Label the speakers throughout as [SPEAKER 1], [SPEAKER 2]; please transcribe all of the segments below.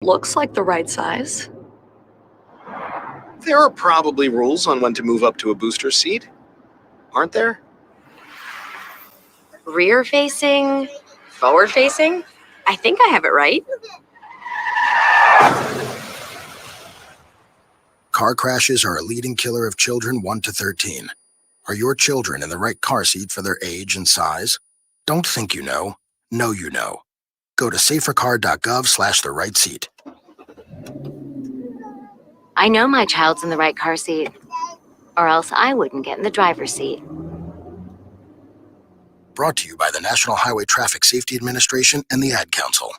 [SPEAKER 1] Looks like the right size.
[SPEAKER 2] There are probably rules on when to move up to a booster seat, aren't there?
[SPEAKER 3] Rear-facing, forward-facing? I think I have it right.
[SPEAKER 4] Car crashes are a leading killer of children 1 to 13. Are your children in the right car seat for their age and size? Don't think you know. Know you know. Go to safercar.gov/the-right-seat.
[SPEAKER 3] I know my child's in the right car seat, or else I wouldn't get in the driver's seat.
[SPEAKER 4] Brought to you by the National Highway Traffic Safety Administration and the Ad Council.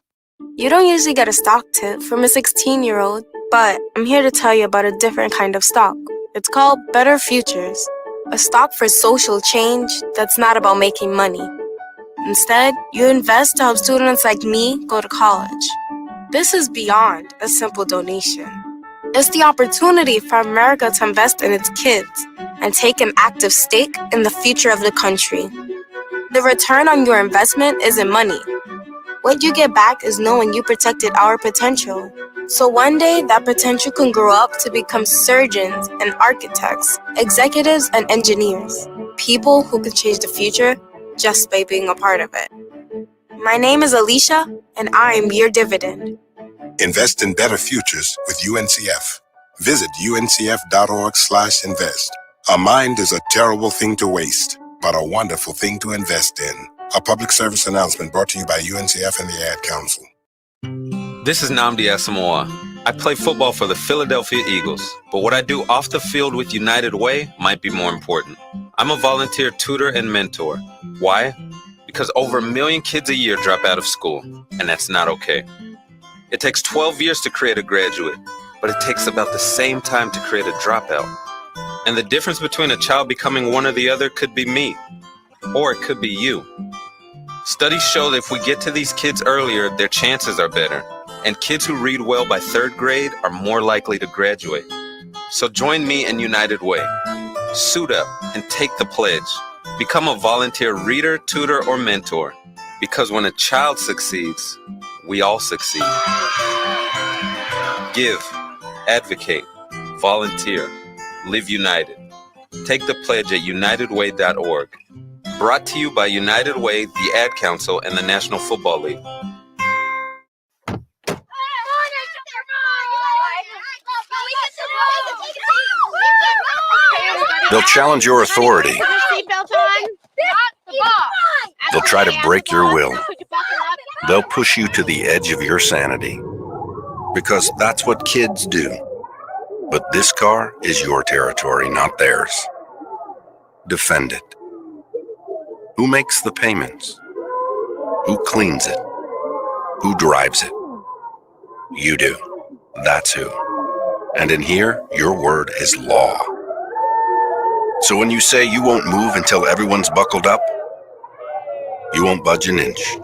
[SPEAKER 5] You don't usually get a stock tip from a 16-year-old, but I'm here to tell you about a different kind of stock. It's called Better Futures, a stock for social change that's not about making money. Instead, you invest to help students like me go to college. This is beyond a simple donation. It's the opportunity for America to invest in its kids and take an active stake in the future of the country. The return on your investment isn't money. What you get back is knowing you protected our potential. So one day, that potential can grow up to become surgeons and architects, executives and engineers, people who can change the future just by being a part of it. My name is Alicia, and I am your dividend.
[SPEAKER 6] Invest in better futures with UNCF. Visit uncf.org/invest. A mind is a terrible thing to waste, but a wonderful thing to invest in. A public service announcement brought to you by UNCF and the Ad Council.
[SPEAKER 7] This is Nnamdi Asamoah. I play football for the Philadelphia Eagles, but what I do off the field with United Way might be more important. I'm a volunteer tutor and mentor. Why? Because over 1 million kids a year drop out of school, and that's not okay. It takes 12 years to create a graduate, but it takes about the same time to create a dropout. And the difference between a child becoming one or the other could be me, or it could be you. Studies show that if we get to these kids earlier, their chances are better. And kids who read well by 3rd grade are more likely to graduate. So join me in United Way. Suit up and take the pledge. Become a volunteer reader, tutor, or mentor. Because when a child succeeds, we all succeed. Give, advocate, volunteer, live united. Take the pledge at unitedway.org. Brought to you by United Way, the Ad Council, and the National Football League.
[SPEAKER 8] They'll challenge your authority. They'll try to break your will. They'll push you to the edge of your sanity. Because that's what kids do. But this car is your territory, not theirs. Defend it. Who makes the payments? Who cleans it? Who drives it? You do. That's who. And in here, your word is law. So when you say you won't move until everyone's buckled up, you won't budge an inch.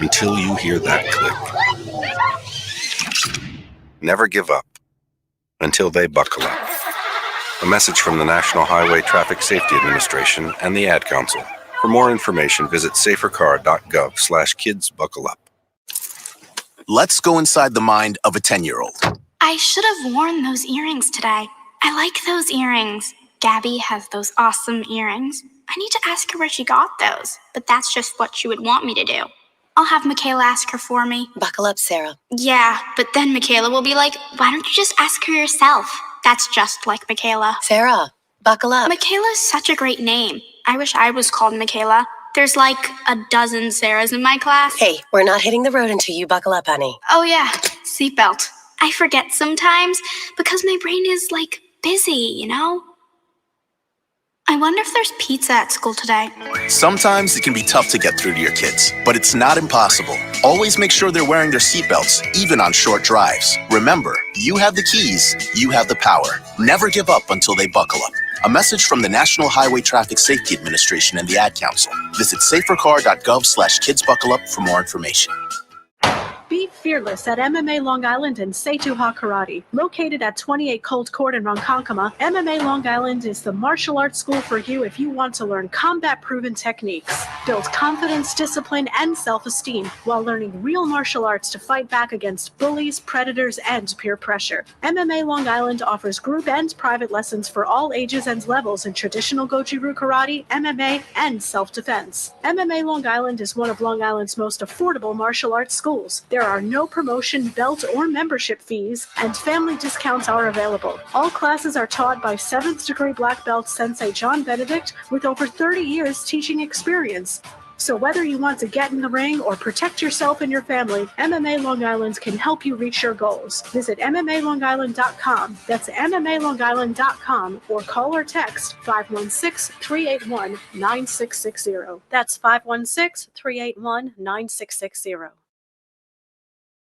[SPEAKER 8] Until you hear that click. Never give up until they buckle up. A message from the National Highway Traffic Safety Administration and the Ad Council. For more information, visit safercar.gov/kidsbuckleup.
[SPEAKER 9] Let's go inside the mind of a 10-year-old.
[SPEAKER 10] I should have worn those earrings today. I like those earrings. Gabby has those awesome earrings. I need to ask her where she got those, but that's just what she would want me to do. I'll have Michaela ask her for me.
[SPEAKER 11] Buckle up, Sarah.
[SPEAKER 10] Yeah, but then Michaela will be like, why don't you just ask her yourself? That's just like Michaela.
[SPEAKER 11] Sarah, buckle up.
[SPEAKER 10] Michaela's such a great name. I wish I was called Michaela. There's like a dozen Sarahs in my class.
[SPEAKER 11] Hey, we're not hitting the road until you buckle up, honey.
[SPEAKER 10] Oh yeah, seatbelt. I forget sometimes because my brain is like busy, you know? I wonder if there's pizza at school today.
[SPEAKER 9] Sometimes it can be tough to get through to your kids, but it's not impossible. Always make sure they're wearing their seatbelts, even on short drives. Remember, you have the keys, you have the power. Never give up until they buckle up. A message from the National Highway Traffic Safety Administration and the Ad Council. Visit safercar.gov/kidsbuckleup for more information.
[SPEAKER 12] Be fearless at MMA Long Island and Seituha Karate. Located at 28 Colt Court in Ronkonkoma, MMA Long Island is the martial arts school for you if you want to learn combat-proven techniques, build confidence, discipline, and self-esteem while learning real martial arts to fight back against bullies, predators, and peer pressure. MMA Long Island offers group and private lessons for all ages and levels in traditional Goju-Ryu karate, MMA, and self-defense. MMA Long Island is one of Long Island's most affordable martial arts schools. There are no promotion, belt, or membership fees, and family discounts are available. All classes are taught by 7th degree black belt Sensei John Benedict with over 30 years teaching experience. So whether you want to get in the ring or protect yourself and your family, MMA Long Island can help you reach your goals. Visit MMALongIsland.com. That's MMALongIsland.com or call or text 516-381-9660. That's 516-381-9660.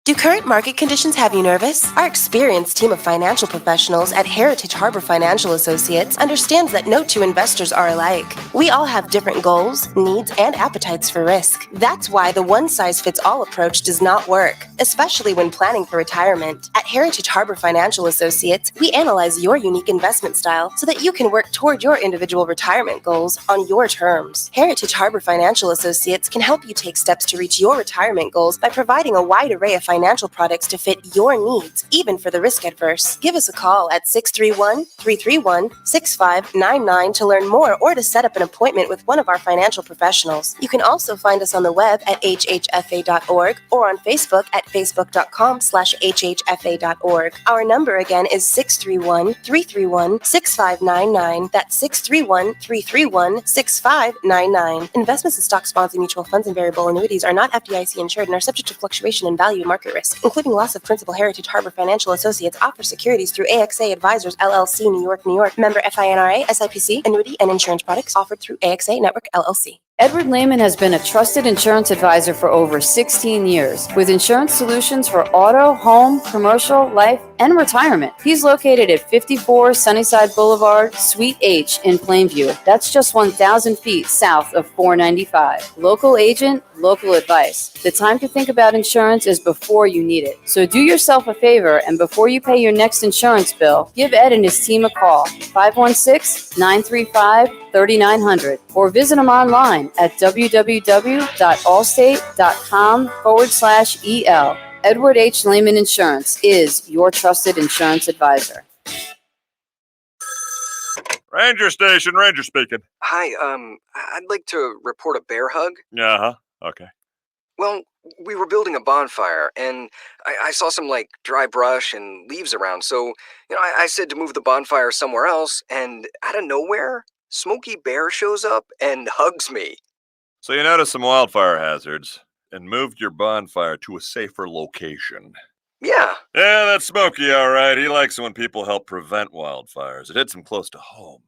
[SPEAKER 11] Do current market conditions have you nervous? Our experienced team of financial professionals at Heritage Harbor Financial Associates understands that no two investors are alike. We all have different goals, needs, and appetites for risk. That's why the one-size-fits-all approach does not work, especially when planning for retirement. At Heritage Harbor Financial Associates, we analyze your unique investment style so that you can work toward your individual retirement goals on your terms. Heritage Harbor Financial Associates can help you take steps to reach your retirement goals by providing a wide array of financial products to fit your needs, even for the risk adverse. Give us a call at 631-331-6599 to learn more or to set up an appointment with one of our financial professionals. You can also find us on the web at hhfa.org or on Facebook at facebook.com/hhfa.org. Our number again is 631-331-6599. That's 631-331-6599. Investments in stock, bonds, and mutual funds and variable annuities are not FDIC insured and are subject to fluctuation in value and market risk, including loss of principal. Heritage Harbor Financial Associates offers securities through AXA Advisors LLC, New York, New York. Member FINRA, SIPC. Annuity and insurance products offered through AXA Network LLC.
[SPEAKER 13] Edward Lehman has been a trusted insurance advisor for over 16 years with insurance solutions for auto, home, commercial, life, and retirement. He's located at 54 Sunnyside Boulevard, Suite H in Plainview. That's just 1,000 feet south of 495. Local agent, local advice. The time to think about insurance is before you need it. So do yourself a favor and before you pay your next insurance bill, give Ed and his team a call, 516-935-3900, or visit him online at www.allstate.com/EL. Edward H. Lehman Insurance is your trusted insurance advisor.
[SPEAKER 14] Ranger Station, Ranger speaking.
[SPEAKER 15] Hi, I'd like to report a bear hug.
[SPEAKER 14] Okay.
[SPEAKER 15] Well, we were building a bonfire, and I saw some, dry brush and leaves around, so, I said to move the bonfire somewhere else, and out of nowhere, Smokey Bear shows up and hugs me.
[SPEAKER 14] So you noticed some wildfire hazards and moved your bonfire to a safer location.
[SPEAKER 15] Yeah.
[SPEAKER 14] Yeah, that's Smokey, all right. He likes it when people help prevent wildfires. It hits him close to home.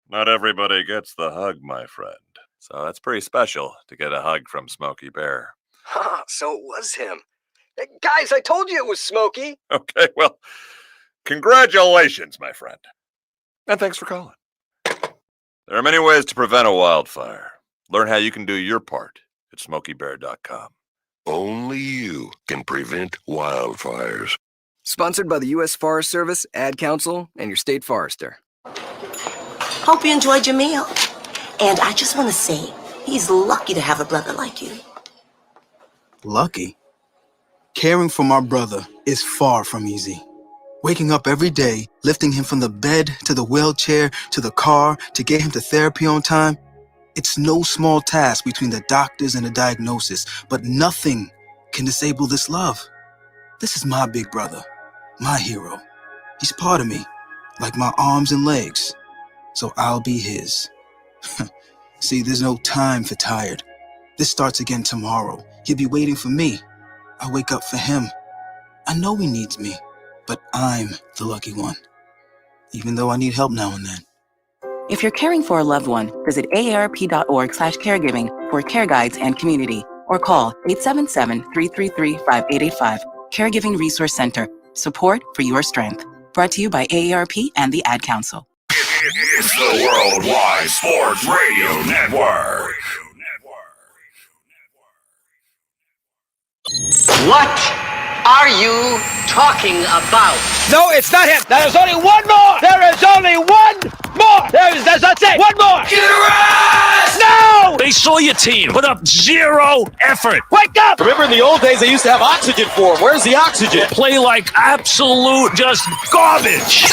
[SPEAKER 14] Not everybody gets the hug, my friend. So that's pretty special to get a hug from Smokey Bear.
[SPEAKER 15] So it was him. Hey, guys, I told you it was Smokey.
[SPEAKER 14] Okay, well, congratulations, my friend. And thanks for calling. There are many ways to prevent a wildfire. Learn how you can do your part at SmokeyBear.com.
[SPEAKER 8] Only you can prevent wildfires.
[SPEAKER 16] Sponsored by the U.S. Forest Service, Ad Council, and your state forester.
[SPEAKER 17] Hope you enjoyed your meal. And I just want to say, he's lucky to have a brother like you.
[SPEAKER 18] Lucky? Caring for my brother is far from easy. Waking up every day, lifting him from the bed to the wheelchair to the car to get him to therapy on time. It's no small task between the doctors and the diagnosis, but nothing can disable this love. This is my big brother, my hero. He's part of me, like my arms and legs, so I'll be his. See, there's no time for tired. This starts again tomorrow. He'll be waiting for me. I wake up for him. I know he needs me, but I'm the lucky one, even though I need help now and then.
[SPEAKER 19] If you're caring for a loved one, visit aarp.org/caregiving for care guides and community, or call 877-333-5885. Caregiving Resource Center. Support for your strength. Brought to you by AARP and the Ad Council.
[SPEAKER 20] It's the Worldwide Sports Radio Network.
[SPEAKER 21] What are you talking about?
[SPEAKER 22] No, it's not him. There's only one more. There is only one more. That's it. One more.
[SPEAKER 20] Get arrested!
[SPEAKER 22] No!
[SPEAKER 23] They saw your team put up zero effort.
[SPEAKER 22] Wake up!
[SPEAKER 24] Remember in the old days, they used to have oxygen for them. Where's the oxygen?
[SPEAKER 23] Play like absolute just garbage.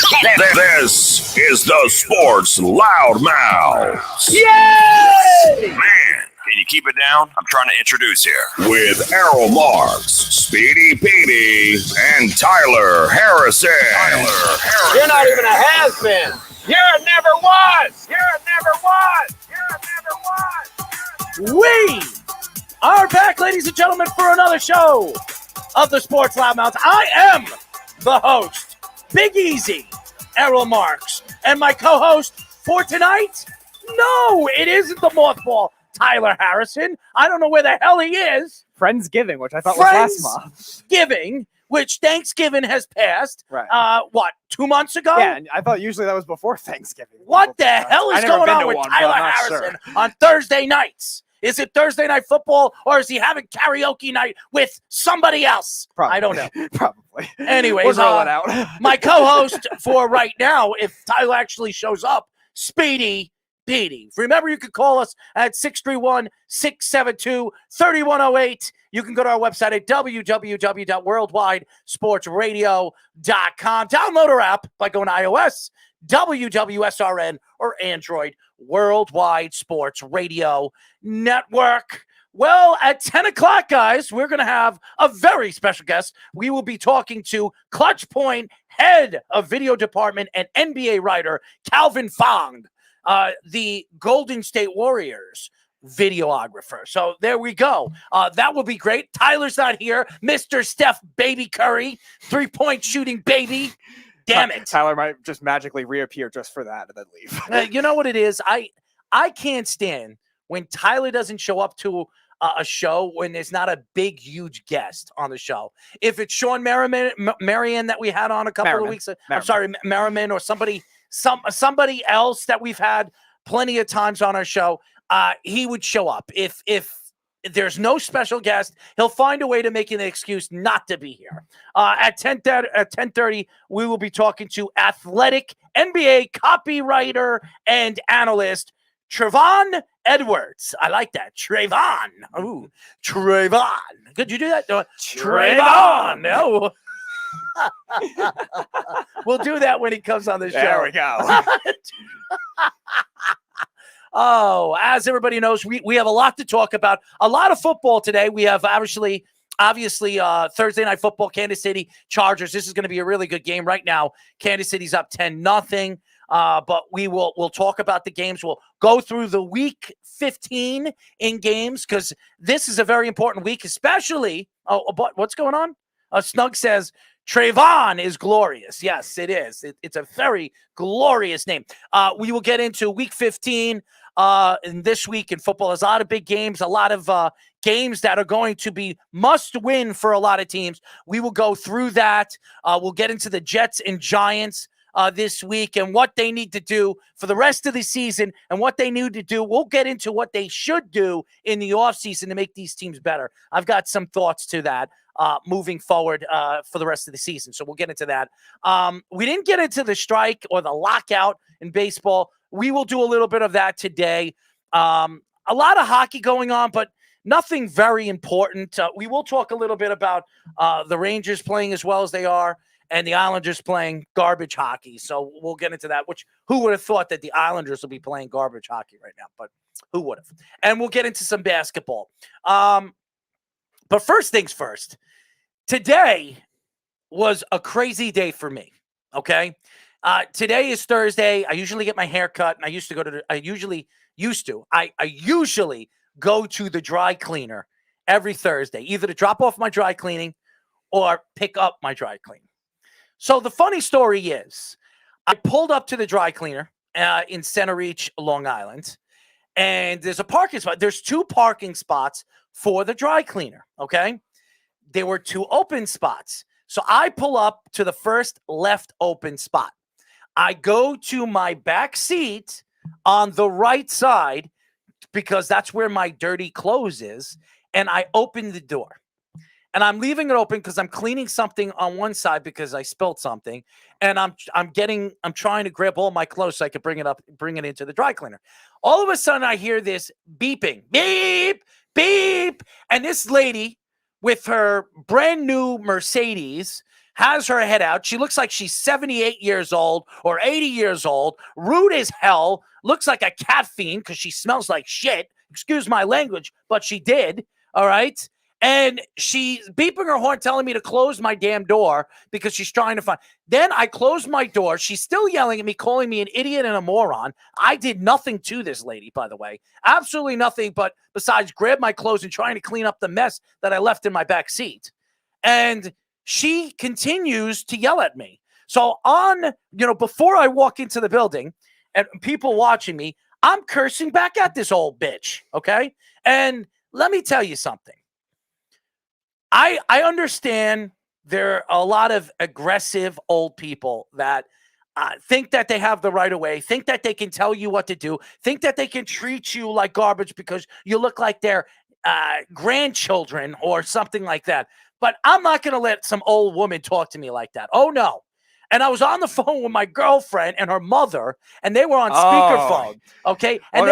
[SPEAKER 20] This is the Sports Loudmouth.
[SPEAKER 22] Yay!
[SPEAKER 20] Man, can you keep it down? I'm trying to introduce here. With Errol Marks, Speedy Petey, and Tyler Harrison.
[SPEAKER 22] You're not even a has-been. You're never was. You're never was. You're never was. We are back, ladies and gentlemen, for another show of the Sports Loudmouth. I am the host, Big Easy, Errol Marks, and my co-host for tonight, no, it isn't the mothball, Tyler Harrison. I don't know where the hell he is.
[SPEAKER 25] Friendsgiving, which I thought was last month.
[SPEAKER 12] Friendsgiving, which Thanksgiving has passed.
[SPEAKER 25] Right.
[SPEAKER 12] 2 months ago?
[SPEAKER 25] Yeah, and I thought usually that was before Thanksgiving.
[SPEAKER 12] What the hell is going on with Tyler Harrison on Thursday nights? Is it Thursday night football, or is he having karaoke night with somebody else?
[SPEAKER 25] Probably.
[SPEAKER 12] I don't know.
[SPEAKER 25] Probably.
[SPEAKER 12] Anyways,
[SPEAKER 25] we'll roll it out.
[SPEAKER 12] My co-host for right now, if Tyler actually shows up, Speedy Petey. Remember, you can call us at 631-672-3108. You can go to our website at www.worldwidesportsradio.com. Download our app by going to iOS, WWSRN, or Android, Worldwide Sports Radio Network. Well, at 10 o'clock, guys, we're going to have a very special guest. We will be talking to ClutchPoint head of video department and NBA writer Calvin Fong, the Golden State Warriors videographer. So there we go. That will be great. Tyler's not here. Mr. Steph Baby Curry, three-point shooting baby. Damn it.
[SPEAKER 25] Tyler might just magically reappear just for that and then leave.
[SPEAKER 12] You know what it is? I can't stand when Tyler doesn't show up to a show when there's not a big, huge guest on the show. If it's Sean Merriman that we had on a couple of weeks ago, I'm sorry, Merriman, or somebody else that we've had plenty of times on our show, he would show up. If there's no special guest, he'll find a way to make an excuse not to be here. At 10:30, we will be talking to athletic NBA copywriter and analyst Trevon Edwards. I like that. Trayvon. Ooh, Trayvon. Could you do that? Trayvon. No. We'll do that when he comes on the show.
[SPEAKER 25] There we go.
[SPEAKER 12] Oh, as everybody knows, we have a lot to talk about. A lot of football today. We have obviously Thursday night football, Kansas City Chargers. This is going to be a really good game right now. Kansas City's up 10-0. But we'll talk about the games. We'll go through the week 15 in games because this is a very important week, especially. But what's going on? Snug says Trayvon is glorious. Yes, it is. It's a very glorious name. We will get into week 15 in this week in football. There's a lot of big games, a lot of games that are going to be must win for a lot of teams. We will go through that. We'll get into the Jets and Giants this week and what they need to do for the rest of the season and what they need to do. We'll get into what they should do in the offseason to make these teams better. I've got some thoughts to that moving forward for the rest of the season. So we'll get into that. We didn't get into the strike or the lockout in baseball. We will do a little bit of that today. A lot of hockey going on, but nothing very important. We will talk a little bit about the Rangers playing as well as they are and the Islanders playing garbage hockey. So we'll get into that, which who would have thought that the Islanders will be playing garbage hockey right now, but who would have? And we'll get into some basketball. But first things first, today was a crazy day for me, okay? Today is Thursday. I usually get my hair cut, and I usually go to the dry cleaner every Thursday, either to drop off my dry cleaning or pick up my dry cleaning. So the funny story is I pulled up to the dry cleaner in Center Reach, Long Island, and there's a parking spot. There's 2 parking spots for the dry cleaner, okay? There were 2 open spots. So I pull up to the first left open spot. I go to my back seat on the right side because that's where my dirty clothes is, and I open the door.
[SPEAKER 1] and I'm leaving it open because I'm cleaning something on one side because I spilled something, and I'm trying to grab all my clothes so I could bring it into the dry cleaner. All of a sudden, I hear this beeping, beep, beep, and this lady with her brand new Mercedes has her head out. She looks like she's 78 years old or 80 years old, rude as hell, looks like a cat fiend because she smells like shit. Excuse my language, but she did. All right. And she's beeping her horn, telling me to close my damn door because she's trying to find. Then I closed my door. She's still yelling at me, calling me an idiot and a moron. I did nothing to this lady, by the way. Absolutely nothing, but besides grab my clothes and trying to clean up the mess that I left in my back seat. And she continues to yell at me. So before I walk into the building and people watching me, I'm cursing back at this old bitch. Okay. And let me tell you something. I understand there are a lot of aggressive old people that think that they have the right of way, think that they can tell you what to do, think that they can treat you like garbage because you look like their grandchildren or something like that. But I'm not going to let some old woman talk to me like that. Oh, no. And I was on the phone with my girlfriend and her mother, and they were on speakerphone. Okay. And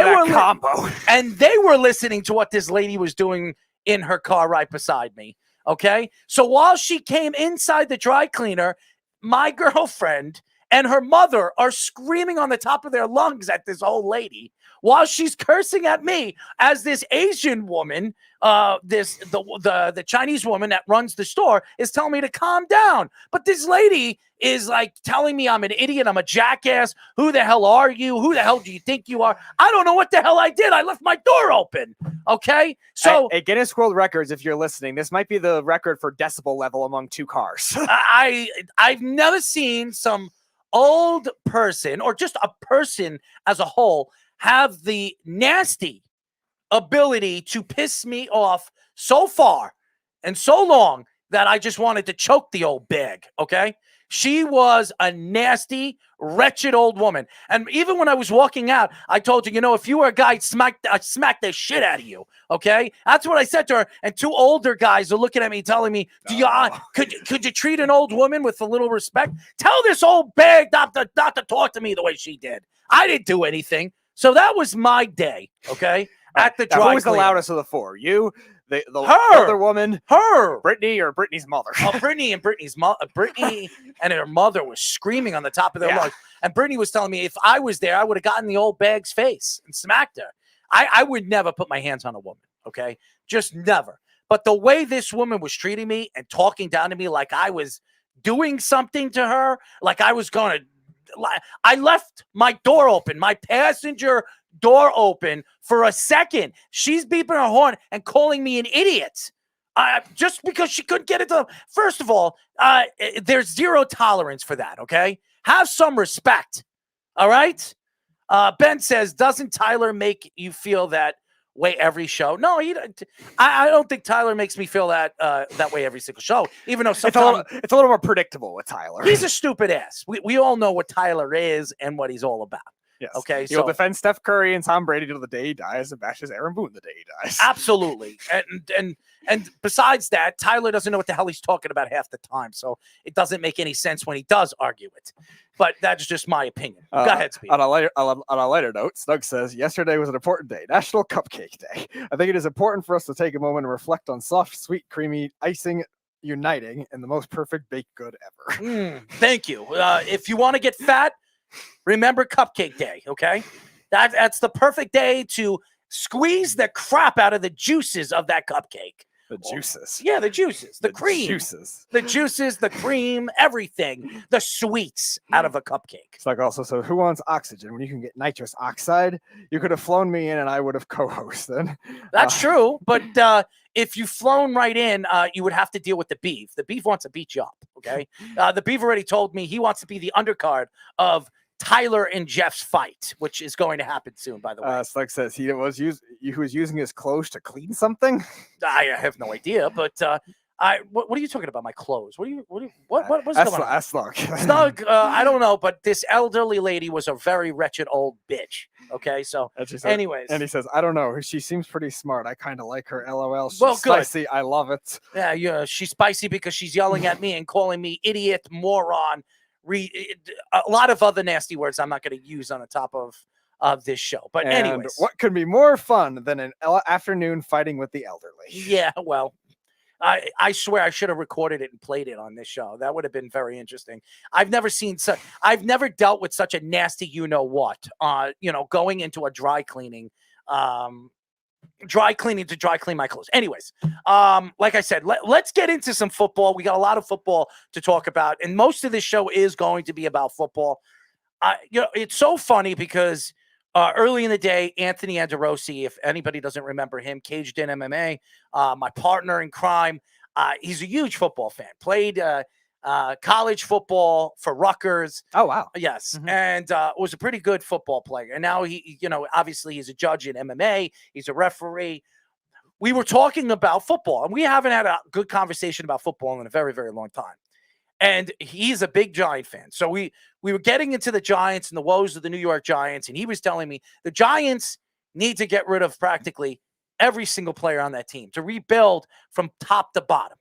[SPEAKER 1] they were listening to what this lady was doing in her car right beside me. Okay. So while she came inside the dry cleaner, my girlfriend and her mother are screaming on the top of their lungs at this old lady while she's cursing at me as this Asian woman, the Chinese woman that runs the store is telling me to calm down. But this lady is like telling me I'm an idiot. I'm a jackass. Who the hell are you? Who the hell do you think you are? I don't know what the hell I did. I left my door open. Okay. So
[SPEAKER 25] hey, Guinness World Records, if you're listening, this might be the record for decibel level among two cars.
[SPEAKER 1] I've never seen some old person or just a person as a whole have the nasty ability to piss me off so far and so long that I just wanted to choke the old bag. Okay. She was a nasty, wretched old woman. And even when I was walking out, I told her, if you were a guy, I'd smack the shit out of you. Okay. That's what I said to her. And two older guys are looking at me, telling me, could you treat an old woman with a little respect? Tell this old bag not to talk to me the way she did. I didn't do anything. So that was my day. Okay. At the dry
[SPEAKER 25] Who was the
[SPEAKER 1] cleaner.
[SPEAKER 25] loudest of the four? You, the
[SPEAKER 1] her,
[SPEAKER 25] older woman,
[SPEAKER 1] her,
[SPEAKER 25] Brittany, or Brittany's mother?
[SPEAKER 1] Brittany and Brittany's mother. Brittany and her mother was screaming on the top of their lungs. And Brittany was telling me if I was there, I would have gotten the old bag's face and smacked her. I would never put my hands on a woman. Okay, just never. But the way this woman was treating me and talking down to me like I was doing something to her, like I was going to. I left my door open, my passenger door open for a second. She's beeping her horn and calling me an idiot just because she couldn't get it to. First of all, there's zero tolerance for that. Okay, have some respect. All right. Ben says, doesn't Tyler make you feel that way every show? No, I don't think Tyler makes me feel that way every single show. Even though sometimes
[SPEAKER 25] it's a little more predictable with Tyler.
[SPEAKER 1] He's a stupid ass. We all know what Tyler is and what he's all about.
[SPEAKER 25] Yes.
[SPEAKER 1] Okay.
[SPEAKER 25] He'll defend Steph Curry and Tom Brady till the day he dies, and bashes Aaron Boone the day he dies.
[SPEAKER 1] Absolutely. And besides that, Tyler doesn't know what the hell he's talking about half the time, so it doesn't make any sense when he does argue it. But that's just my opinion. Go ahead, Speed.
[SPEAKER 25] On a lighter note, Snug says, yesterday was an important day, National Cupcake Day. I think it is important for us to take a moment and reflect on soft, sweet, creamy icing uniting in the most perfect baked good ever.
[SPEAKER 1] Thank you. If you want to get fat, remember Cupcake Day, okay? That's the perfect day to squeeze the crap out of the juices of that cupcake.
[SPEAKER 25] The juices.
[SPEAKER 1] Yeah, the juices. The cream.
[SPEAKER 25] The
[SPEAKER 1] juices, the cream, everything. The sweets out of a cupcake.
[SPEAKER 25] It's like also, so who wants oxygen when you can get nitrous oxide? You could have flown me in and I would have co-hosted.
[SPEAKER 1] That's true. But if you flown right in, you would have to deal with the beef. The beef wants to beat you up, okay? The beef already told me he wants to be the undercard of Tyler and Jeff's fight, which is going to happen soon, by the way.
[SPEAKER 25] Slug says he was using his clothes to clean something.
[SPEAKER 1] I have no idea, but what are you talking about? My clothes? What's going on?
[SPEAKER 25] Slug.
[SPEAKER 1] Snug, I don't know, but this elderly lady was a very wretched old bitch. Okay, so
[SPEAKER 25] And she said,
[SPEAKER 1] anyways.
[SPEAKER 25] and he says, I don't know. She seems pretty smart. I kind of like her. LOL. She's
[SPEAKER 1] Well, good.
[SPEAKER 25] spicy. I love it.
[SPEAKER 1] Yeah, she's spicy because she's yelling at me and calling me idiot, moron, a lot of other nasty words I'm not going to use on the top of this show. But
[SPEAKER 25] And
[SPEAKER 1] anyways.
[SPEAKER 25] what could be more fun than an afternoon fighting with the elderly?
[SPEAKER 1] Yeah, well, I swear I should have recorded it and played it on this show. That would have been very interesting. I've never dealt with such a nasty you-know-what, going into a dry cleaning to dry clean my clothes. Anyways, like I said, let's get into some football. We got a lot of football to talk about, and most of this show is going to be about football. It's so funny because early in the day, Anthony Anderosi, if anybody doesn't remember him, Caged in MMA, my partner in crime, he's a huge football fan. Played college football for Rutgers.
[SPEAKER 25] Oh, wow.
[SPEAKER 1] Yes.
[SPEAKER 25] Mm-hmm.
[SPEAKER 1] And was a pretty good football player. And now he, obviously he's a judge in MMA. He's a referee. We were talking about football, and we haven't had a good conversation about football in a very, very long time. And he's a big Giant fan. So we were getting into the Giants and the woes of the New York Giants. And he was telling me the Giants need to get rid of practically every single player on that team to rebuild from top to bottom.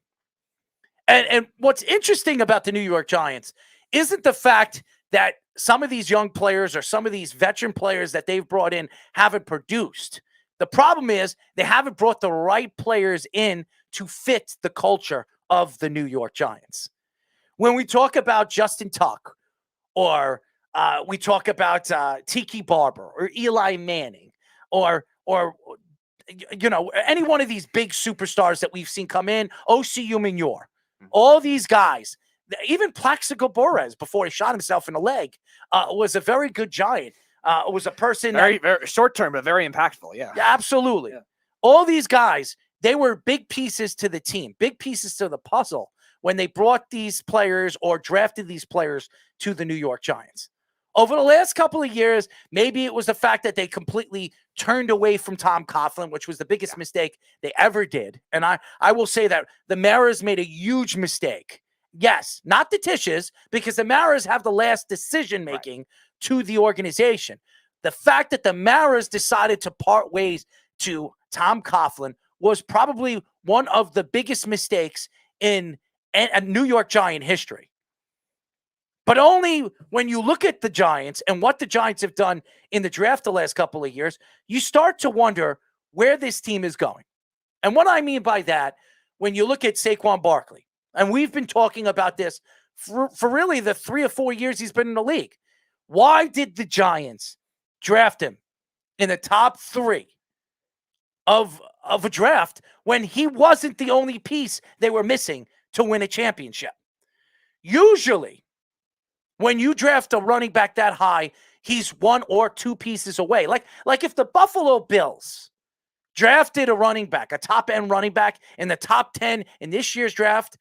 [SPEAKER 1] And what's interesting about the New York Giants isn't the fact that some of these young players or some of these veteran players that they've brought in haven't produced. The problem is they haven't brought the right players in to fit the culture of the New York Giants. When we talk about Justin Tuck or we talk about Tiki Barber or Eli Manning or any one of these big superstars that we've seen come in, O.C. Umenyor, all these guys, even Plaxico Borges, before he shot himself in the leg, was a very good Giant. Was a person
[SPEAKER 25] very short term, but very impactful. Yeah,
[SPEAKER 1] absolutely. Yeah. All these guys, they were big pieces to the team, big pieces to the puzzle when they brought these players or drafted these players to the New York Giants. Over the last couple of years, maybe it was the fact that they completely turned away from Tom Coughlin, which was the biggest mistake they ever did. And I will say that the Maras made a huge mistake. Yes, not the Tisches, because the Maras have the last decision-making to the organization. The fact that the Maras decided to part ways to Tom Coughlin was probably one of the biggest mistakes in New York Giant history. But only when you look at the Giants and what the Giants have done in the draft the last couple of years, you start to wonder where this team is going. And what I mean by that, when you look at Saquon Barkley, and we've been talking about this for really the 3 or 4 years he's been in the league. Why did the Giants draft him in the top 3 of a draft when he wasn't the only piece they were missing to win a championship? Usually, when you draft a running back that high, he's 1 or 2 pieces away. Like if the Buffalo Bills drafted a running back, a top-end running back in the top 10 in this year's draft,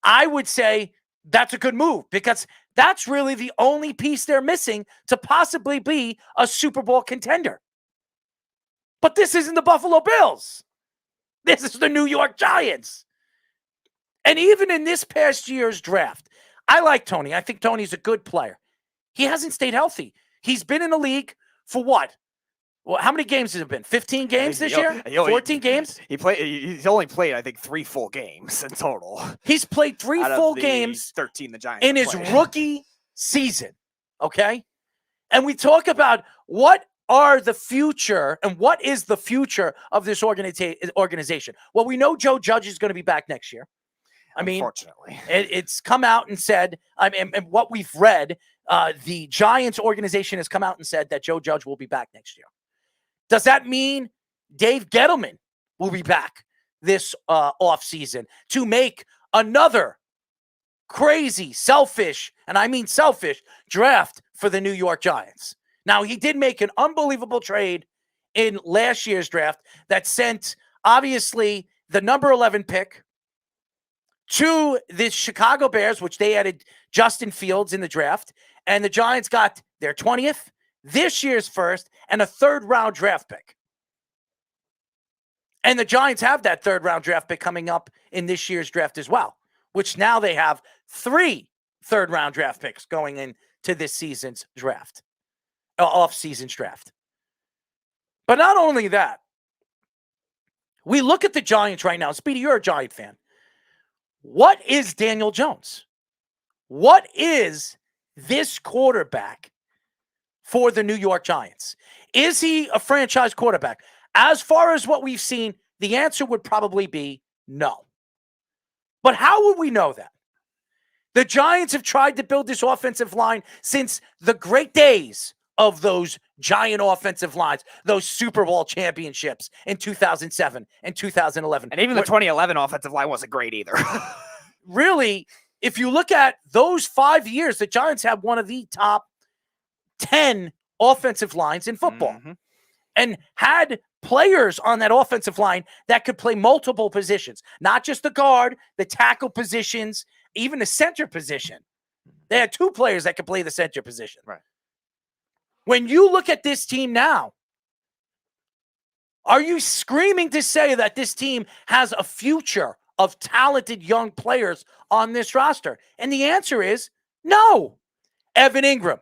[SPEAKER 1] I would say that's a good move because that's really the only piece they're missing to possibly be a Super Bowl contender. But this isn't the Buffalo Bills. This is the New York Giants. And even in this past year's draft, I like Tony. I think Tony's a good player. He hasn't stayed healthy. He's been in the league for what? Well, how many games has it been? 15 games this year? 14 games?
[SPEAKER 25] He's only played, I think, 3 full games in total.
[SPEAKER 1] He's played 3 full games
[SPEAKER 25] 13 the Giants
[SPEAKER 1] in his rookie season. Okay? And we talk about what are the future and what is the future of this organization. Well, we know Joe Judge is going to be back next year. I mean,
[SPEAKER 25] unfortunately,
[SPEAKER 1] it's come out and said, and what we've read, the Giants organization has come out and said that Joe Judge will be back next year. Does that mean Dave Gettleman will be back this offseason to make another crazy, selfish, and I mean selfish, draft for the New York Giants? Now, he did make an unbelievable trade in last year's draft that sent, obviously, the number 11 pick to the Chicago Bears, which they added Justin Fields in the draft, and the Giants got their 20th, this year's first, and a 3rd-round draft pick. And the Giants have that 3rd-round draft pick coming up in this year's draft as well, which now they have 3 3rd-round draft picks going into this season's draft, off-season's draft. But not only that, we look at the Giants right now. Speedy, you're a Giant fan. What is Daniel Jones? What is this quarterback for the New York Giants? Is he a franchise quarterback? As far as what we've seen, the answer would probably be no. But how would we know that? The Giants have tried to build this offensive line since the great days of those giant offensive lines, those Super Bowl championships in 2007 and 2011.
[SPEAKER 25] And even the 2011 offensive line wasn't great either.
[SPEAKER 1] Really, if you look at those 5 years, the Giants have one of the top 10 offensive lines in football and had players on that offensive line that could play multiple positions, not just the guard, the tackle positions, even the center position. They had 2 players that could play the center position.
[SPEAKER 25] Right.
[SPEAKER 1] When you look at this team now, are you screaming to say that this team has a future of talented young players on this roster? And the answer is no. Evan Ingram,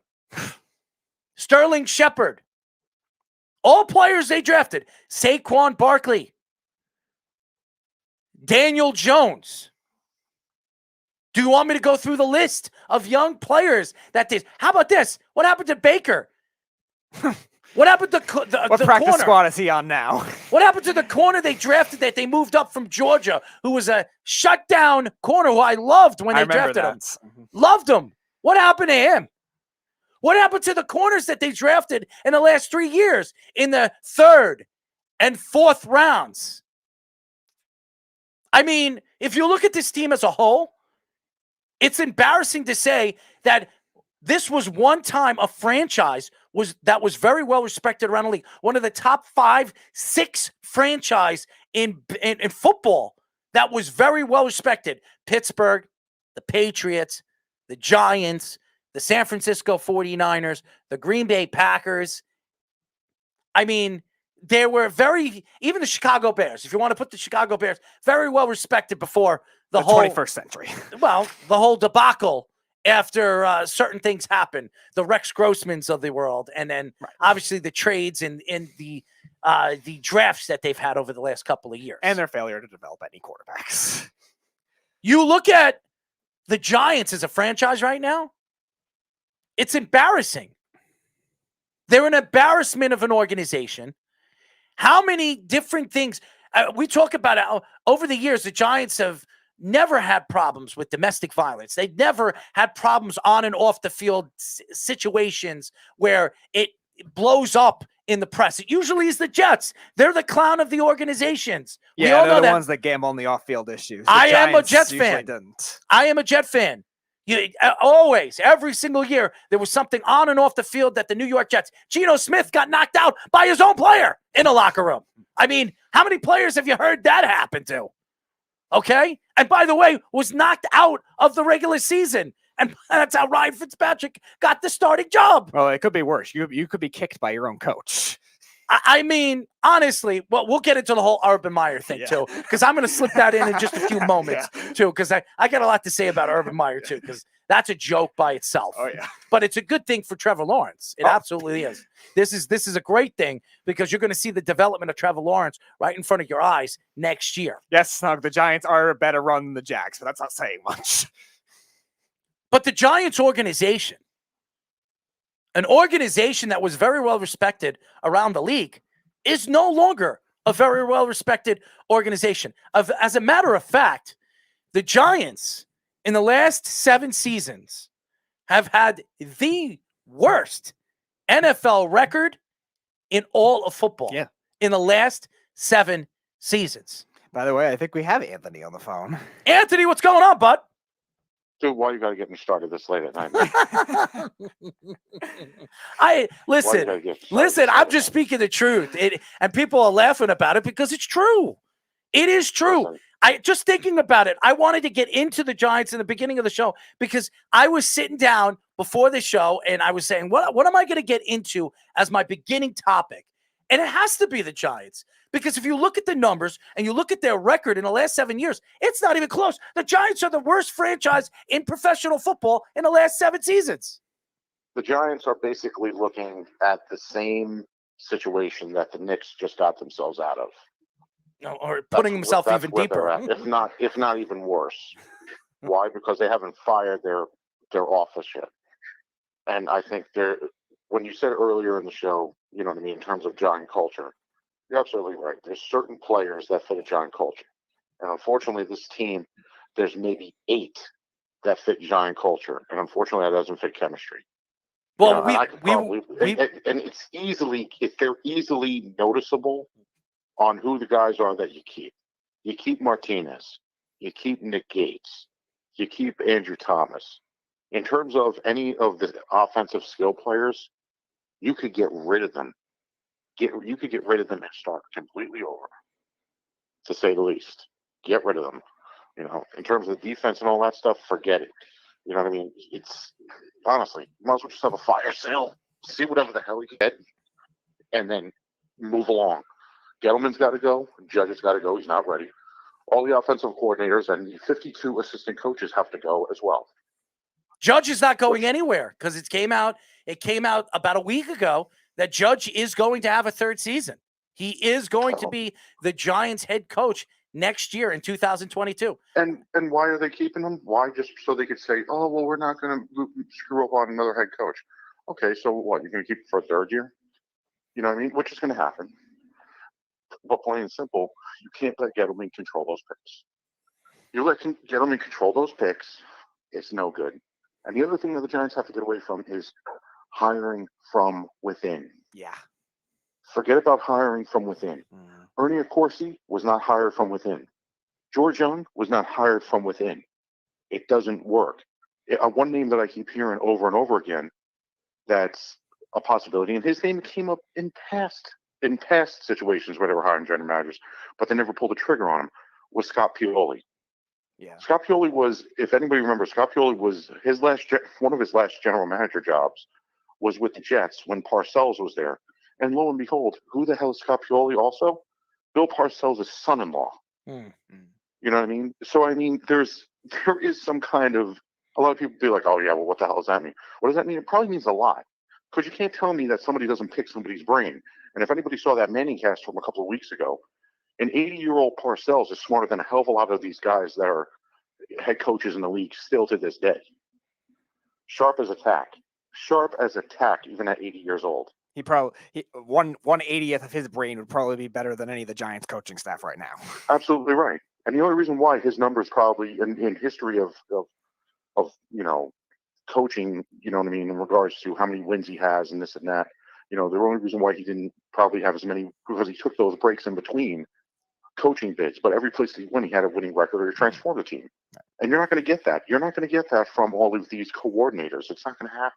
[SPEAKER 1] Sterling Shepard, all players they drafted. Saquon Barkley, Daniel Jones. Do you want me to go through the list of young players that this? How about this? What happened to Baker? What happened to
[SPEAKER 25] what
[SPEAKER 1] the
[SPEAKER 25] practice
[SPEAKER 1] corner?
[SPEAKER 25] squad is he on now?
[SPEAKER 1] What happened to the corner they drafted that they moved up from Georgia, who was a shutdown corner who I loved when they drafted him? Loved him. What happened to him? What happened to the corners that they drafted in the last 3 years in the 3rd and 4th rounds? I mean, if you look at this team as a whole, it's embarrassing to say that this was one time a franchise that was very well respected around the league. One of the top 5, 6 franchise in football that was very well respected. Pittsburgh, the Patriots, the Giants, the San Francisco 49ers, the Green Bay Packers. I mean, they were even the Chicago Bears, if you want to put the Chicago Bears, very well respected before the whole
[SPEAKER 25] 21st century.
[SPEAKER 1] Well, the whole debacle after certain things happen, the Rex Grossmans of the world, and then obviously the trades and the drafts that they've had over the last couple of years.
[SPEAKER 25] And their failure to develop any quarterbacks.
[SPEAKER 1] You look at the Giants as a franchise right now, it's embarrassing. They're an embarrassment of an organization. How many different things we talk about over the years, the Giants have never had problems with domestic violence. They've never had problems on and off the field situations where it blows up in the press. It usually is the Jets. They're the clown of the organizations.
[SPEAKER 25] Yeah,
[SPEAKER 1] we all
[SPEAKER 25] they're
[SPEAKER 1] know
[SPEAKER 25] the
[SPEAKER 1] that.
[SPEAKER 25] ones that gamble on the off-field issues.
[SPEAKER 1] I am a Jets fan. I am a Jet fan. Always, every single year, there was something on and off the field that the New York Jets, Geno Smith got knocked out by his own player in a locker room. I mean, how many players have you heard that happen to? Okay? And by the way, was knocked out of the regular season. And that's how Ryan Fitzpatrick got the starting job.
[SPEAKER 25] Well, it could be worse. You could be kicked by your own coach.
[SPEAKER 1] I mean, honestly, well, we'll get into the whole Urban Meyer thing, too, because I'm going to slip that in just a few moments, too, because I got a lot to say about Urban Meyer, too, because that's a joke by itself.
[SPEAKER 25] Oh, yeah.
[SPEAKER 1] But it's a good thing for Trevor Lawrence. It absolutely is. This is a great thing because you're going to see the development of Trevor Lawrence right in front of your eyes next year.
[SPEAKER 25] Yes, Snug, the Giants are a better run than the Jags, but that's not saying much.
[SPEAKER 1] But the Giants organization, an organization that was very well respected around the league, is no longer a very well respected organization. As a matter of fact, the Giants in the last 7 seasons have had the worst NFL record in all of football.
[SPEAKER 25] Yeah.
[SPEAKER 1] In the last 7 seasons.
[SPEAKER 25] By the way, I think we have Anthony on the phone.
[SPEAKER 1] Anthony, what's going on, bud?
[SPEAKER 2] Dude, why you gotta get me started this late at night?
[SPEAKER 1] Listen, I'm just speaking the truth. And people are laughing about it because it's true. It is true. I just thinking about it, I wanted to get into the Giants in the beginning of the show because I was sitting down before the show and I was saying, what am I going to get into as my beginning topic? And it has to be the Giants. Because if you look at the numbers and you look at their record in the last 7 years, it's not even close. The Giants are the worst franchise in professional football in the last 7 seasons.
[SPEAKER 2] The Giants are basically looking at the same situation that the Knicks just got themselves out of.
[SPEAKER 1] No, or putting himself even deeper.
[SPEAKER 2] If not even worse. Why? Because they haven't fired their office yet. And I think when you said earlier in the show, you know what I mean, in terms of giant culture, you're absolutely right. There's certain players that fit a giant culture. And unfortunately, this team, there's maybe 8 that fit giant culture. And unfortunately, that doesn't fit chemistry.
[SPEAKER 1] Well,
[SPEAKER 2] they're easily noticeable on who the guys are that you keep. You keep Martinez. You keep Nick Gates. You keep Andrew Thomas. In terms of any of the offensive skill players, you could get rid of them. You could get rid of them and start completely over, to say the least. Get rid of them. You know, in terms of defense and all that stuff, forget it. You know what I mean? It's honestly, you might as well just have a fire sale, see whatever the hell you can get, and then move along. Gettleman's got to go. Judge's got to go. He's not ready. All the offensive coordinators and the 52 assistant coaches have to go as well.
[SPEAKER 1] Judge is not going anywhere because it came out about a week ago that Judge is going to have a 3rd season. He is going to be the Giants head coach next year in 2022.
[SPEAKER 2] And why are they keeping him? Why? Just so they could say, oh, well, we're not going to screw up on another head coach. Okay, so what? You're going to keep him for a 3rd year? You know what I mean? Which is going to happen. But plain and simple, you can't let Gettleman control those picks. You let Gettleman control those picks, it's no good. And the other thing that the Giants have to get away from is hiring from within.
[SPEAKER 25] Yeah.
[SPEAKER 2] Forget about hiring from within. Ernie Accorsi was not hired from within. George Young was not hired from within. It doesn't work. One name that I keep hearing over and over again that's a possibility, and his name came up in past situations where they were hiring general managers, but they never pulled the trigger on him, was Scott Pioli.
[SPEAKER 25] Yeah.
[SPEAKER 2] Scott Pioli was, if anybody remembers, Scott Pioli was one of his last general manager jobs was with the Jets when Parcells was there. And lo and behold, who the hell is Scott Pioli also? Bill Parcells' son-in-law. You know what I mean? So, I mean, there is some kind of, a lot of people be like, oh, yeah, well, what the hell does that mean? What does that mean? It probably means a lot. Because you can't tell me that somebody doesn't pick somebody's brain. And if anybody saw that Manning cast from a couple of weeks ago, an 80-year-old Parcells is smarter than a hell of a lot of these guys that are head coaches in the league still to this day. Sharp as a tack, even at 80 years old.
[SPEAKER 25] He probably 1/80th of his brain would probably be better than any of the Giants coaching staff right now.
[SPEAKER 2] Absolutely right. And the only reason why his numbers probably in history of you know, coaching, you know what I mean, in regards to how many wins he has and this and that, you know, the only reason why he didn't probably have as many because he took those breaks in between coaching bids. But every place that he went, he had a winning record or transformed the team. And you're not going to get that. You're not going to get that from all of these coordinators. It's not going to happen.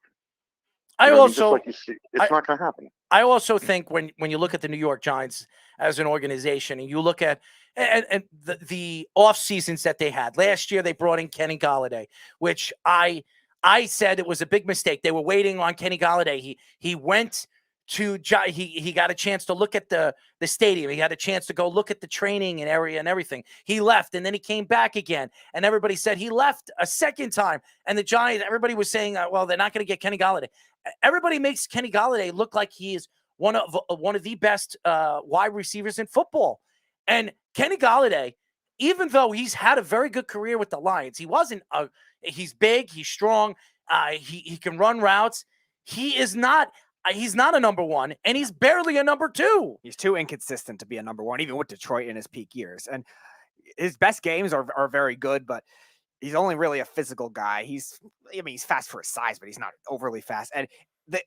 [SPEAKER 2] It's not going to happen.
[SPEAKER 1] I also think when you look at the New York Giants as an organization and you look at and the off seasons that they had last year, they brought in Kenny Golladay, which I said it was a big mistake. They were waiting on Kenny Golladay. He went to he got a chance to look at the stadium. He had a chance to go look at the training and area and everything. He left and then he came back again. And everybody said he left a second time. And the Giants, everybody was saying, well, they're not going to get Kenny Golladay. Everybody makes Kenny Golladay look like he is one of the best wide receivers in football. And Kenny Golladay, even though he's had a very good career with the Lions, he's big, he's strong, he can run routes. He's not a number one, and he's barely a number 2.
[SPEAKER 25] He's too inconsistent to be a number 1, even with Detroit in his peak years. And his best games are very good, but he's only really a physical guy. He's fast for his size, but he's not overly fast. And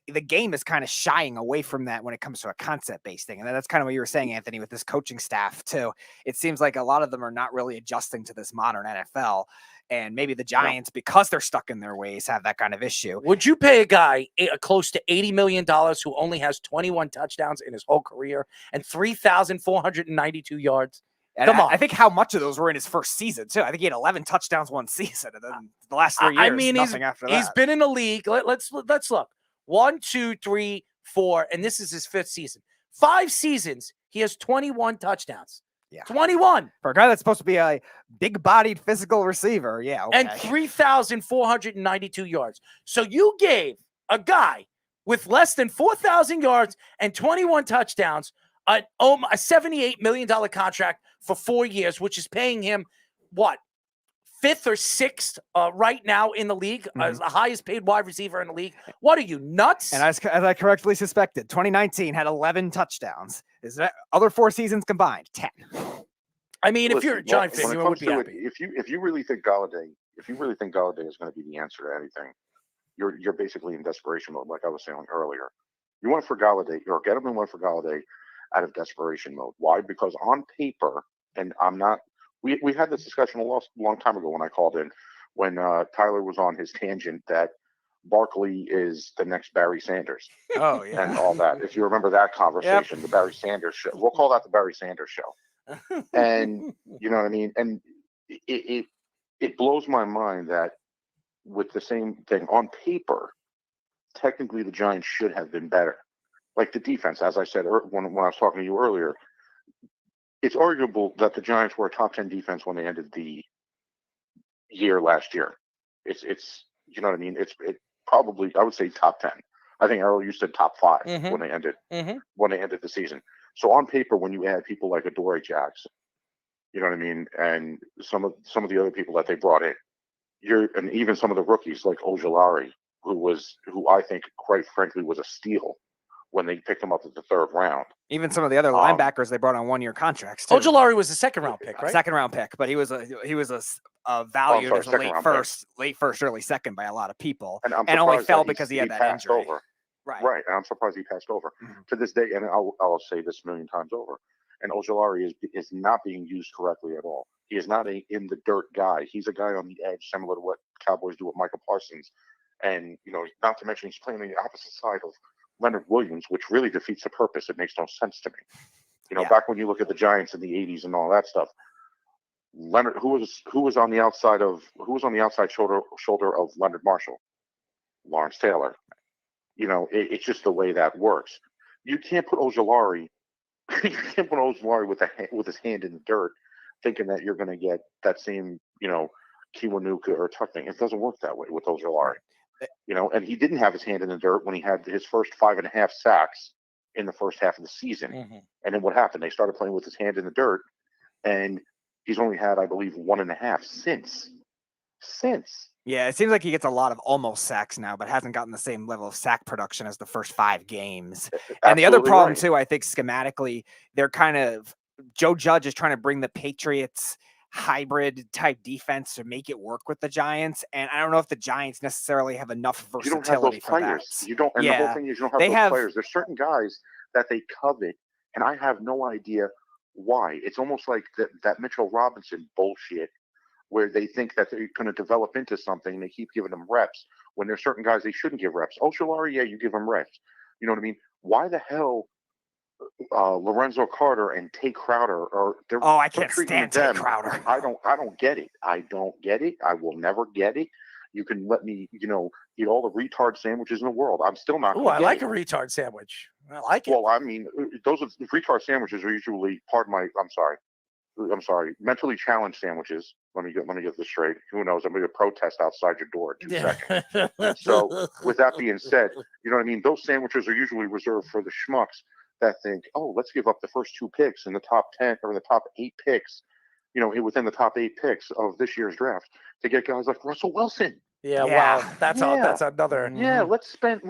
[SPEAKER 25] the game is kind of shying away from that when it comes to a concept-based thing. And that's kind of what you were saying, Anthony, with this coaching staff, too. It seems like a lot of them are not really adjusting to this modern NFL. And maybe the Giants, because they're stuck in their ways, have that kind of issue.
[SPEAKER 1] Would you pay a guy close to $80 million who only has 21 touchdowns in his whole career and 3,492 yards?
[SPEAKER 25] And Come on. I think how much of those were in his first season, too. I think he had 11 touchdowns one season, and then the last 3 years, nothing after that.
[SPEAKER 1] He's been in the league. Let's look. 1, 2, 3, 4, and this is his 5th season. 5 seasons, he has 21 touchdowns.
[SPEAKER 25] Yeah.
[SPEAKER 1] 21.
[SPEAKER 25] For a guy that's supposed to be a big-bodied physical receiver, yeah, okay.
[SPEAKER 1] And 3,492 yards. So you gave a guy with less than 4,000 yards and 21 touchdowns, a $78 million contract for 4 years, which is paying him what? 5th or 6th right now in the league, as the highest paid wide receiver in the league. What are you, nuts?
[SPEAKER 25] And as I correctly suspected, 2019 had 11 touchdowns. Is that other 4 seasons combined? 10.
[SPEAKER 1] I mean, if you're a Giant fan, you would be happy.
[SPEAKER 2] If you really think Galladay is going to be the answer to anything, you're basically in desperation mode, like I was saying earlier. You went for Galladay, or Gettleman went for Galladay out of desperation mode. Why? Because on paper, and I'm not. We had this discussion a long time ago when I called in, when Tyler was on his tangent that Barkley is the next Barry Sanders.
[SPEAKER 25] Oh, yeah.
[SPEAKER 2] And all that. If you remember that conversation, the Barry Sanders show. We'll call that the Barry Sanders show. And you know what I mean? And it blows my mind that with the same thing on paper, technically the Giants should have been better. Like the defense, as I said when I was talking to you earlier, it's arguable that the Giants were a top 10 defense when they ended the year last year. It's you know what I mean? It probably, I would say top 10. I think Errol, you said top 5 when they ended the season. So on paper, when you add people like Adoree Jackson, you know what I mean, and some of the other people that they brought in, and even some of the rookies like Ojulari, who I think, quite frankly, was a steal when they picked him up at the 3rd round.
[SPEAKER 25] Even some of the other linebackers they brought on 1-year contracts too.
[SPEAKER 1] Ojulari was a 2nd-round pick, right?
[SPEAKER 25] 2nd-round pick, but he was valued as a late first, early second by a lot of people, and only fell because he had that injury.
[SPEAKER 2] Over. Right, and I'm surprised he passed over to this day. And I'll say this a million times over. And Ojulari is not being used correctly at all. He is not a in the dirt guy. He's a guy on the edge, similar to what Cowboys do with Michael Parsons. And not to mention he's playing on the opposite side of Leonard Williams, which really defeats the purpose. It makes no sense to me. Back when you look at the Giants in the '80s and all that stuff, Leonard, who was on the outside shoulder of Leonard Marshall, Lawrence Taylor. It's just the way that works. You can't put Ojulari with his hand in the dirt, thinking that you're going to get that same Kiwanuka or Tuck thing. It doesn't work that way with Ojulari. And he didn't have his hand in the dirt when he had his first 5.5 sacks in the first half of the season. And then what happened? They started playing with his hand in the dirt, and he's only had, I believe, 1.5 since.
[SPEAKER 25] Yeah, it seems like he gets a lot of almost sacks now, but hasn't gotten the same level of sack production as the first 5 games. And the other problem, too, I think schematically, Joe Judge is trying to bring the Patriots hybrid type defense to make it work with the Giants. And I don't know if the Giants necessarily have enough versatility for that.
[SPEAKER 2] You don't, and the whole thing is you don't have those players. There's certain guys that they covet, and I have no idea why. It's almost like that Mitchell Robinson bullshit, where they think that they're going to develop into something, and they keep giving them reps when there's certain guys they shouldn't give reps. Ojulari, yeah, you give them reps. You know what I mean? Why the hell Lorenzo Carter and Tay Crowder
[SPEAKER 25] I can't stand Tay Crowder.
[SPEAKER 2] I don't get it. I don't get it. I will never get it. You can let me, eat all the retard sandwiches in the world. I'm still not.
[SPEAKER 1] Oh, I like a retard sandwich. I like it.
[SPEAKER 2] Well, I mean, retard sandwiches are usually part of my. I'm sorry. Mentally challenged sandwiches. Let me get this straight. Who knows? I'm going to protest outside your door in 2 seconds. So, with that being said, you know what I mean? Those sandwiches are usually reserved for the schmucks that think, oh, let's give up the first 2 picks in the top 10 or the top 8 picks, within the top 8 picks of this year's draft to get guys like Russell Wilson.
[SPEAKER 1] Yeah. Wow. That's another.
[SPEAKER 2] Yeah. Let's get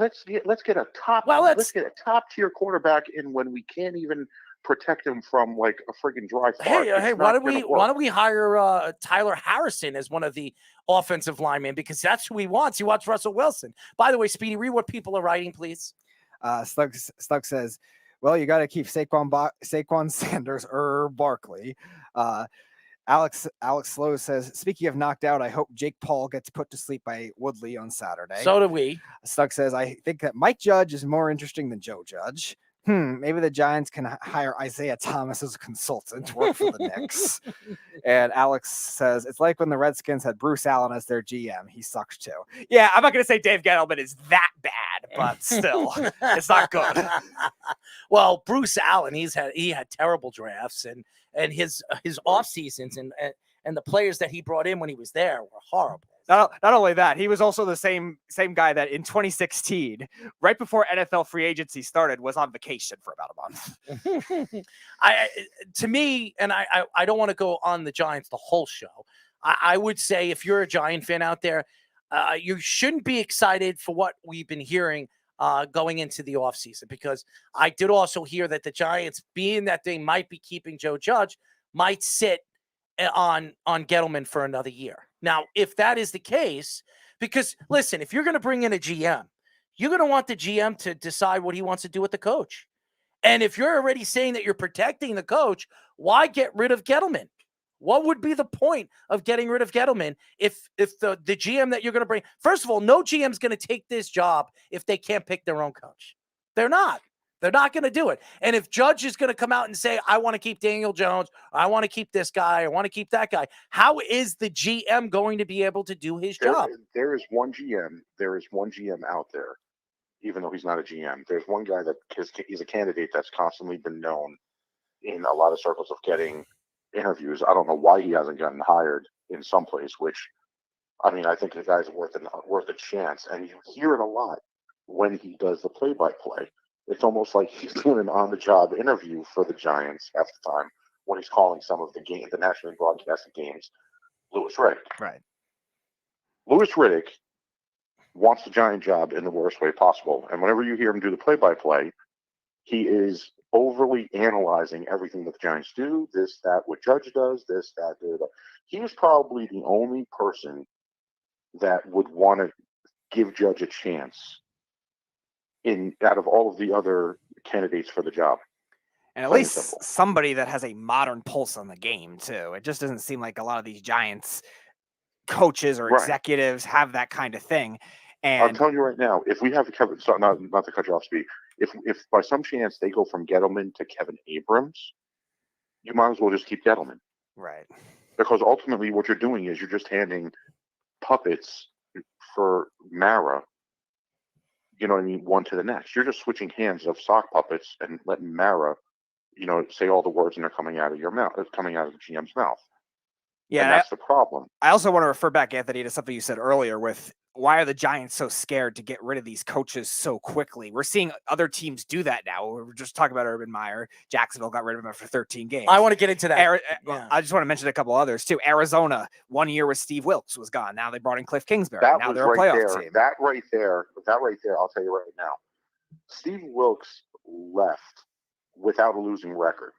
[SPEAKER 2] a top tier quarterback in when we can't even protect him from like a friggin' dry fart.
[SPEAKER 1] Hey, why don't we hire Tyler Harrison as one of the offensive linemen, because that's who he wants. He wants Russell Wilson. By the way, Speedy, read what people are writing, please.
[SPEAKER 25] Slug says, well, you got to keep Saquon Sanders or Barkley. Alex Slow says, speaking of knocked out, I hope Jake Paul gets put to sleep by Woodley on Saturday.
[SPEAKER 1] So do we.
[SPEAKER 25] Slug says, I think that Mike Judge is more interesting than Joe Judge. Maybe the Giants can hire Isaiah Thomas as a consultant to work for the Knicks. And Alex says, it's like when the Redskins had Bruce Allen as their GM. He sucks too. Yeah, I'm not going to say Dave Gettleman is that bad, but still, it's not good.
[SPEAKER 1] Well, Bruce Allen, he had terrible drafts, and his off seasons and the players that he brought in when he was there were horrible.
[SPEAKER 25] Not only that, he was also the same guy that in 2016, right before NFL free agency started, was on vacation for about a month.
[SPEAKER 1] To me, and I don't want to go on the Giants the whole show. I would say if you're a Giant fan out there, you shouldn't be excited for what we've been hearing going into the offseason, because I did also hear that the Giants, being that they might be keeping Joe Judge, might sit on Gettleman for another year. Now, if that is the case, because listen, if you're going to bring in a GM, you're going to want the GM to decide what he wants to do with the coach. And if you're already saying that you're protecting the coach, why get rid of Gettleman? What would be the point of getting rid of Gettleman if the GM that you're going to bring? First of all, no GM's going to take this job if they can't pick their own coach. They're not. They're not going to do it. And if Judge is going to come out and say, I want to keep Daniel Jones, I want to keep this guy, I want to keep that guy, how is the GM going to be able to do his job?
[SPEAKER 2] There is one GM out there, even though he's not a GM. There's one guy that he's a candidate that's constantly been known in a lot of circles of getting interviews. I don't know why he hasn't gotten hired in some place, which, I mean, I think the guy's worth a chance. And you hear it a lot when he does the play-by-play. It's almost like he's doing an on-the-job interview for the Giants half the time when he's calling some of the nationally broadcasted games. Louis Riddick.
[SPEAKER 25] Right.
[SPEAKER 2] Louis Riddick wants the Giant job in the worst way possible. And whenever you hear him do the play-by-play, he is overly analyzing everything that the Giants do, this, that, what Judge does, this, that, that. He is probably the only person that would want to give Judge a chance out of all of the other candidates for the job.
[SPEAKER 25] And at least somebody that has a modern pulse on the game, too. It just doesn't seem like a lot of these Giants coaches or executives have that kind of thing. And
[SPEAKER 2] I'm telling you right now, if we have Kevin, not to cut you off, Speed, if by some chance they go from Gettleman to Kevin Abrams, you might as well just keep Gettleman.
[SPEAKER 25] Right.
[SPEAKER 2] Because ultimately what you're doing is you're just handing puppets for Mara, you know what I mean, one to the next. You're just switching hands of sock puppets and letting Mara, say all the words and they're coming out of your mouth, coming out of the GM's mouth.
[SPEAKER 25] Yeah,
[SPEAKER 2] and that's the problem.
[SPEAKER 25] I also want to refer back, Anthony, to something you said earlier with why are the Giants so scared to get rid of these coaches so quickly? We're seeing other teams do that now. We're just talking about Urban Meyer. Jacksonville got rid of him after 13 games.
[SPEAKER 1] I want to get into that.
[SPEAKER 25] I just want to mention a couple others, too. Arizona, 1 year with Steve Wilkes was gone. Now they brought in Cliff Kingsbury. Now they're a playoff team.
[SPEAKER 2] That right there, I'll tell you right now. Steve Wilkes left without a losing record.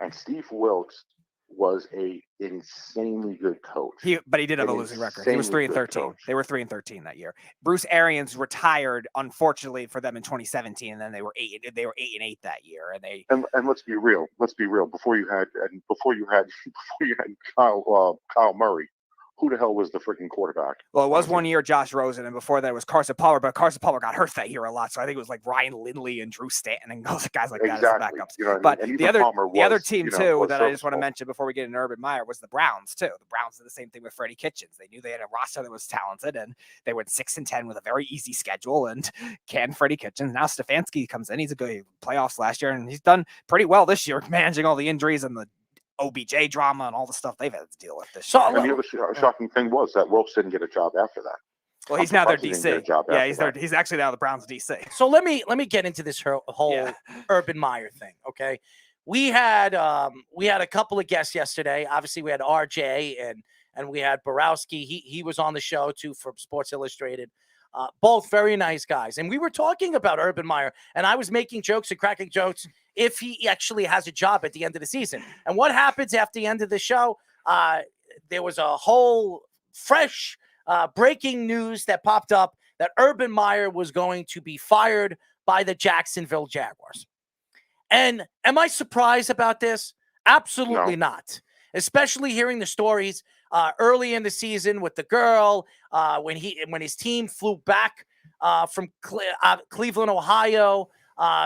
[SPEAKER 2] And Steve Wilkes was a insanely good coach.
[SPEAKER 25] But he did have a losing record. He was 3-13. They were 3-13 that year. Bruce Arians retired, unfortunately for them, in 2017, and then they were 8-8 that year.
[SPEAKER 2] And let's be real. Before you had Kyle Murray, who the hell was the freaking quarterback?
[SPEAKER 25] Well, it was 1 year Josh Rosen, and before that it was Carson Palmer, but Carson Palmer got hurt that year a lot, so I think it was like Ryan Lindley and Drew Stanton and those guys like that as the backups.
[SPEAKER 2] You know
[SPEAKER 25] but
[SPEAKER 2] I mean?
[SPEAKER 25] the other team too that I just want to mention before we get into Urban Meyer was the Browns too. The Browns did the same thing with Freddie Kitchens. They knew they had a roster that was talented, and they went 6-10 with a very easy schedule and canned Freddie Kitchens. Now Stefanski comes in. He's a good playoffs last year, and he's done pretty well this year, managing all the injuries and the OBJ drama and all the stuff they've had to deal with this year.
[SPEAKER 2] And the other shocking thing was that Wilkes didn't get a job after that.
[SPEAKER 25] Well, he's now their DC. Yeah, he's actually now the Browns DC.
[SPEAKER 1] So let me get into this whole Urban Meyer thing. Okay, we had a couple of guests yesterday. Obviously, we had RJ and we had Borowski. He was on the show too from Sports Illustrated. Both very nice guys. And we were talking about Urban Meyer, and I was making jokes and cracking jokes if he actually has a job at the end of the season. And what happens after the end of the show? There was a whole fresh breaking news that popped up that Urban Meyer was going to be fired by the Jacksonville Jaguars. And am I surprised about this? Absolutely not. Especially hearing the stories early in the season with the girl when his team flew back from Cleveland, Ohio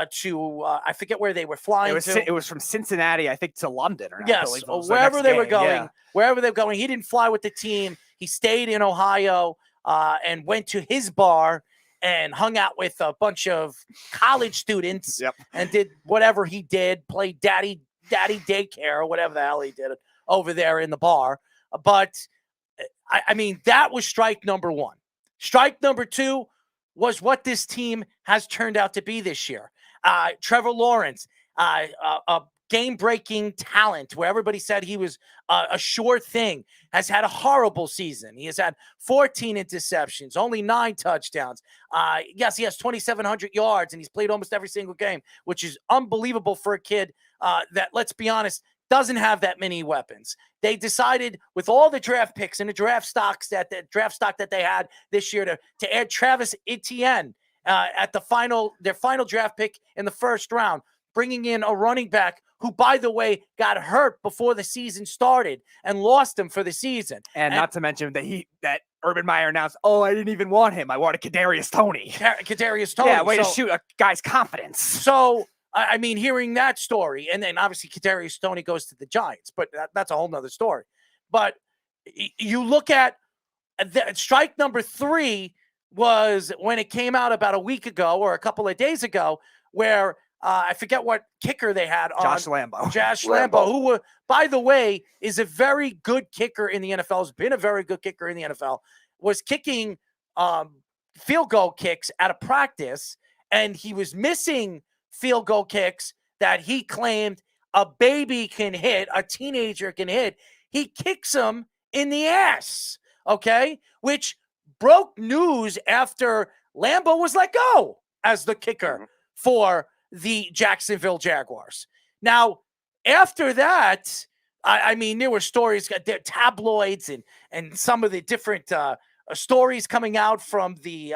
[SPEAKER 1] to I forget where they were flying
[SPEAKER 25] It was from Cincinnati, I think, to London.
[SPEAKER 1] Yes, wherever they were going. Yeah. Wherever they were going, he didn't fly with the team. He stayed in Ohio and went to his bar and hung out with a bunch of college students and did whatever he did, played daddy daycare or whatever the hell he did over there in the bar. But I mean, that was strike number one. Strike number two was what this team has turned out to be this year. Trevor Lawrence, a game-breaking talent where everybody said he was a sure thing, has had a horrible season. He has had 14 interceptions, only 9 touchdowns. Yes, he has 2,700 yards, and he's played almost every single game, which is unbelievable for a kid that, let's be honest, doesn't have that many weapons. They decided with all the draft picks and the draft stock that they had this year to add Travis Etienne at their final draft pick in the first round, bringing in a running back who, by the way, got hurt before the season started and lost him for the season.
[SPEAKER 25] And not to mention that Urban Meyer announced, I didn't even want him. I wanted Kadarius Toney.
[SPEAKER 1] Kadarius Toney.
[SPEAKER 25] Yeah, way to shoot a guy's confidence.
[SPEAKER 1] So, I mean, hearing that story, and then obviously Kadarius Toney goes to the Giants, but that's a whole nother story. But you look at strike number 3 was when it came out about a week ago or a couple of days ago, where I forget what kicker they had on.
[SPEAKER 25] Josh
[SPEAKER 1] Lambo, who, by the way, is a very good kicker in the NFL, has been a very good kicker in the NFL, was kicking field goal kicks out of practice, and he was missing field goal kicks that he claimed a baby can hit, a teenager can hit. He kicks them in the ass, okay? Which broke news after Lambo was let go as the kicker for the Jacksonville Jaguars. Now, after that, I mean, there were stories, tabloids and some of the different stories coming out from the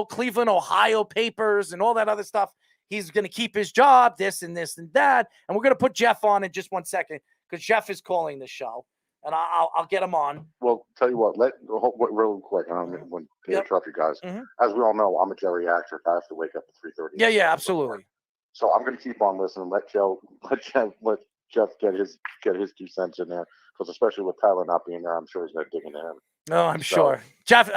[SPEAKER 1] Cleveland, Ohio papers and all that other stuff. He's going to keep his job, this and this and that. And we're going to put Jeff on in just one second because Jeff is calling the show. And I'll get him on.
[SPEAKER 2] Well, tell you what, real quick, when interrupt you guys. As we all know, I'm a geriatric. I have to wake up at 3:30.
[SPEAKER 1] Yeah, absolutely.
[SPEAKER 2] So I'm going to keep on listening. Let Jeff get his 2 cents in there, because especially with Tyler not being there, I'm sure he's going to dig into him.
[SPEAKER 1] No, I'm sure. Jeff,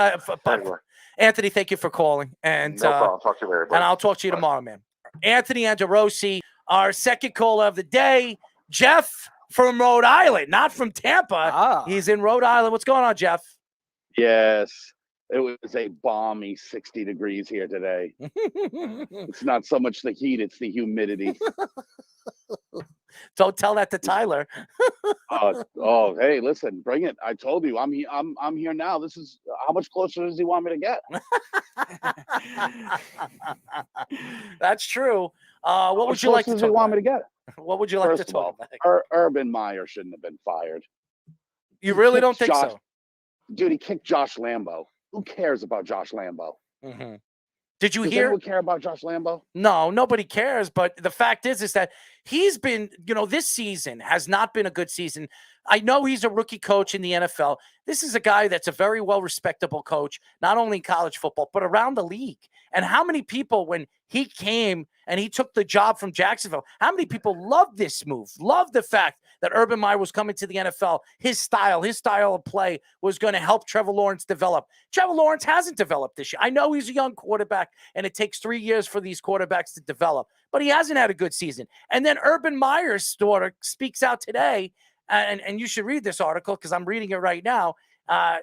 [SPEAKER 2] anyway.
[SPEAKER 1] Anthony, thank you for calling. And
[SPEAKER 2] no problem. Talk to you later, buddy.
[SPEAKER 1] And I'll talk to you tomorrow, man. Anthony Andarosi, our second caller of the day. Jeff from Rhode Island, not from Tampa. He's in Rhode Island. What's going on, Jeff?
[SPEAKER 3] Yes, it was a balmy 60 degrees here today. It's not so much the heat, it's the humidity.
[SPEAKER 1] Don't tell that to Tyler.
[SPEAKER 3] Hey, listen, bring it. I told you, I'm here now. This is how much closer does he want me to get?
[SPEAKER 1] That's true. What would you like to talk
[SPEAKER 3] want me to get?
[SPEAKER 1] What would you like to talk
[SPEAKER 3] about? Urban Meyer shouldn't have been fired.
[SPEAKER 1] You really don't think so?
[SPEAKER 3] Dude, he kicked Josh Lambo. Who cares about Josh Lambo?
[SPEAKER 1] Mm-hmm. Did you
[SPEAKER 3] Does
[SPEAKER 1] hear?
[SPEAKER 3] anyone care about Josh Lambo?
[SPEAKER 1] No, nobody cares. But the fact is that he's been, this season has not been a good season. I know he's a rookie coach in the NFL. This is a guy that's a very well-respectable coach, not only in college football, but around the league. And how many people, when he came and he took the job from Jacksonville, how many people loved this move, loved the fact that Urban Meyer was coming to the NFL. His style of play was going to help Trevor Lawrence develop. Trevor Lawrence hasn't developed this year. I know he's a young quarterback, and it takes 3 years for these quarterbacks to develop, but he hasn't had a good season. And then Urban Meyer's daughter speaks out today, and you should read this article because I'm reading it right now.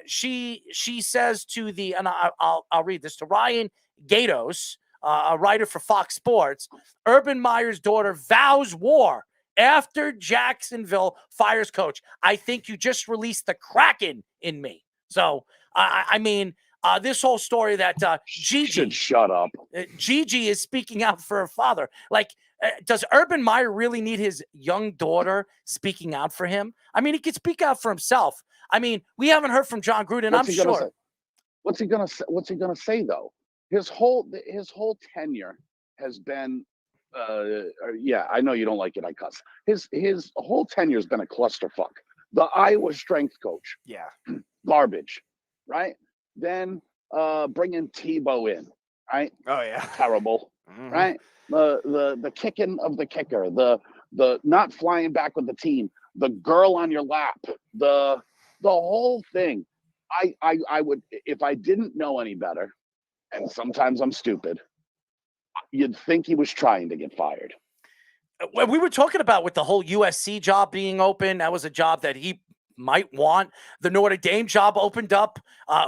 [SPEAKER 1] She says to and I'll read this, to Ryan Gatos, a writer for Fox Sports, Urban Meyer's daughter vows war after Jacksonville fires coach. I think you just released the Kraken in me. So, I mean, this whole story that Gigi
[SPEAKER 3] should shut up.
[SPEAKER 1] Gigi is speaking out for her father. Like, does Urban Meyer really need his young daughter speaking out for him? I mean, he could speak out for himself. I mean, we haven't heard from John Gruden. I'm sure.
[SPEAKER 3] What's he gonna say? What's he gonna say though? His whole tenure has been. I know you don't like it. I cuss. His whole tenure has been a clusterfuck. The Iowa strength coach.
[SPEAKER 25] Yeah.
[SPEAKER 3] Garbage. Right. Then bringing Tebow in. Right.
[SPEAKER 25] Oh yeah.
[SPEAKER 3] Terrible. Mm-hmm. Right. The kicking of the kicker. The not flying back with the team. The girl on your lap. The whole thing. I would, if I didn't know any better, and sometimes I'm stupid, you'd think he was trying to get fired.
[SPEAKER 1] We were talking about with the whole USC job being open. That was a job that he might want. The Notre Dame job opened up,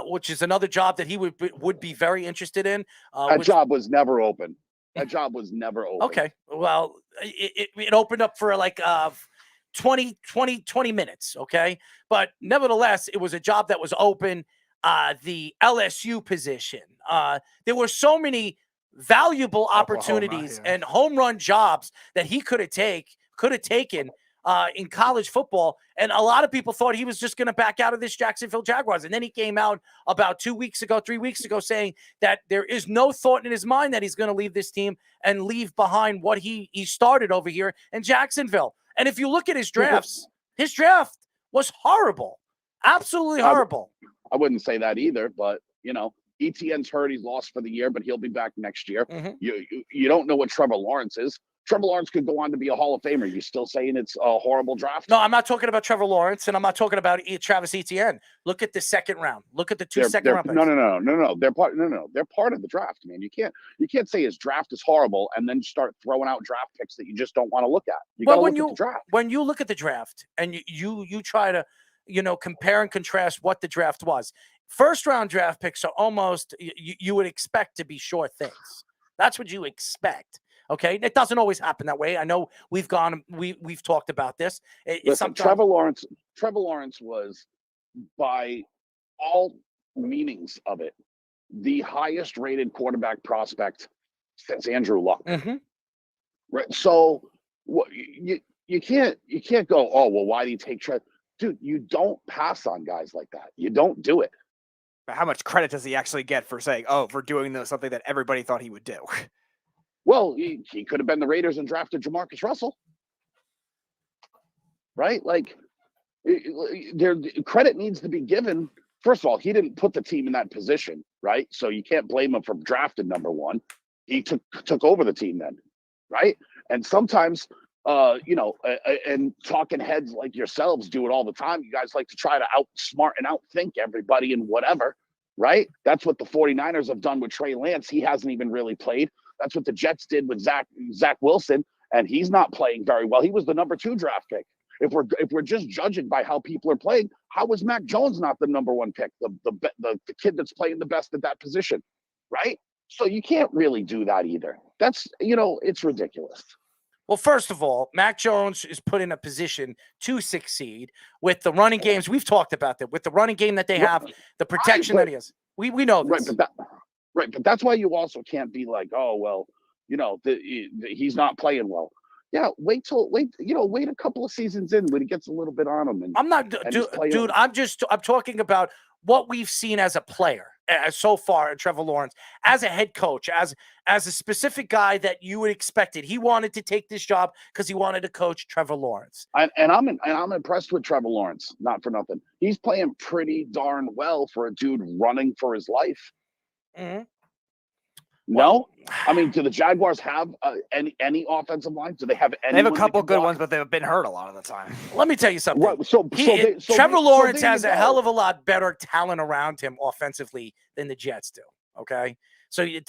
[SPEAKER 1] which is another job that he would be very interested in.
[SPEAKER 3] That job was never open. That job was never open.
[SPEAKER 1] Okay. Well, it opened up for like 20 minutes. Okay. But nevertheless, it was a job that was open. The LSU position. There were so many valuable opportunities and home run jobs that he could have taken in college football. And a lot of people thought he was just going to back out of this Jacksonville Jaguars. And then he came out about 3 weeks ago, saying that there is no thought in his mind that he's going to leave this team and leave behind what he started over here in Jacksonville. And if you look at his drafts, his draft was horrible. Absolutely horrible.
[SPEAKER 3] I wouldn't say that either, but Etienne's hurt. He's lost for the year, but he'll be back next year.
[SPEAKER 1] Mm-hmm.
[SPEAKER 3] You don't know what Trevor Lawrence is. Trevor Lawrence could go on to be a Hall of Famer. You still saying it's a horrible draft?
[SPEAKER 1] No, I'm not talking about Trevor Lawrence, and I'm not talking about Travis Etienne. Look at the second round. Look at the two second round picks.
[SPEAKER 3] No. They're part of the draft, man. You can't say his draft is horrible and then start throwing out draft picks that you just don't want to look at. You got to look at the draft.
[SPEAKER 1] When you look at the draft and you try to compare and contrast what the draft was. First round draft picks are almost you would expect to be sure things. That's what you expect. Okay, it doesn't always happen that way. I know we've talked about this.
[SPEAKER 3] Listen, Trevor Lawrence was, by all meanings of it, the highest rated quarterback prospect since Andrew Luck.
[SPEAKER 1] Mm-hmm.
[SPEAKER 3] Right. So you can't go, oh well, why do you take Trevor? Dude, you don't pass on guys like that. You don't do it.
[SPEAKER 25] But how much credit does he actually get for saying, for doing something that everybody thought he would do?
[SPEAKER 3] Well, he could have been the Raiders and drafted Jamarcus Russell. Right? Like, credit needs to be given. First of all, he didn't put the team in that position, right? So you can't blame him for drafting number one. He took over the team then, right? And sometimes, and talking heads like yourselves do it all the time. You guys like to try to outsmart and outthink everybody and whatever, right? That's what the 49ers have done with Trey Lance. He hasn't even really played. That's what the Jets did with Zach Wilson, and he's not playing very well. He was the number 2 draft pick. If we're just judging by how people are playing, how was Mac Jones not the number 1 pick? The kid that's playing the best at that position, right? So you can't really do that either. That's it's ridiculous.
[SPEAKER 1] Well, first of all, Mac Jones is put in a position to succeed with the running games. We've talked about that with the running game that they have, the protection that he has. We know this.
[SPEAKER 3] Right, but that's why you also can't be like, oh well, he's not playing well. Yeah, wait a couple of seasons in when he gets a little bit on him.
[SPEAKER 1] I'm not, dude. I'm talking about what we've seen as a player so far at Trevor Lawrence, as a head coach, as a specific guy that you would expect it. He wanted to take this job because he wanted to coach Trevor Lawrence.
[SPEAKER 3] And I'm impressed with Trevor Lawrence, not for nothing. He's playing pretty darn well for a dude running for his life.
[SPEAKER 1] Mm-hmm.
[SPEAKER 3] No, I mean, do the Jaguars have any offensive line? Do they have any?
[SPEAKER 25] They have a couple good ones, but they've been hurt a lot of the time.
[SPEAKER 1] Let me tell you something.
[SPEAKER 3] Right,
[SPEAKER 1] Trevor Lawrence has a hell of a lot better talent around him offensively than the Jets do. Okay, so you're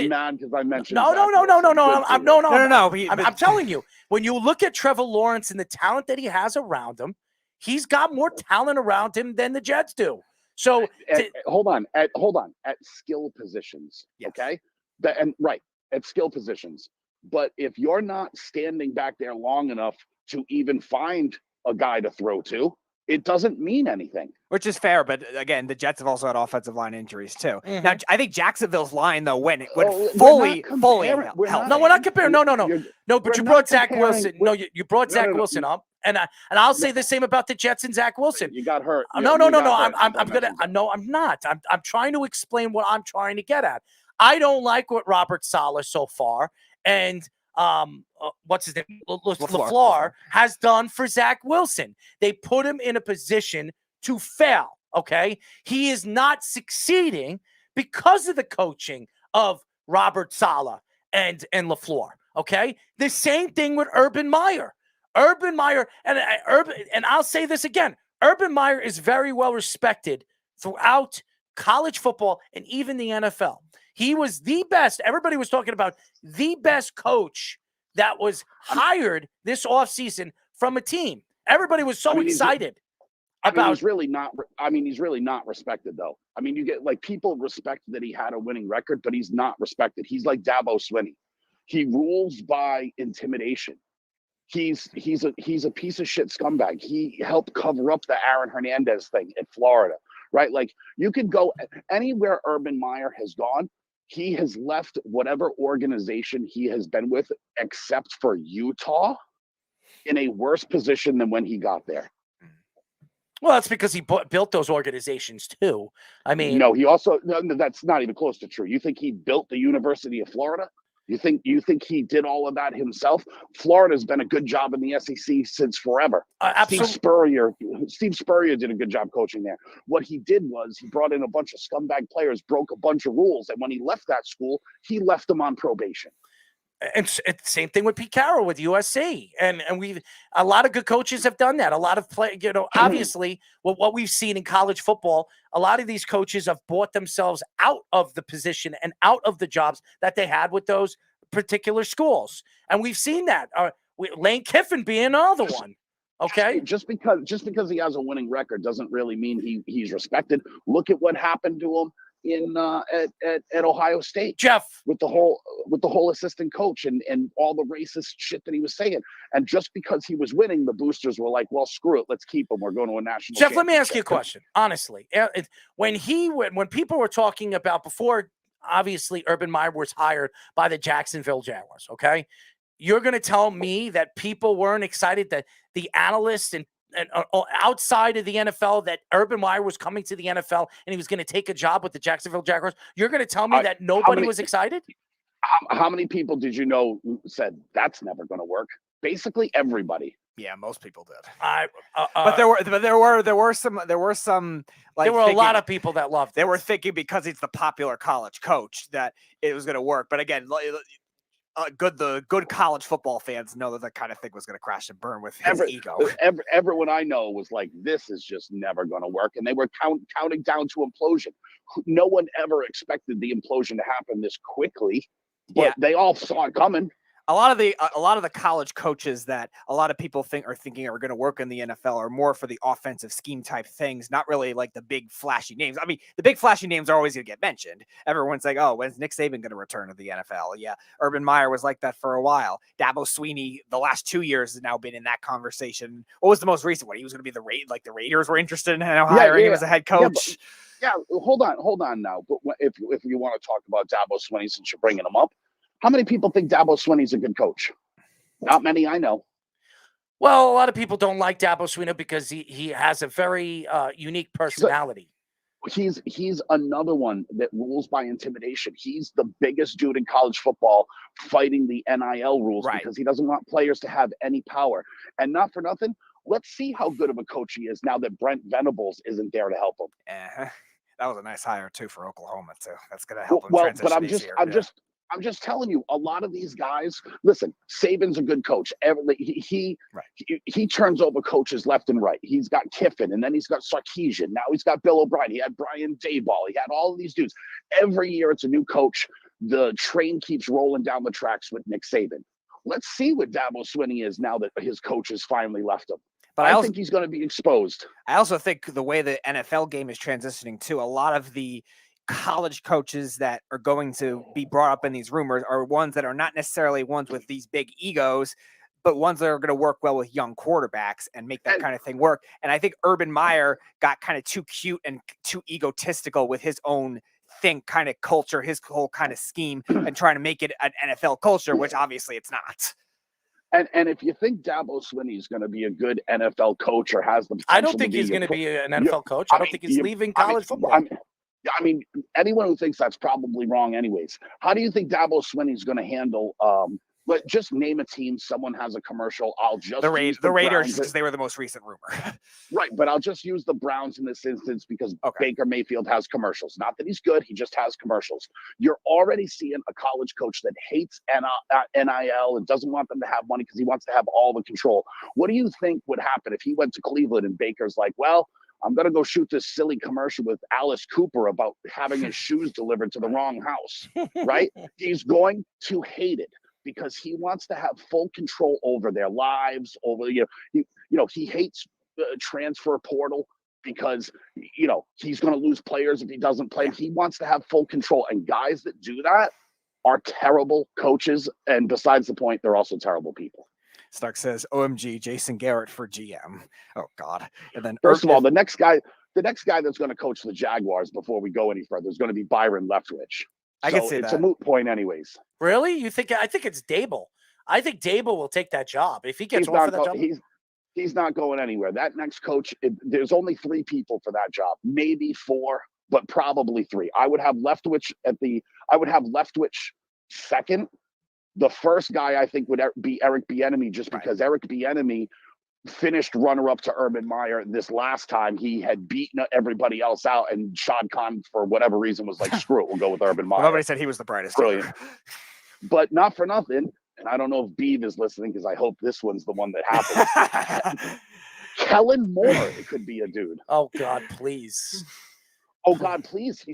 [SPEAKER 3] mad because I mentioned.
[SPEAKER 1] No. I'm telling you, when you look at Trevor Lawrence and the talent that he has around him, he's got more talent around him than the Jets do. So
[SPEAKER 3] hold on at skill positions, yes. Okay, at skill positions. But if you're not standing back there long enough to even find a guy to throw to, it doesn't mean anything.
[SPEAKER 25] Which is fair, but again, the Jets have also had offensive line injuries too. Mm-hmm. Now, I think Jacksonville's line though went fully help.
[SPEAKER 1] No, we're not comparing. No, but you brought Zach Wilson. No, you brought Zach Wilson up. And I'll say the same about the Jets and Zach Wilson.
[SPEAKER 3] You got hurt.
[SPEAKER 1] I'm not. I'm trying to explain what I'm trying to get at. I don't like what Robert Saleh so far and what's his name, LaFleur has done for Zach Wilson. They put him in a position to fail. Okay, he is not succeeding because of the coaching of Robert Saleh and LaFleur. Okay, the same thing with Urban Meyer. Urban Meyer, and I'll say this again, Urban Meyer is very well respected throughout college football and even the NFL. He was the best. Everybody was talking about the best coach that was hired this offseason from a team. Everybody was so excited about.
[SPEAKER 3] He's really not. He's really not respected, though. I mean, you get like people respect that he had a winning record, but he's not respected. He's like Dabo Swinney. He rules by intimidation. He's a piece of shit scumbag. He helped cover up the Aaron Hernandez thing in Florida, right? Like you could go anywhere Urban Meyer has gone. He has left whatever organization he has been with, except for Utah, in a worse position than when he got there.
[SPEAKER 1] Well, that's because he built those organizations too. I mean,
[SPEAKER 3] no, that's not even close to true. You think he built the University of Florida? You think he did all of that himself? Florida's been a good job in the SEC since forever.
[SPEAKER 1] Absolutely.
[SPEAKER 3] Steve Spurrier did a good job coaching there. What he did was he brought in a bunch of scumbag players, broke a bunch of rules, and when he left that school, he left them on probation.
[SPEAKER 1] And same thing with Pete Carroll with USC, and a lot of good coaches have done that. A lot of obviously, what we've seen in college football, a lot of these coaches have bought themselves out of the position and out of the jobs that they had with those particular schools, and we've seen that. Lane Kiffin being another one. Okay,
[SPEAKER 3] just because he has a winning record doesn't really mean he's respected. Look at what happened to him at Ohio State,
[SPEAKER 1] Jeff,
[SPEAKER 3] with the whole assistant coach and all the racist shit that he was saying. And just because he was winning, the boosters were like, well, screw it, let's keep him. We're going to a national
[SPEAKER 1] Jeff, let me ask you a question. Honestly, when people were talking about before, obviously Urban Meyer was hired by the Jacksonville Jaguars. Okay, you're going to tell me that people weren't excited that the analysts and outside of the NFL that Urban Meyer was coming to the NFL and he was going to take a job with the Jacksonville Jaguars? You're going to tell me that nobody was excited?
[SPEAKER 3] How many people did you know said that's never going to work? Basically everybody.
[SPEAKER 25] Yeah, most people did.
[SPEAKER 1] But
[SPEAKER 25] there were some like
[SPEAKER 1] there were a lot of people that loved it.
[SPEAKER 25] They were thinking because he's the popular college coach that it was going to work. But again, the good college football fans know that kind of thing was going to crash and burn with his ego.
[SPEAKER 3] Everyone I know was like, this is just never going to work. And they were counting down to implosion. No one ever expected the implosion to happen this quickly, but they all saw it coming.
[SPEAKER 25] A lot of the college coaches that a lot of people are thinking are going to work in the NFL are more for the offensive scheme type things, not really like the big flashy names. I mean, the big flashy names are always going to get mentioned. Everyone's like, oh, when's Nick Saban going to return to the NFL? Yeah, Urban Meyer was like that for a while. Dabo Swinney, the last 2 years, has now been in that conversation. What was the most recent one? He was going to be the Raiders were interested in hiring him as a head coach.
[SPEAKER 3] Yeah, hold on now. But if you want to talk about Dabo Swinney, since you're bringing him up, how many people think Dabo Swinney's a good coach? Not many, I know.
[SPEAKER 1] Well, a lot of people don't like Dabo Swinney because he has a very unique personality.
[SPEAKER 3] He's another one that rules by intimidation. He's the biggest dude in college football fighting the NIL rules because he doesn't want players to have any power. And not for nothing, let's see how good of a coach he is now that Brent Venables isn't there to help him.
[SPEAKER 25] That was a nice hire too for Oklahoma too. That's going to help him transition
[SPEAKER 3] but I'm just telling you, a lot of these guys. Listen, Saban's a good coach. He turns over coaches left and right. He's got Kiffin, and then he's got Sarkisian. Now he's got Bill O'Brien. He had Brian Daboll. He had all of these dudes. Every year it's a new coach. The train keeps rolling down the tracks with Nick Saban. Let's see what Dabo Swinney is now that his coaches finally left him. But I think he's going to be exposed.
[SPEAKER 25] I also think the way the NFL game is transitioning too, a lot of the college coaches that are going to be brought up in these rumors are ones that are not necessarily ones with these big egos, but ones that are going to work well with young quarterbacks and make that kind of thing work. And I think Urban Meyer got kind of too cute and too egotistical with his own kind of culture, his whole kind of scheme, and trying to make it an NFL culture, which obviously it's not.
[SPEAKER 3] And if you think Dabo Swinney is going to be a good NFL coach or has the potential,
[SPEAKER 1] I don't think he's going to be an NFL coach. I don't think he's leaving college football.
[SPEAKER 3] I mean, anyone who thinks that's probably wrong anyways. How do you think Dabo Swinney is going to handle but just name a team, someone has a commercial. I'll just
[SPEAKER 25] the Raiders, because they were the most recent rumor.
[SPEAKER 3] Right, but I'll just use the Browns in this instance because Baker Mayfield has commercials. Not that he's good, he just has commercials. You're already seeing a college coach that hates NIL and doesn't want them to have money because he wants to have all the control. What do you think would happen if he went to Cleveland and Baker's like, well, I'm going to go shoot this silly commercial with Alice Cooper about having his shoes delivered to the wrong house, right? He's going to hate it because he wants to have full control over their lives, over, he hates transfer portal because, he's going to lose players if he doesn't play. He wants to have full control. And guys that do that are terrible coaches. And besides the point, they're also terrible people.
[SPEAKER 25] Stark says, OMG, Jason Garrett for GM. Oh, God. And then,
[SPEAKER 3] first of all, the next guy that's going to coach the Jaguars before we go any further is going to be Byron Leftwich.
[SPEAKER 25] I can see
[SPEAKER 3] it's
[SPEAKER 25] that.
[SPEAKER 3] a moot point anyways.
[SPEAKER 1] Really? You think? I think it's Dable. I think Dable will take that job if he gets offered that job.
[SPEAKER 3] He's not going anywhere. That next coach, there's only 3 people for that job, maybe 4, but probably 3. I would have Leftwich second. The first guy I think would be Eric Bieniemy, just because Eric Bieniemy finished runner-up to Urban Meyer this last time. He had beaten everybody else out, and Shad Khan, for whatever reason, was like, screw it, we'll go with Urban Meyer.
[SPEAKER 25] Nobody said he was the brightest.
[SPEAKER 3] Brilliant. But not for nothing, and I don't know if Beav is listening because I hope this one's the one that happens. Kellen Moore, it could be a dude.
[SPEAKER 1] Oh, God, please.
[SPEAKER 3] Oh, God, please.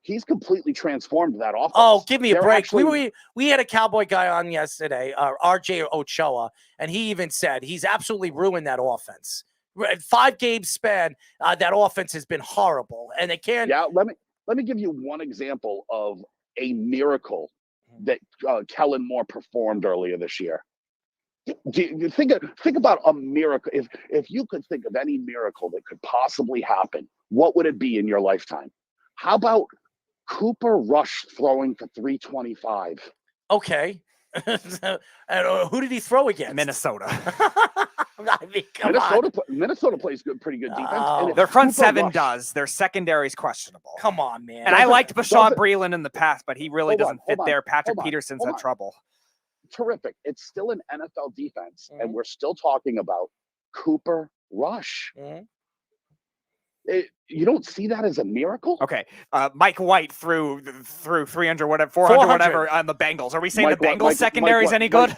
[SPEAKER 3] He's completely transformed that offense.
[SPEAKER 1] Oh, give me a break.
[SPEAKER 3] Actually,
[SPEAKER 1] we had a Cowboy guy on yesterday, RJ Ochoa, and he even said he's absolutely ruined that offense. 5 game span, that offense has been horrible, and they can't.
[SPEAKER 3] Yeah, let me give you one example of a miracle that Kellen Moore performed earlier this year. Do you think about a miracle? If you could think of any miracle that could possibly happen, what would it be in your lifetime? How about Cooper Rush throwing for 325?
[SPEAKER 1] Okay. And who did he throw against?
[SPEAKER 25] Minnesota.
[SPEAKER 1] I mean,
[SPEAKER 3] Minnesota plays pretty good defense.
[SPEAKER 1] Oh,
[SPEAKER 25] their front
[SPEAKER 3] Cooper
[SPEAKER 25] 7
[SPEAKER 3] Rush,
[SPEAKER 25] does. Their secondary is questionable.
[SPEAKER 1] Come on, man.
[SPEAKER 25] And I liked Bashaud Breeland in the past, but he really doesn't fit
[SPEAKER 3] hold on,
[SPEAKER 25] there. Patrick
[SPEAKER 3] hold on,
[SPEAKER 25] Peterson's
[SPEAKER 3] hold
[SPEAKER 25] had
[SPEAKER 3] on.
[SPEAKER 25] trouble.
[SPEAKER 3] Terrific. It's still an NFL defense, and we're still talking about Cooper Rush. You don't see that as a miracle?
[SPEAKER 25] Okay. Mike White threw 300, whatever, 400, whatever on the Bengals. Are we saying the Bengals secondary is any good?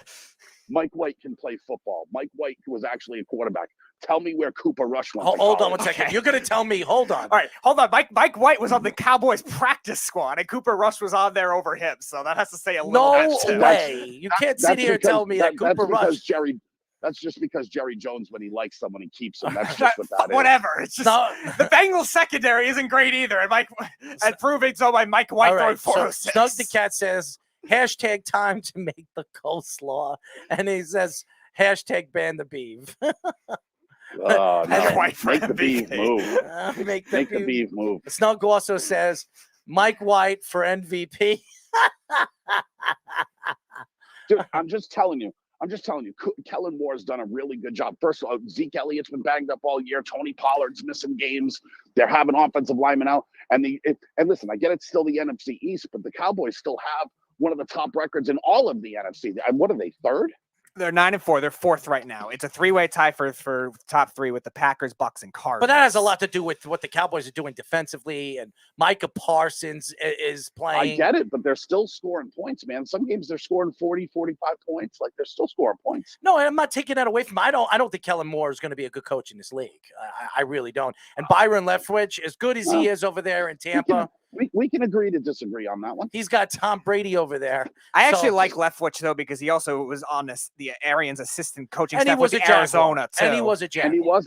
[SPEAKER 3] Mike White can play football. Mike White was actually a quarterback. Tell me where Cooper Rush went.
[SPEAKER 1] Hold on one second. You're going to tell me. Hold on.
[SPEAKER 25] All right. Hold on. Mike White was on the Cowboys practice squad, and Cooper Rush was on there over him. So that has to say a little bit.
[SPEAKER 1] No way. You can't sit here and tell me that Cooper Rush.
[SPEAKER 3] That's just because Jerry Jones, when he likes someone, he keeps them. That's just what that is.
[SPEAKER 25] Whatever. It's just the Bengals secondary isn't great either, and proving so by Mike White throwing 406.
[SPEAKER 1] Snug the Cat says hashtag time to make the coleslaw, and he says hashtag ban the beef.
[SPEAKER 3] Oh, no. Make the beef move.
[SPEAKER 1] Make the
[SPEAKER 3] beef move.
[SPEAKER 1] Snug also says Mike White for MVP.
[SPEAKER 3] Dude, I'm just telling you, Kellen Moore's done a really good job. First of all, Zeke Elliott's been banged up all year. Tony Pollard's missing games. They're having offensive linemen out. And listen, I get it's still the NFC East, but the Cowboys still have one of the top records in all of the NFC. What are they, 3rd?
[SPEAKER 25] They're 9-4. They're 4th right now. It's a 3-way tie for top 3 with the Packers, Bucks, and Cardinals.
[SPEAKER 1] But that has a lot to do with what the Cowboys are doing defensively, and Micah Parsons is playing.
[SPEAKER 3] I get it, but they're still scoring points, man. Some games they're scoring 40, 45 points. Like, they're still scoring points.
[SPEAKER 1] No, I'm not taking that away from him. I don't think Kellen Moore is going to be a good coach in this league. I really don't. And Byron Leftwich, as good as he is over there in Tampa.
[SPEAKER 3] We can agree to disagree on that one.
[SPEAKER 1] He's got Tom Brady over there.
[SPEAKER 25] I actually like Leftwich, though, because he also was on the Arians' assistant coaching staff with
[SPEAKER 1] Arizona,
[SPEAKER 25] too.
[SPEAKER 1] And he was a Jaguar.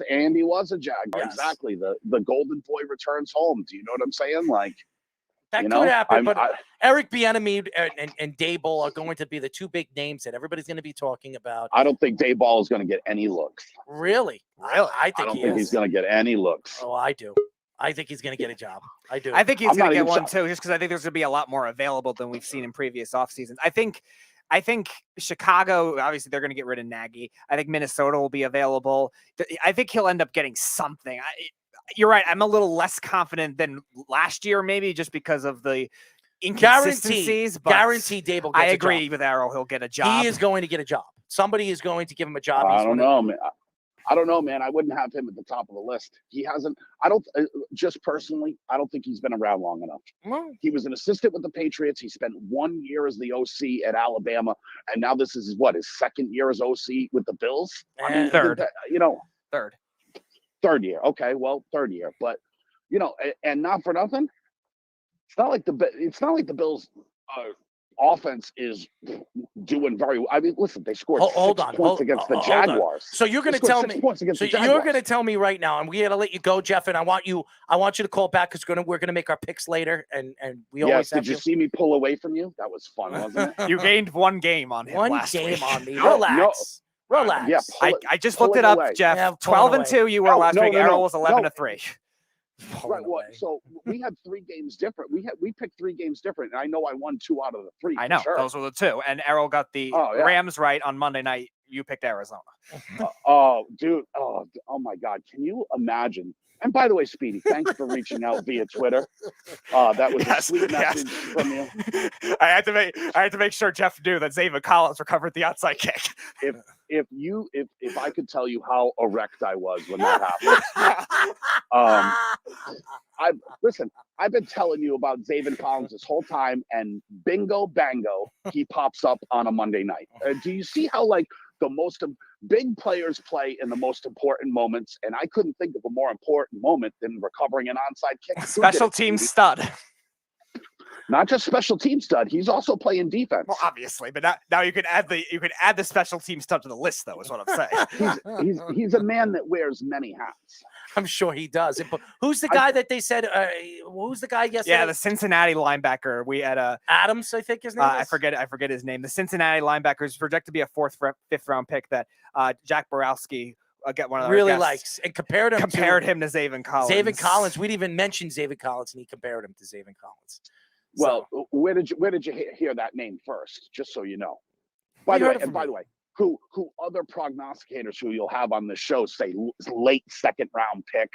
[SPEAKER 3] And he was a Jaguar.
[SPEAKER 1] Yes.
[SPEAKER 3] Exactly. The golden boy returns home. Do you know what I'm saying? Like,
[SPEAKER 1] that could happen, but Eric Bieniemy and Daboll are going to be the 2 big names that everybody's going to be talking about.
[SPEAKER 3] I don't think Daboll is going to get any looks.
[SPEAKER 1] Really? I
[SPEAKER 3] don't think he's going to get any looks.
[SPEAKER 1] Oh, I do. I think he's going to get a job. I do.
[SPEAKER 25] I think he's going to get one too, just because I think there's going to be a lot more available than we've seen in previous off seasons. I think Chicago, obviously, they're going to get rid of Nagy. I think Minnesota will be available. I think he'll end up getting something. You're right. I'm a little less confident than last year, maybe just because of the inconsistencies.
[SPEAKER 1] Guarantee Dable gets
[SPEAKER 25] I agree with Arrow. He'll get a job.
[SPEAKER 1] He is going to get a job. Somebody is going to give him a job.
[SPEAKER 3] I don't know, man. I wouldn't have him at the top of the list. He hasn't. Just personally, I don't think he's been around long enough. He was an assistant with the Patriots. He spent 1 year as the OC at Alabama, and now this is his 2nd year as OC with the Bills.
[SPEAKER 25] Third.
[SPEAKER 3] Third year. Okay, well, 3rd year, but and not for nothing. It's not like the Bills offense is doing very well. I mean, listen, they scored
[SPEAKER 1] Hold
[SPEAKER 3] 6
[SPEAKER 1] on,
[SPEAKER 3] points against the
[SPEAKER 1] hold on.
[SPEAKER 3] Jaguars.
[SPEAKER 1] So you're going to
[SPEAKER 3] They scored
[SPEAKER 1] tell
[SPEAKER 3] 6
[SPEAKER 1] me.
[SPEAKER 3] points against
[SPEAKER 1] So
[SPEAKER 3] the
[SPEAKER 1] you're
[SPEAKER 3] Jaguars.
[SPEAKER 1] going to tell me right now, and we got to let you go, Jeff. And I want you to call back because we're going to make our picks later, and we always have
[SPEAKER 3] Did you see me pull away from you? That was fun, wasn't it?
[SPEAKER 25] You gained one game on him last week.
[SPEAKER 1] on me. Relax. Relax.
[SPEAKER 3] Yeah,
[SPEAKER 25] I just looked it up, Jeff.
[SPEAKER 1] Yeah,
[SPEAKER 25] 12-2 you were last week. Errol was 11-3.
[SPEAKER 3] Right. Well, so we had 3 games different. We picked 3 games different, and I know I won 2 out of the 3.
[SPEAKER 25] I know.
[SPEAKER 3] Sure.
[SPEAKER 25] Those were the 2. And Errol got the Rams right on Monday night. You picked Arizona.
[SPEAKER 3] Dude. Oh my God. Can you imagine? And by the way, Speedy, thanks for reaching out via Twitter. That was a sweet message from you.
[SPEAKER 25] I had to make sure Jeff knew that Zaven Collins recovered the outside kick.
[SPEAKER 3] If I could tell you how erect I was when that happened. I've been telling you about Zaven Collins this whole time, and bingo bango, he pops up on a Monday night. Do you see how the most big players play in the most important moments, and I couldn't think of a more important moment than recovering an onside kick.
[SPEAKER 25] Special team stud.
[SPEAKER 3] Not just special team stud, he's also playing defense.
[SPEAKER 25] Well, obviously, but now you can add the special team stud to the list, though. Is what I'm saying.
[SPEAKER 3] he's a man that wears many hats.
[SPEAKER 1] I'm sure he does. But who's the guy that they said? Who's the guy yesterday?
[SPEAKER 25] Yeah, the Cincinnati linebacker. We had
[SPEAKER 1] Adams, I think his name is.
[SPEAKER 25] I forget his name. The Cincinnati linebacker is projected to be a 4th, 5th round pick that Jack Borowski get one of
[SPEAKER 1] really
[SPEAKER 25] guests,
[SPEAKER 1] likes and compared him
[SPEAKER 25] to Zaven Collins.
[SPEAKER 1] Zaven Collins. We didn't even mention Zaven Collins, and he compared him to Zaven Collins.
[SPEAKER 3] Well, where did you hear that name first? Just so you know. By the way, who other prognosticators who you'll have on the show say late 2nd round pick?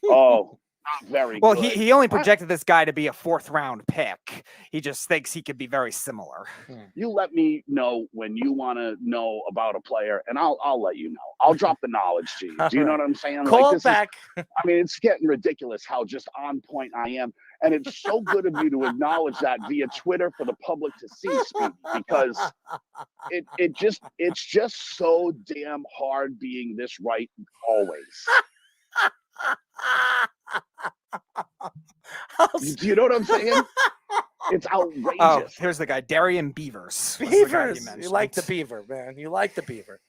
[SPEAKER 3] Oh, not very
[SPEAKER 25] well,
[SPEAKER 3] good.
[SPEAKER 25] he only projected this guy to be a 4th round pick. He just thinks he could be very similar.
[SPEAKER 3] You let me know when you want to know about a player, and I'll let you know. I'll drop the knowledge to you. Do you know what I'm saying?
[SPEAKER 1] Call back.
[SPEAKER 3] It's getting ridiculous how just on point I am. And it's so good of you to acknowledge that via Twitter for the public to see, Speedy, because it's just so damn hard being this right always. Do you know what I'm saying? It's outrageous.
[SPEAKER 25] Oh, here's the guy, Darian Beavers.
[SPEAKER 1] Beavers. You like the Beaver, man. You like the Beaver.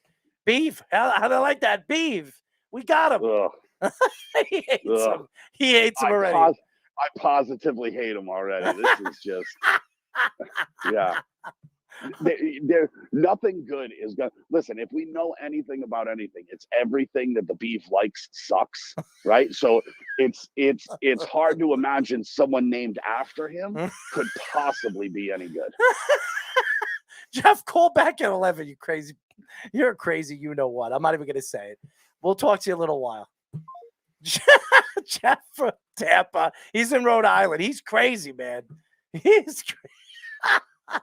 [SPEAKER 1] Beef. How do I like that? Beef. We got him. He hates him. He hates him already.
[SPEAKER 3] I positively hate him already. This is just, yeah. There, nothing good is going to, listen, if we know anything about anything, it's everything that the beef likes sucks, right? So it's hard to imagine someone named after him could possibly be any good.
[SPEAKER 1] Jeff, call back at 11, you crazy. You're crazy, you know what. I'm not even going to say it. We'll talk to you in a little while. Jeff from Tampa. He's in Rhode Island. He's crazy, man. He's crazy.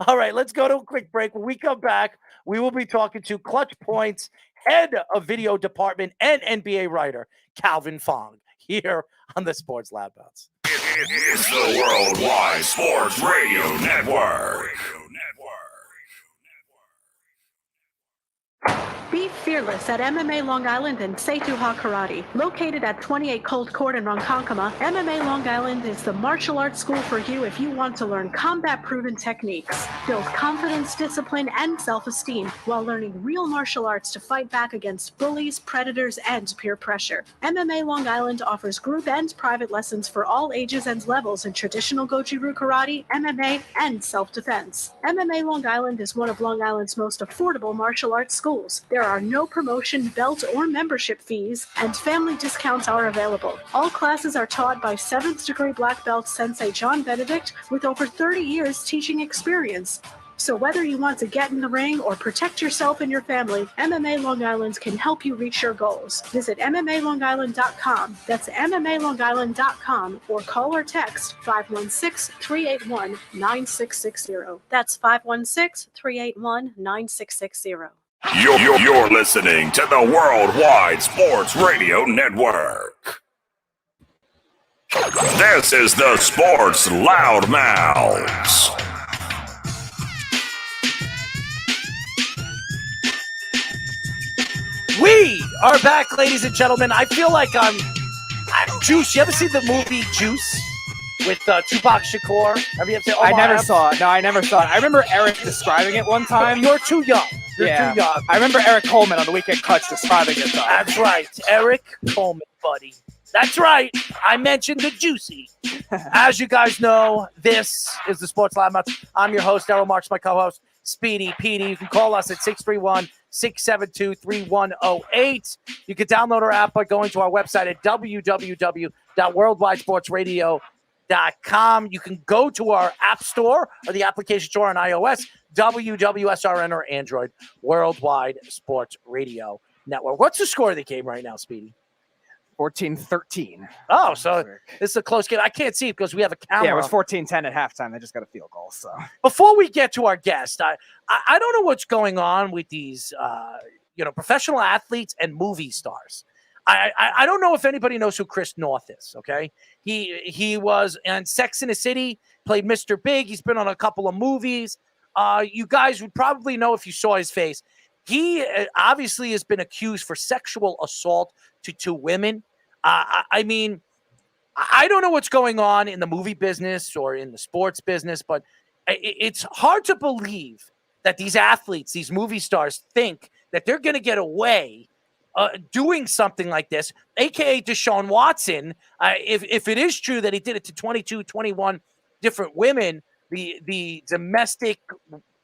[SPEAKER 1] All right, let's go to a quick break. When we come back, we will be talking to ClutchPoints head of video department and NBA writer, Calvin Fong, here on the Sports Lab Bounce.
[SPEAKER 20] It's the Worldwide Sports Radio Network.
[SPEAKER 12] Be fearless at MMA Long Island and Setuha Karate. Located at 28 Colt Court in Ronkonkoma, MMA Long Island is the martial arts school for you if you want to learn combat-proven techniques, build confidence, discipline, and self-esteem while learning real martial arts to fight back against bullies, predators, and peer pressure. MMA Long Island offers group and private lessons for all ages and levels in traditional Goju-Ryu Karate, MMA, and self-defense. MMA Long Island is one of Long Island's most affordable martial arts schools. There are no promotion, belt, or membership fees, and family discounts are available. All classes are taught by 7th degree black belt Sensei John Benedict with over 30 years teaching experience. So whether you want to get in the ring or protect yourself and your family, MMA Long Island can help you reach your goals. Visit MMALongIsland.com. That's MMALongIsland.com or call or text 516-381-9660. That's 516-381-9660.
[SPEAKER 20] You're listening to the Worldwide Sports Radio Network. This is the Sports Loudmouths.
[SPEAKER 1] We are back, ladies and gentlemen. I feel like I'm Juice. You ever see the movie Juice with Tupac Shakur. Have you ever seen?
[SPEAKER 25] I never saw it. No, I never saw it. I remember Eric describing it one time.
[SPEAKER 1] You're too young. You're
[SPEAKER 25] Yeah.
[SPEAKER 1] too young.
[SPEAKER 25] I remember Eric Coleman on the Weekend Clutch describing it, though.
[SPEAKER 1] That's right. Eric Coleman, buddy. That's right. I mentioned the juicy. As you guys know, this is the Sports Lab. I'm your host, Errol Marks, my co-host, Speedy Petey. You can call us at 631-672-3108. You can download our app by going to our website at www.worldwidesportsradio.com. You can go to our app store or the application store on iOS, WWSRN or Android, Worldwide Sports Radio Network. What's the score of the game right now, Speedy?
[SPEAKER 25] 14-13.
[SPEAKER 1] Oh, so this is a close game. I can't see it because we have a camera.
[SPEAKER 25] Yeah, it was 14-10 at halftime. They just got a field goal. So
[SPEAKER 1] before we get to our guest, I don't know what's going on with these professional athletes and movie stars. I don't know if anybody knows who Chris North is. Okay, he was on Sex and the City, played Mr. Big. He's been on a couple of movies. You guys would probably know if you saw his face. He obviously has been accused for sexual assault to two women. I mean, I don't know what's going on in the movie business or in the sports business, but it's hard to believe that these athletes, these movie stars, think that they're going to get away doing something like this, a.k.a. Deshaun Watson. If it is true that he did it to 22, 21 different women, the domestic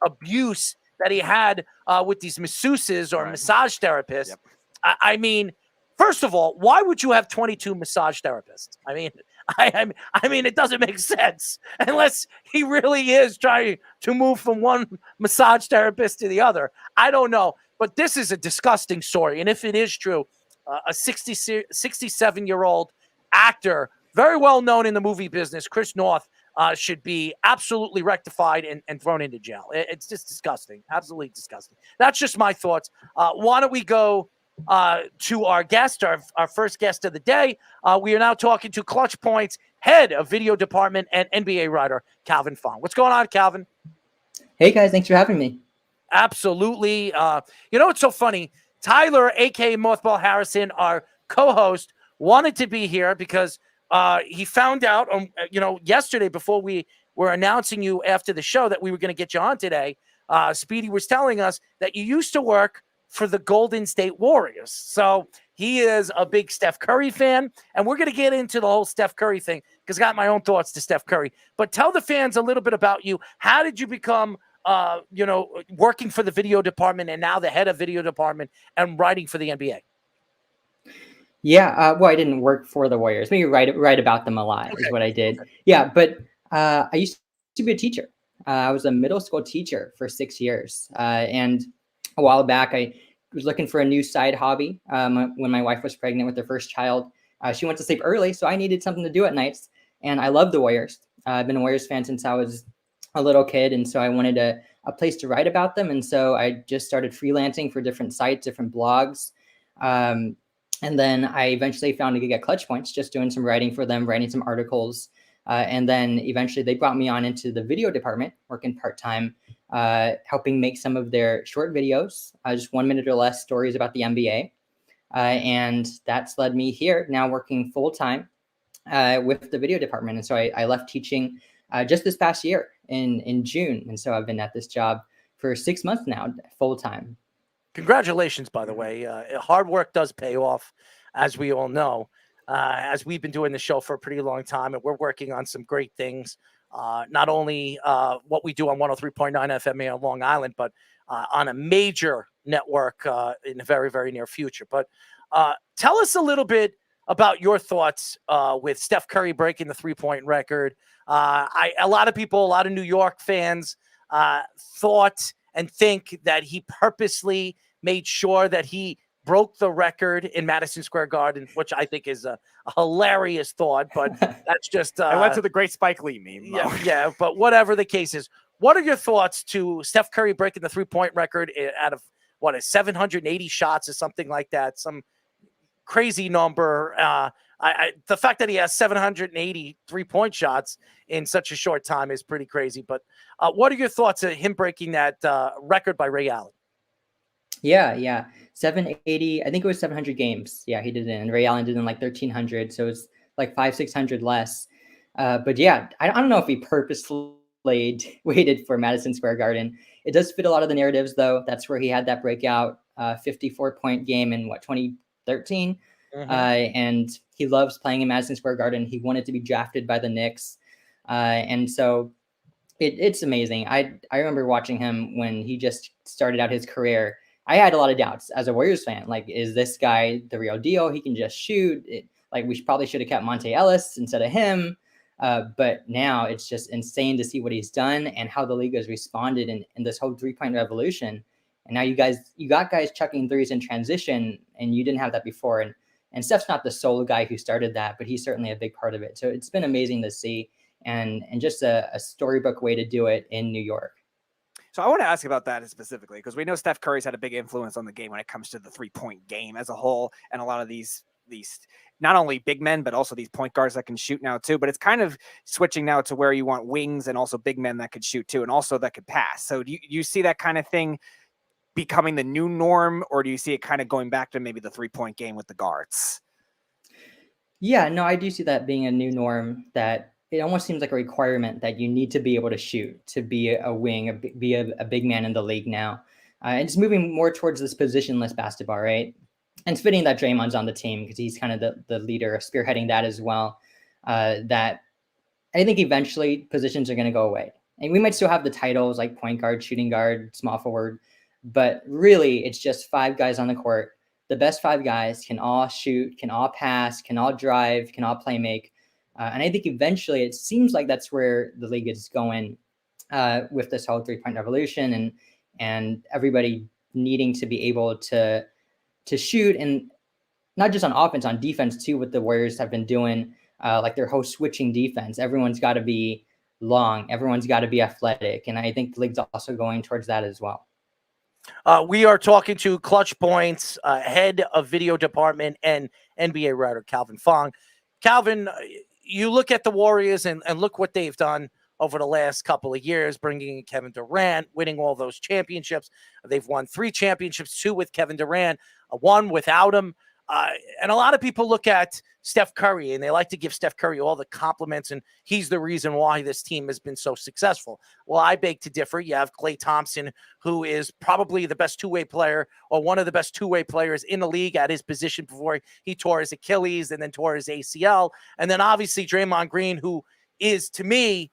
[SPEAKER 1] abuse that he had with these masseuses or massage therapists.
[SPEAKER 25] Yep.
[SPEAKER 1] I mean, first of all, why would you have 22 massage therapists? I mean, I mean, it doesn't make sense unless he really is trying to move from one massage therapist to the other. I don't know, but this is a disgusting story. And if it is true, a 67-year-old actor, very well known in the movie business, Chris North, should be absolutely rectified and thrown into jail. It's just disgusting. Absolutely disgusting. That's just my thoughts. Why don't we go to our guest, our first guest of the day. We are now talking to ClutchPoints head of video department and NBA writer, Calvin Fong. What's going on, Calvin?
[SPEAKER 4] Hey, guys. Thanks for having me.
[SPEAKER 1] Absolutely. It's so funny. Tyler, a.k.a. Mothball Harrison, our co-host, wanted to be here because he found out, yesterday before we were announcing you after the show that we were going to get you on today. Speedy was telling us that you used to work for the Golden State Warriors. So he is a big Steph Curry fan, and we're going to get into the whole Steph Curry thing because I got my own thoughts to Steph Curry. But tell the fans a little bit about you. How did you become, working for the video department and now the head of video department and writing for the NBA?
[SPEAKER 4] Yeah, well, I didn't work for the Warriors. Maybe write about them a lot is what I did. Okay. Yeah, but I used to be a teacher. I was a middle school teacher for 6 years. And a while back, I was looking for a new side hobby. When my wife was pregnant with her first child, she went to sleep early, so I needed something to do at nights. And I love the Warriors. I've been a Warriors fan since I was a little kid, and so I wanted a place to write about them. And so I just started freelancing for different sites, different blogs. And then I eventually found a gig at ClutchPoints, just doing some writing for them, writing some articles. And then eventually they brought me on into the video department, working part-time, helping make some of their short videos, just 1 minute or less stories about the NBA. And that's led me here, now working full-time with the video department. And so I left teaching just this past year in June. And so I've been at this job for 6 months now, full-time.
[SPEAKER 1] Congratulations, by the way. Hard work does pay off, as we all know, as we've been doing the show for a pretty long time, and we're working on some great things. Not only what we do on 103.9 FM here on Long Island, but on a major network in the very, very near future. But tell us a little bit about your thoughts with Steph Curry breaking the three-point record. A lot of people, a lot of New York fans thought and think that he purposely made sure that he broke the record in Madison Square Garden, which I think is a hilarious thought, but that's just...
[SPEAKER 25] I went to the great Spike Lee meme.
[SPEAKER 1] Yeah, but whatever the case is, what are your thoughts to Steph Curry breaking the three-point record out of, 780 shots or something like that, some crazy number. The fact that he has 780 three-point shots in such a short time is pretty crazy, but what are your thoughts of him breaking that record by Ray Allen?
[SPEAKER 4] Yeah. 780, I think it was 700 games. Yeah, he did it. And Ray Allen did it in like 1,300. So it's like 500-600 less. But yeah, I don't know if he purposely waited for Madison Square Garden. It does fit a lot of the narratives, though. That's where he had that breakout 54-point game in 2013. And he loves playing in Madison Square Garden. He wanted to be drafted by the Knicks. And so it's amazing. I remember watching him when he just started out his career. I had a lot of doubts as a Warriors fan. Like, is this guy the real deal? He can just shoot. We probably should have kept Monte Ellis instead of him. But now it's just insane to see what he's done and how the league has responded in this whole 3-point revolution. And now you got guys chucking threes in transition, and you didn't have that before. And Steph's not the sole guy who started that, but he's certainly a big part of it. So it's been amazing to see, and just a storybook way to do it in New York.
[SPEAKER 25] So I want to ask about that specifically, because we know Steph Curry's had a big influence on the game when it comes to the 3-point game as a whole, and a lot of these not only big men, but also these point guards that can shoot now too. But it's kind of switching now to where you want wings and also big men that could shoot too, and also that could pass. So do you see that kind of thing becoming the new norm, or do you see it kind of going back to maybe the 3-point game with the guards?
[SPEAKER 4] Yeah, no, I do see that being a new norm, that it almost seems like a requirement that you need to be able to shoot, to be a wing, be a big man in the league now. It's moving more towards this positionless basketball, right? And it's fitting that Draymond's on the team, because he's kind of the leader, spearheading that as well. That I think eventually positions are going to go away. And we might still have the titles like point guard, shooting guard, small forward, but really it's just 5 guys on the court. The best 5 guys can all shoot, can all pass, can all drive, can all play make. And I think eventually it seems like that's where the league is going with this whole 3-point revolution, and everybody needing to be able to shoot, and not just on offense, on defense too, what the Warriors have been doing, like their whole switching defense. Everyone's got to be long. Everyone's got to be athletic. And I think the league's also going towards that as well.
[SPEAKER 1] We are talking to ClutchPoints, head of video department and NBA writer Calvin Fong. Calvin, you look at the Warriors and look what they've done over the last couple of years, bringing in Kevin Durant, winning all those championships. They've won 3 championships, 2 with Kevin Durant, 1 without him. And a lot of people look at Steph Curry, and they like to give Steph Curry all the compliments, and he's the reason why this team has been so successful. Well, I beg to differ. You have Klay Thompson, who is probably the best two-way player, or one of the best two-way players in the league at his position before he tore his Achilles and then tore his ACL. And then obviously Draymond Green, who is, to me,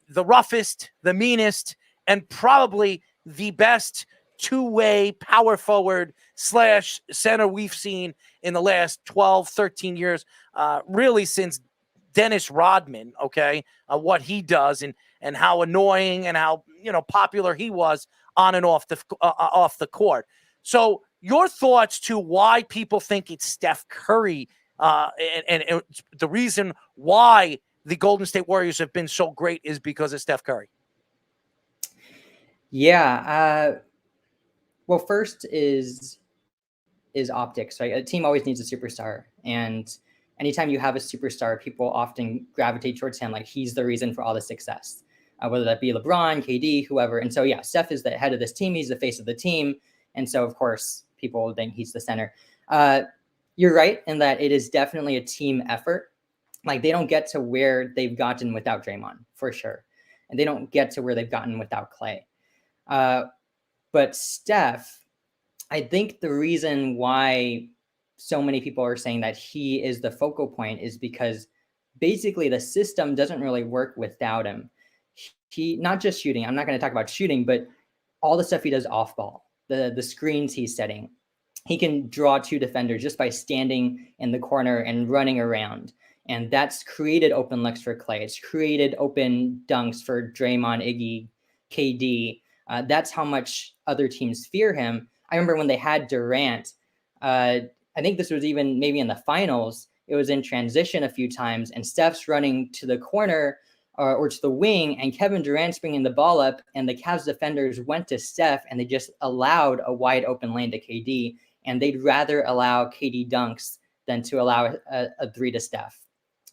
[SPEAKER 1] the roughest, the meanest, and probably the best two-way power forward / center we've seen in the last 12, 13 years, really since Dennis Rodman, okay, what he does and how annoying and how, popular he was on and off the court. So your thoughts to why people think it's Steph Curry and the reason why the Golden State Warriors have been so great is because of Steph Curry.
[SPEAKER 4] Yeah. Well, first is optics, right? A team always needs a superstar. And anytime you have a superstar, people often gravitate towards him like he's the reason for all the success, whether that be LeBron, KD, whoever. And so, yeah, Steph is the head of this team. He's the face of the team. And so, of course, people think he's the center. You're right in that it is definitely a team effort. Like, they don't get to where they've gotten without Draymond, for sure. And they don't get to where they've gotten without Klay. But Steph, I think the reason why so many people are saying that he is the focal point is because basically the system doesn't really work without him. He, not just shooting, I'm not going to talk about shooting, but all the stuff he does off ball, the screens he's setting. He can draw 2 defenders just by standing in the corner and running around. And that's created open looks for Klay. It's created open dunks for Draymond, Iggy, KD. That's how much other teams fear him. I remember when they had Durant, I think this was even maybe in the finals, it was in transition a few times, and Steph's running to the corner or to the wing, and Kevin Durant's bringing the ball up, and the Cavs defenders went to Steph, and they just allowed a wide open lane to KD, and they'd rather allow KD dunks than to allow a 3 to Steph.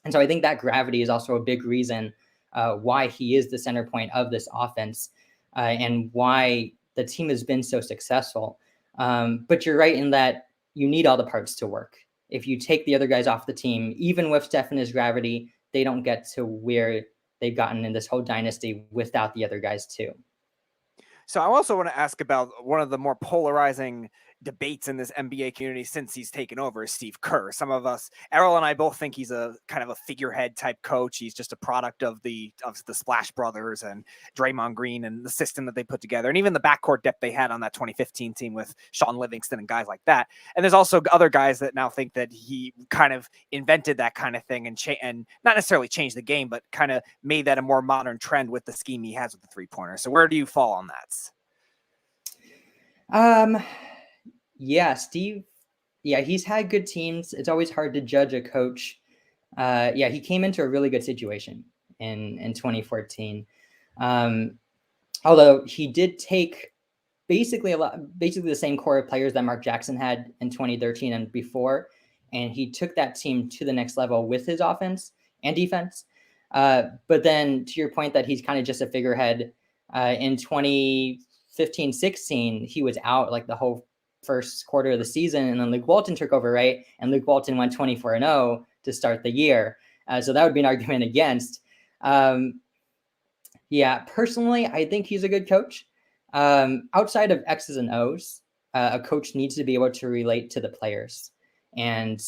[SPEAKER 4] And so I think that gravity is also a big reason why he is the center point of this offense. And why the team has been so successful. But you're right in that you need all the parts to work. If you take the other guys off the team, even with Steph and his gravity, they don't get to where they've gotten in this whole dynasty without the other guys too.
[SPEAKER 25] So I also want to ask about one of the more polarizing debates in this NBA community since he's taken over is Steve Kerr. Some of us, Errol and I both think he's a kind of a figurehead type coach. He's just a product of the Splash Brothers and Draymond Green and the system that they put together, and even the backcourt depth they had on that 2015 team with Sean Livingston and guys like that. And there's also other guys that now think that he kind of invented that kind of thing and not necessarily changed the game, but kind of made that a more modern trend with the scheme he has with the three-pointer. So where do you fall on that?
[SPEAKER 4] Yeah, Steve. Yeah, he's had good teams. It's always hard to judge a coach. Yeah, he came into a really good situation in 2014. Although he did take basically the same core of players that Mark Jackson had in 2013 and before, and he took that team to the next level with his offense and defense. But then to your point that he's kind of just a figurehead, in 2015-16, he was out like the whole first quarter of the season, and then Luke Walton took over, right? And Luke Walton went 24-0 to start the year. So that would be an argument against. Yeah, personally, I think he's a good coach. Outside of X's and O's, a coach needs to be able to relate to the players. And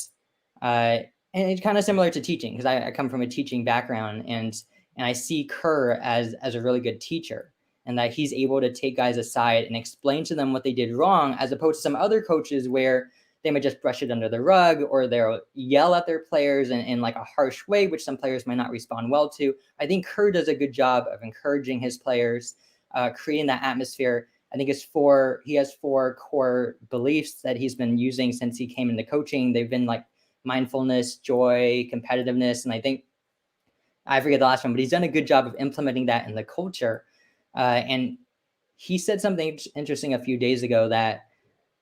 [SPEAKER 4] it's kind of similar to teaching, because I come from a teaching background, and I see Kerr as a really good teacher, and that he's able to take guys aside and explain to them what they did wrong, as opposed to some other coaches where they might just brush it under the rug, or they'll yell at their players in like a harsh way, which some players might not respond well to. I think Kerr does a good job of encouraging his players, creating that atmosphere. I think he has 4 core beliefs that he's been using since he came into coaching. They've been like mindfulness, joy, competitiveness, and I think I forget the last one, but he's done a good job of implementing that in the culture. And he said something interesting a few days ago, that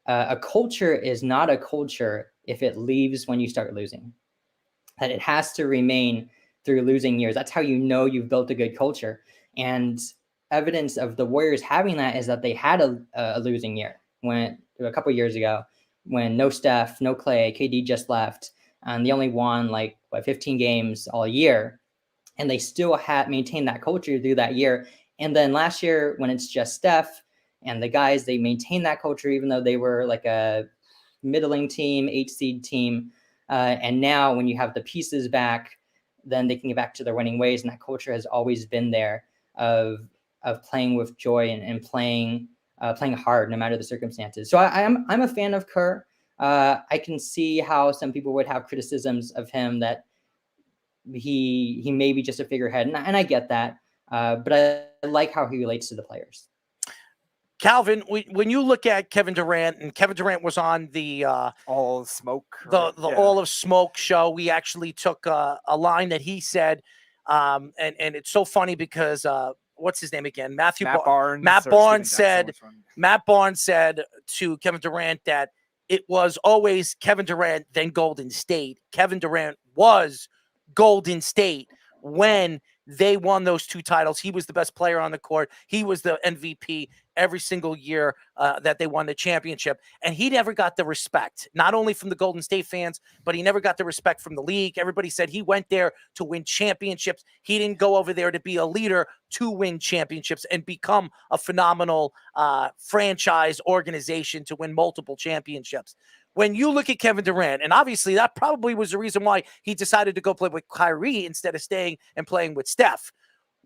[SPEAKER 4] a culture is not a culture if it leaves when you start losing, that it has to remain through losing years. That's how you know you've built a good culture. And evidence of the Warriors having that is that they had a losing year a couple of years ago, when no Steph, no Clay, KD just left, and they only won 15 games all year. And they still had maintained that culture through that year. And then last year, when it's just Steph and the guys, they maintain that culture, even though they were like a middling team, 8 seed team. And now when you have the pieces back, then they can get back to their winning ways. And that culture has always been there of playing with joy and playing hard, no matter the circumstances. So I'm a fan of Kerr. I can see how some people would have criticisms of him, that he may be just a figurehead. And I get that. But I like how he relates to the players.
[SPEAKER 1] Calvin, when you look at Kevin Durant, and Kevin Durant was on the
[SPEAKER 25] All of Smoke,
[SPEAKER 1] All of Smoke show, we actually took a line that he said, and it's so funny because what's his name again? Matt Barnes said to Kevin Durant that it was always Kevin Durant, then Golden State. Kevin Durant was Golden State when they won those 2 titles. He was the best player on the court. He was the MVP every single year that they won the championship. And he never got the respect, not only from the Golden State fans, but he never got the respect from the league. Everybody said he went there to win championships. He didn't go over there to be a leader, to win championships and become a phenomenal franchise organization to win multiple championships. When you look at Kevin Durant, and obviously that probably was the reason why he decided to go play with Kyrie instead of staying and playing with Steph.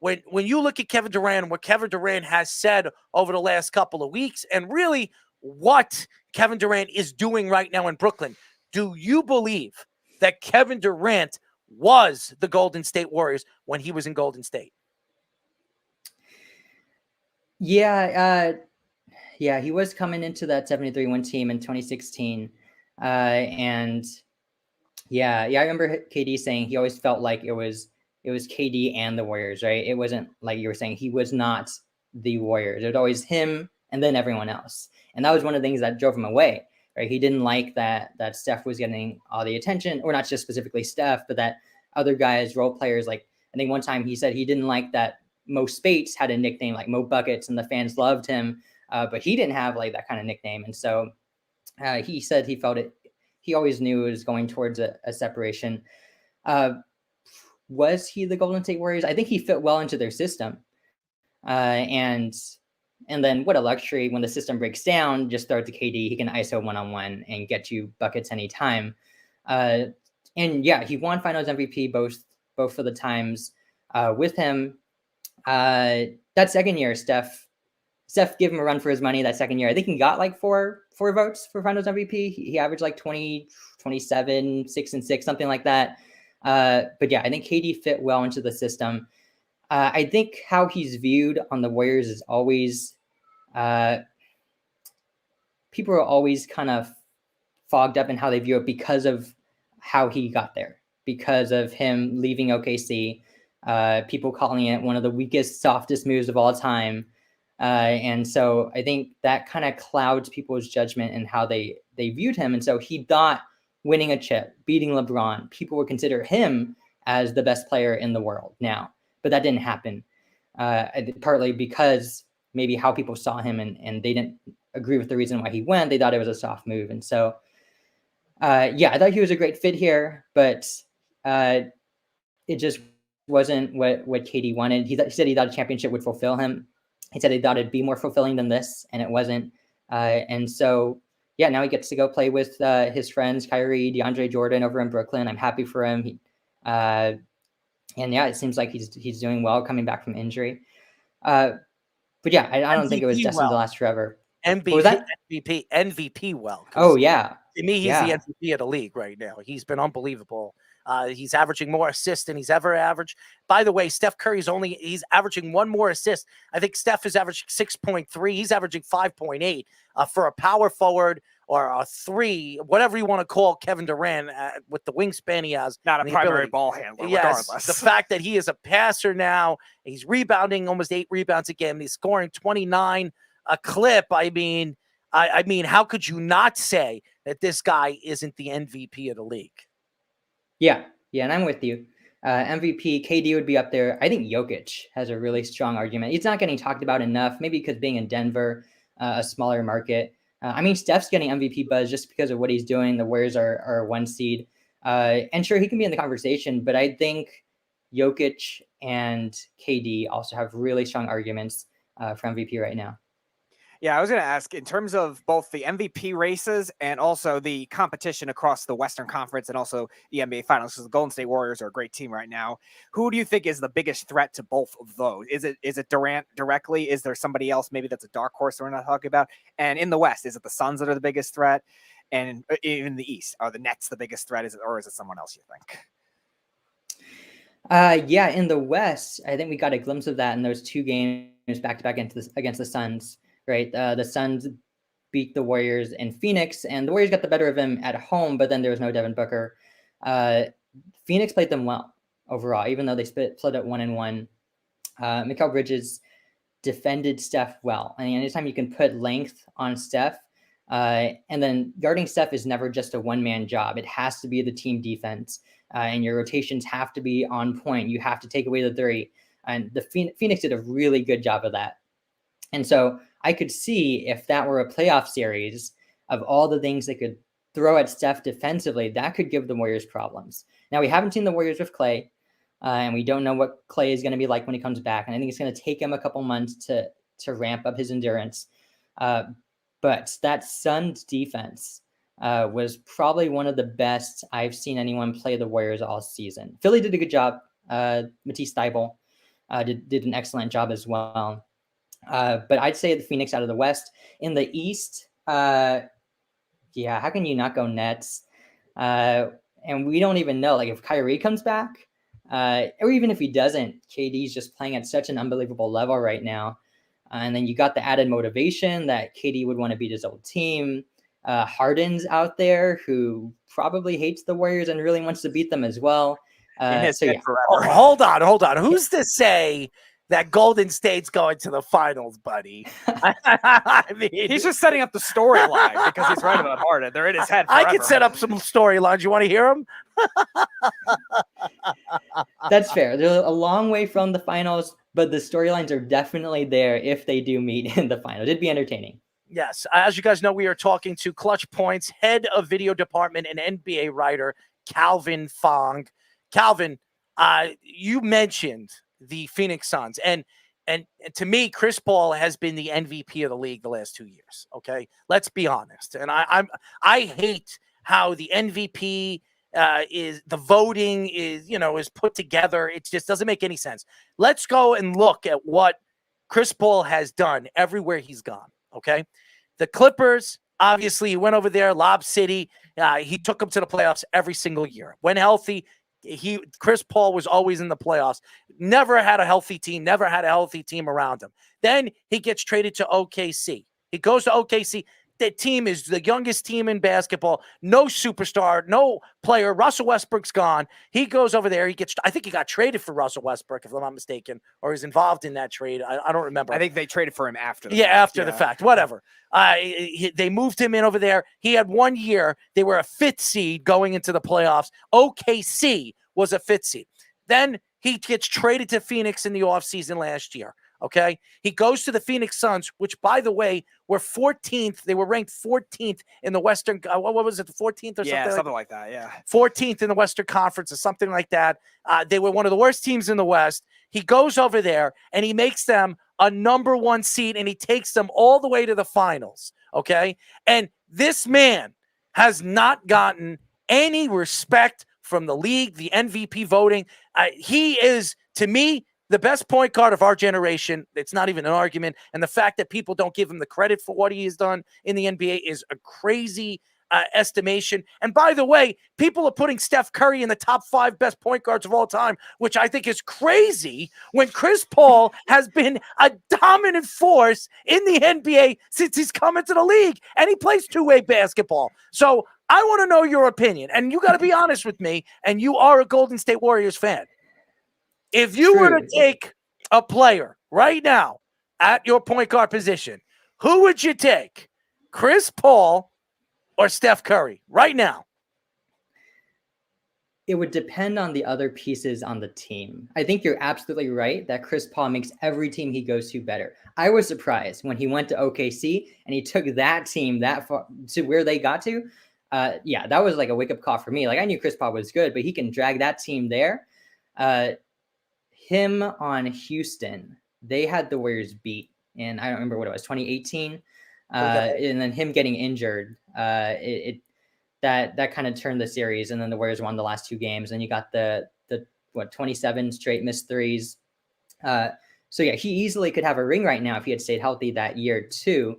[SPEAKER 1] When you look at Kevin Durant and what Kevin Durant has said over the last couple of weeks, and really what Kevin Durant is doing right now in Brooklyn, do you believe that Kevin Durant was the Golden State Warriors when he was in Golden State?
[SPEAKER 4] Yeah, he was coming into that 73-win team in 2016. And I remember KD saying he always felt like it was KD and the Warriors, right? It wasn't like you were saying, he was not the Warriors. It was always him and then everyone else. And that was one of the things that drove him away, right? He didn't like that Steph was getting all the attention, or not just specifically Steph, but that other guys, role players, like I think one time he said he didn't like that Mo Spates had a nickname like Mo Buckets and the fans loved him, but he didn't have like that kind of nickname. And so he said he felt it. He always knew it was going towards a separation. was he the Golden State Warriors? I think he fit well into their system. And then what a luxury when the system breaks down, just throw it to KD. He can ISO one-on-one and get you buckets anytime. And yeah, he won Finals MVP both for the times with him. That second year, Steph gave him a run for his money that second year. I think he got like four votes for Finals MVP. He averaged like 20, 27, 6 and 6, something like that. But yeah, I think KD fit well into the system. I think how he's viewed on the Warriors is always, people are always kind of fogged up in how they view it because of how he got there, because of him leaving OKC, people calling it one of the weakest, softest moves of all time. And so I think that kind of clouds people's judgment and how they viewed him. And so he thought winning a chip, beating LeBron, people would consider him as the best player in the world now. But that didn't happen, partly because maybe how people saw him and they didn't agree with the reason why he went. They thought it was a soft move. And so, yeah, I thought he was a great fit here, but it just wasn't what KD wanted. He said he thought a championship would fulfill him. He said he thought it'd be more fulfilling than this, and it wasn't. And so, yeah, now he gets to go play with his friends, Kyrie, DeAndre Jordan over in Brooklyn. I'm happy for him. And yeah, it seems like he's doing well coming back from injury. But yeah, I don't think it was destined to last forever.
[SPEAKER 1] MVP well.
[SPEAKER 4] Oh, yeah.
[SPEAKER 1] To me, he's the MVP of the league right now. He's been unbelievable. He's averaging more assists than he's ever averaged. By the way, Steph Curry's he's averaging one more assist. I think Steph is averaging 6.3. He's averaging 5.8 for a power forward or a 3, whatever you want to call Kevin Durant with the wingspan he has.
[SPEAKER 25] Not a primary ball handler, regardless.
[SPEAKER 1] The fact that he is a passer now, he's rebounding almost 8 rebounds a game. He's scoring 29 a clip. I mean, how could you not say that this guy isn't the MVP of the league?
[SPEAKER 4] Yeah, and I'm with you. MVP, KD would be up there. I think Jokic has a really strong argument. He's not getting talked about enough, maybe because being in Denver, a smaller market. I mean, Steph's getting MVP buzz just because of what he's doing. The Warriors are 1 seed. And sure, he can be in the conversation, but I think Jokic and KD also have really strong arguments for MVP right now.
[SPEAKER 25] Yeah, I was going to ask, in terms of both the MVP races and also the competition across the Western Conference and also the NBA Finals, because the Golden State Warriors are a great team right now. Who do you think is the biggest threat to both of those? Is it Durant directly? Is there somebody else maybe that's a dark horse that we're not talking about? And in the West, is it the Suns that are the biggest threat? And in the East, are the Nets the biggest threat? Or is it someone else, you think?
[SPEAKER 4] Yeah, in the West, I think we got a glimpse of that in those 2 games back-to-back against the Suns. Right, the Suns beat the Warriors in Phoenix, and the Warriors got the better of them at home. But then there was no Devin Booker. Phoenix played them well overall, even though they split at 1-1. Mikal Bridges defended Steph well. I mean, anytime you can put length on Steph, and then guarding Steph is never just a one-man job. It has to be the team defense, and your rotations have to be on point. You have to take away the 3, and the Phoenix did a really good job of that. And so I could see if that were a playoff series of all the things they could throw at Steph defensively, that could give the Warriors problems. Now, we haven't seen the Warriors with Klay, and we don't know what Klay is going to be like when he comes back. And I think it's going to take him a couple months to ramp up his endurance. But that Suns defense was probably one of the best I've seen anyone play the Warriors all season. Philly did a good job. Matisse Thybulle did an excellent job as well. But I'd say the Phoenix out of the West. In the East, how can you not go Nets? And we don't even know, like, if Kyrie comes back, or even if he doesn't, KD's just playing at such an unbelievable level right now. And then you got the added motivation that KD would want to beat his old team. Harden's out there who probably hates the Warriors and really wants to beat them as well.
[SPEAKER 1] Hold on. Who's to say that Golden State's going to the finals, buddy? I mean,
[SPEAKER 25] he's just setting up the storyline because he's right about Harden. They're in his head forever.
[SPEAKER 1] I can set up some storylines. You want to hear them?
[SPEAKER 4] That's fair. They're a long way from the finals, but the storylines are definitely there if they do meet in the finals. It'd be entertaining.
[SPEAKER 1] Yes. As you guys know, we are talking to ClutchPoints head of video department and NBA writer, Calvin Fong. Calvin, You mentioned the Phoenix Suns, and to me, Chris Paul has been the MVP of the league the last 2 years. Okay, let's be honest. And I hate how the MVP is the voting is put together. It just doesn't make any sense. Let's go and look at what Chris Paul has done everywhere he's gone. Okay, the Clippers. Obviously, he went over there, Lob City. He took them to the playoffs every single year. When healthy, Chris Paul was always in the playoffs. Never had a healthy team around him. Then he gets traded to OKC. He goes to OKC. That team is the youngest team in basketball. No superstar, no player. Russell Westbrook's gone. He goes over there. I think he got traded for Russell Westbrook, if I'm not mistaken, or he's involved in that trade. I don't remember.
[SPEAKER 25] I think they traded for him after the
[SPEAKER 1] fact.
[SPEAKER 25] After
[SPEAKER 1] the fact. Whatever. They moved him in over there. He had 1 year. They were a 5th seed going into the playoffs. OKC was a 5th seed. Then he gets traded to Phoenix in the offseason last year. Okay. He goes to the Phoenix Suns, which, by the way, were 14th. They were ranked 14th in the Western. What was it? 14th or something?
[SPEAKER 25] Yeah, something like that. Yeah.
[SPEAKER 1] 14th in the Western Conference or something like that. They were one of the worst teams in the West. He goes over there and he makes them a number 1 seed and he takes them all the way to the finals. Okay. And this man has not gotten any respect from the league, the MVP voting. He is, to me, the best point guard of our generation. It's not even an argument. And the fact that people don't give him the credit for what he has done in the NBA is a crazy estimation. And by the way, people are putting Steph Curry in the top 5 best point guards of all time, which I think is crazy when Chris Paul has been a dominant force in the NBA since he's come into the league, and he plays two-way basketball. So I want to know your opinion, and you got to be honest with me, and you are a Golden State Warriors fan. If you were to take a player right now at your point guard position, who would you take? Chris Paul or Steph Curry right now?
[SPEAKER 4] It would depend on the other pieces on the team. I think you're absolutely right that Chris Paul makes every team he goes to better. I was surprised when he went to OKC and he took that team that far to where they got to. Yeah, that was like a wake-up call for me. Like, I knew Chris Paul was good, but he can drag that team there. Him on Houston, they had the Warriors beat, and I don't remember what it was, 2018. And then him getting injured, that kind of turned the series, and then the Warriors won the last 2 games, and you got the 27 straight missed threes. So yeah, he easily could have a ring right now if he had stayed healthy that year too.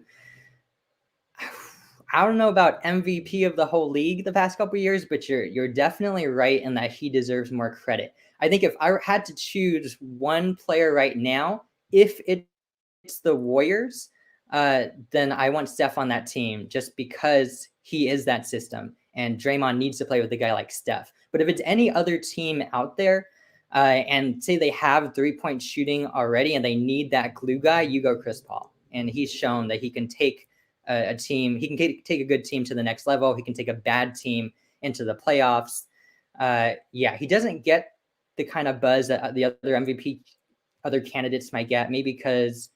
[SPEAKER 4] I don't know about MVP of the whole league the past couple of years, but you're definitely right in that he deserves more credit. I think if I had to choose one player right now, if it's the Warriors, then I want Steph on that team just because he is that system, and Draymond needs to play with a guy like Steph. But if it's any other team out there, and say they have 3-point shooting already and they need that glue guy, you go Chris Paul. And he's shown that he can take a team, he can take a good team to the next level. He can take a bad team into the playoffs. Yeah, he doesn't get the kind of buzz that the other MVP, other candidates might get, maybe because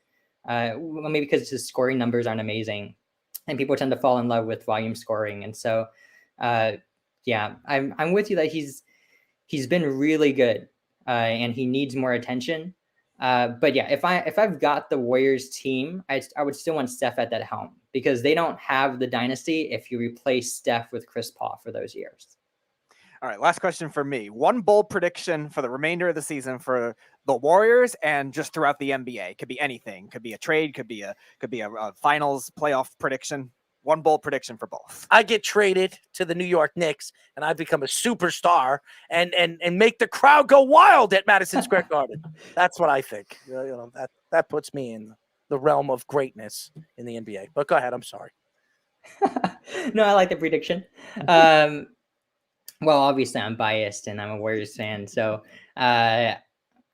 [SPEAKER 4] his scoring numbers aren't amazing, and people tend to fall in love with volume scoring. And so, yeah, I'm with you that he's been really good, and he needs more attention. But yeah, if I've got the Warriors team, I would still want Steph at that helm, because they don't have the dynasty if you replace Steph with Chris Paul for those years.
[SPEAKER 25] All right, last question for me. One bold prediction for the remainder of the season for the Warriors and just throughout the NBA. Could be anything. Could be a trade. Could be a finals playoff prediction. One bold prediction for both.
[SPEAKER 1] I get traded to the New York Knicks, and I become a superstar and make the crowd go wild at Madison Square Garden. That's what I think. That puts me in the realm of greatness in the NBA. But go ahead. I'm sorry.
[SPEAKER 4] No, I like the prediction. Well, obviously I'm biased and I'm a Warriors fan, so I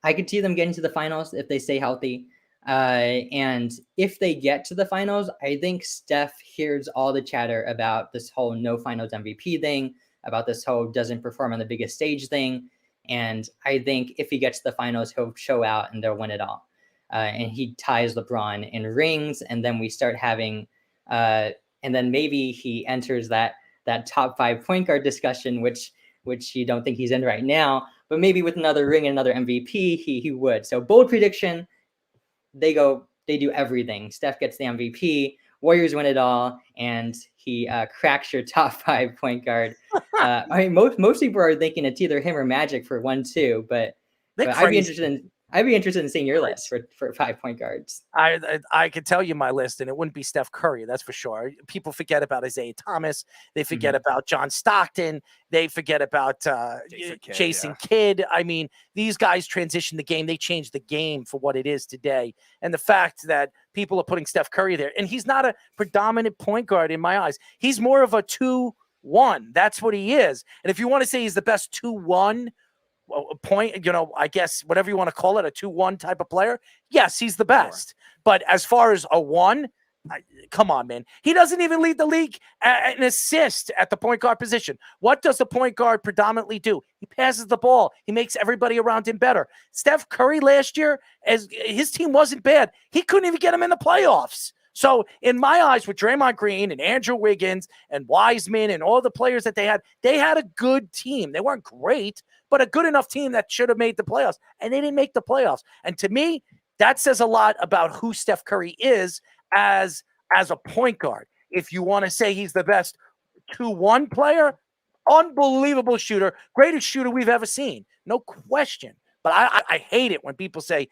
[SPEAKER 4] could see them getting to the finals if they stay healthy. And if they get to the finals, I think Steph hears all the chatter about this whole no finals MVP thing, about this whole doesn't perform on the biggest stage thing. And I think if he gets to the finals, he'll show out and they'll win it all. And he ties LeBron in rings, and then we start having, and then maybe he enters that top 5 point guard discussion, which you don't think he's in right now. but maybe with another ring and another MVP, he would. So bold prediction, they do everything. Steph gets the MVP, Warriors win it all, and he cracks your top 5 point guard. I mean, most people are thinking it's either him or Magic for 1-2, but I'd be interested in seeing your list for 5 point guards.
[SPEAKER 1] I could tell you my list, and it wouldn't be Steph Curry, that's for sure. People forget about Isaiah Thomas. They forget about John Stockton. They forget about Jason Kidd. I mean, these guys transitioned the game. They changed the game for what it is today. And the fact that people are putting Steph Curry there, and he's not a predominant point guard in my eyes. He's more of a 2-1. That's what he is. And if you want to say he's the best 2-1 point, I guess whatever you want to call it, a 2-1 type of player, yes, he's the best. Sure. But as far as a 1, come on, man. He doesn't even lead the league in assist at the point guard position. What does the point guard predominantly do? He passes the ball. He makes everybody around him better. Steph Curry last year, as his team wasn't bad, he couldn't even get him in the playoffs. So in my eyes, with Draymond Green and Andrew Wiggins and Wiseman and all the players that they had a good team. They weren't great, but a good enough team that should have made the playoffs, and they didn't make the playoffs. And to me, that says a lot about who Steph Curry is as a point guard. If you want to say he's the best 2-1 player, unbelievable shooter, greatest shooter we've ever seen, no question. But I hate it when people say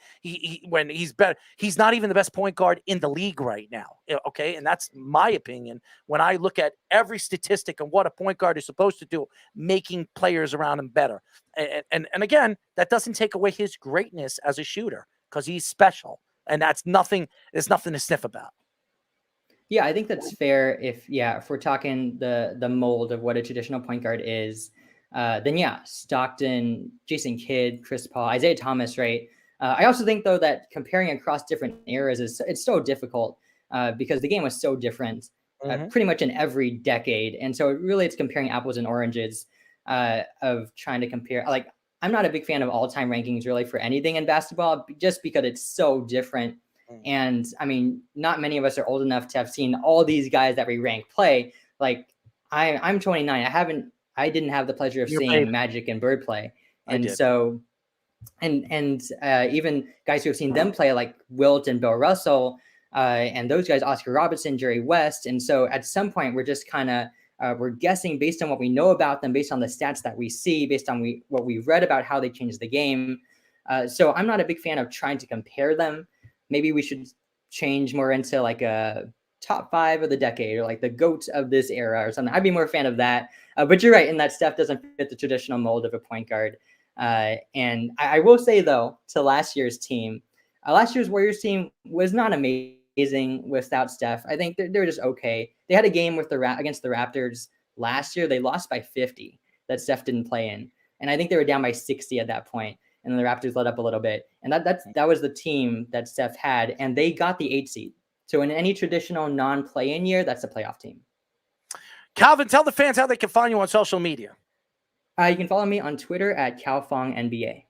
[SPEAKER 1] when he's better. He's not even the best point guard in the league right now. Okay, and that's my opinion. When I look at every statistic and what a point guard is supposed to do, making players around him better. And again, that doesn't take away his greatness as a shooter, because he's special, and that's nothing. There's nothing to sniff about.
[SPEAKER 4] Yeah, I think that's fair. If we're talking the mold of what a traditional point guard is. Then Stockton, Jason Kidd, Chris Paul, Isaiah Thomas, right? I also think, though, that comparing across different eras it's so difficult because the game was so different pretty much in every decade. And so really it's comparing apples and oranges of trying to compare. Like, I'm not a big fan of all-time rankings really for anything in basketball, just because it's so different. And I mean, not many of us are old enough to have seen all these guys that we rank play. Like, I'm 29. I didn't have the pleasure of seeing Magic and Bird play. And so, and even guys who have seen them play, like Wilt and Bill Russell, and those guys, Oscar Robertson, Jerry West. And so at some point, we're just kind of, we're guessing based on what we know about them, based on the stats that we see, based on what we've read about how they changed the game. So I'm not a big fan of trying to compare them. Maybe we should change more into like a top 5 of the decade, or like the GOAT of this era or something. I'd be more a fan of that. But you're right in that Steph doesn't fit the traditional mold of a point guard. And I will say, though, to last year's team, last year's Warriors team was not amazing without Steph. I think they're just okay. They had a game with against the Raptors last year. They lost by 50 that Steph didn't play in. And I think they were down by 60 at that point. And then the Raptors let up a little bit. And that was the team that Steph had. And they got the 8 seed. So in any traditional non-play-in year, that's a playoff team.
[SPEAKER 1] Calvin, tell the fans how they can find you on social media.
[SPEAKER 4] You can follow me on Twitter at CalFongNBA.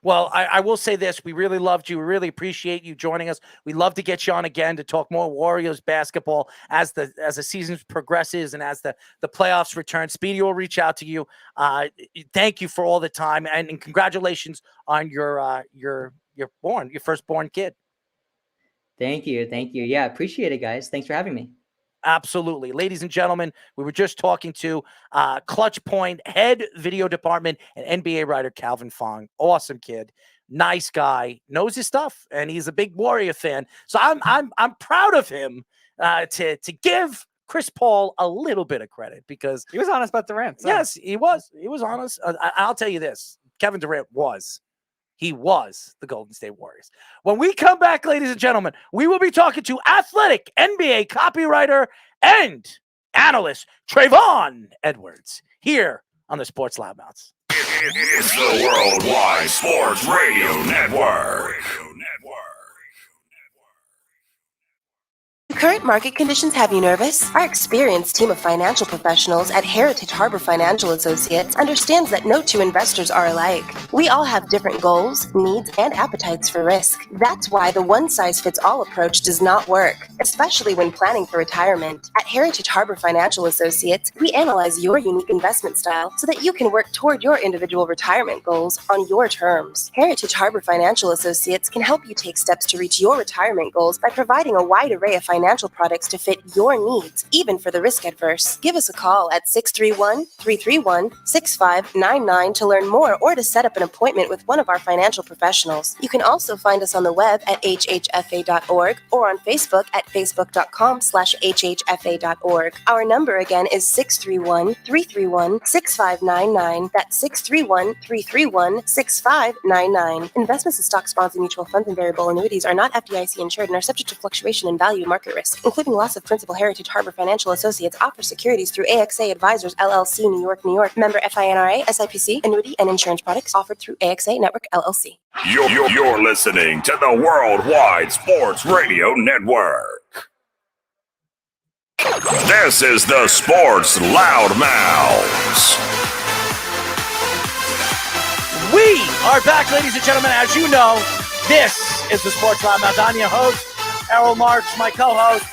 [SPEAKER 1] Well, I will say this. We really loved you. We really appreciate you joining us. We'd love to get you on again to talk more Warriors basketball as the season progresses and as the playoffs return. Speedy will reach out to you. Thank you for all the time, and congratulations on your firstborn kid.
[SPEAKER 4] Thank you. Yeah, appreciate it, guys. Thanks for having me.
[SPEAKER 1] Absolutely. Ladies and gentlemen, we were just talking to ClutchPoint head video department and NBA writer Calvin Fong. Awesome kid. Nice guy. Knows his stuff, and he's a big Warrior fan. So I'm proud of him to give Chris Paul a little bit of credit, because
[SPEAKER 25] he was honest about Durant. So.
[SPEAKER 1] Yes, he was. He was honest. I'll tell you this. Kevin Durant was. He was the Golden State Warriors. When we come back, ladies and gentlemen, we will be talking to athletic NBA copywriter and analyst Trayvon Edwards here on the Sports Loudmouths.
[SPEAKER 20] It's the Worldwide Sports Radio Network.
[SPEAKER 11] current market conditions have you nervous? Our experienced team of financial professionals at Heritage Harbor Financial Associates understands that no two investors are alike. We all have different goals, needs, and appetites for risk. That's why the one-size-fits-all approach does not work, especially when planning for retirement. At Heritage Harbor Financial Associates, we analyze your unique investment style so that you can work toward your individual retirement goals on your terms. Heritage Harbor Financial Associates can help you take steps to reach your retirement goals by providing a wide array of financial products to fit your needs, even for the risk adverse. Give us a call at 631-331-6599 to learn more or to set up an appointment with one of our financial professionals. You can also find us on the web at hhfa.org or on Facebook at facebook.com/hhfa.org. Our number again is 631-331-6599. That's 631-331-6599. Investments in stocks, bonds, and mutual funds and variable annuities are not FDIC insured and are subject to fluctuation in value and market risk, including loss of principal. Heritage Harbor Financial Associates offers securities through AXA Advisors LLC, New York, New York. Member FINRA, SIPC. Annuity and insurance products offered through AXA Network LLC.
[SPEAKER 20] You're listening to the Worldwide Sports Radio Network. This is the Sports Loudmouths.
[SPEAKER 1] We are back, ladies and gentlemen. As you know, this is the Sports Loudmouths. I'm your host, Errol Marks, my co-host,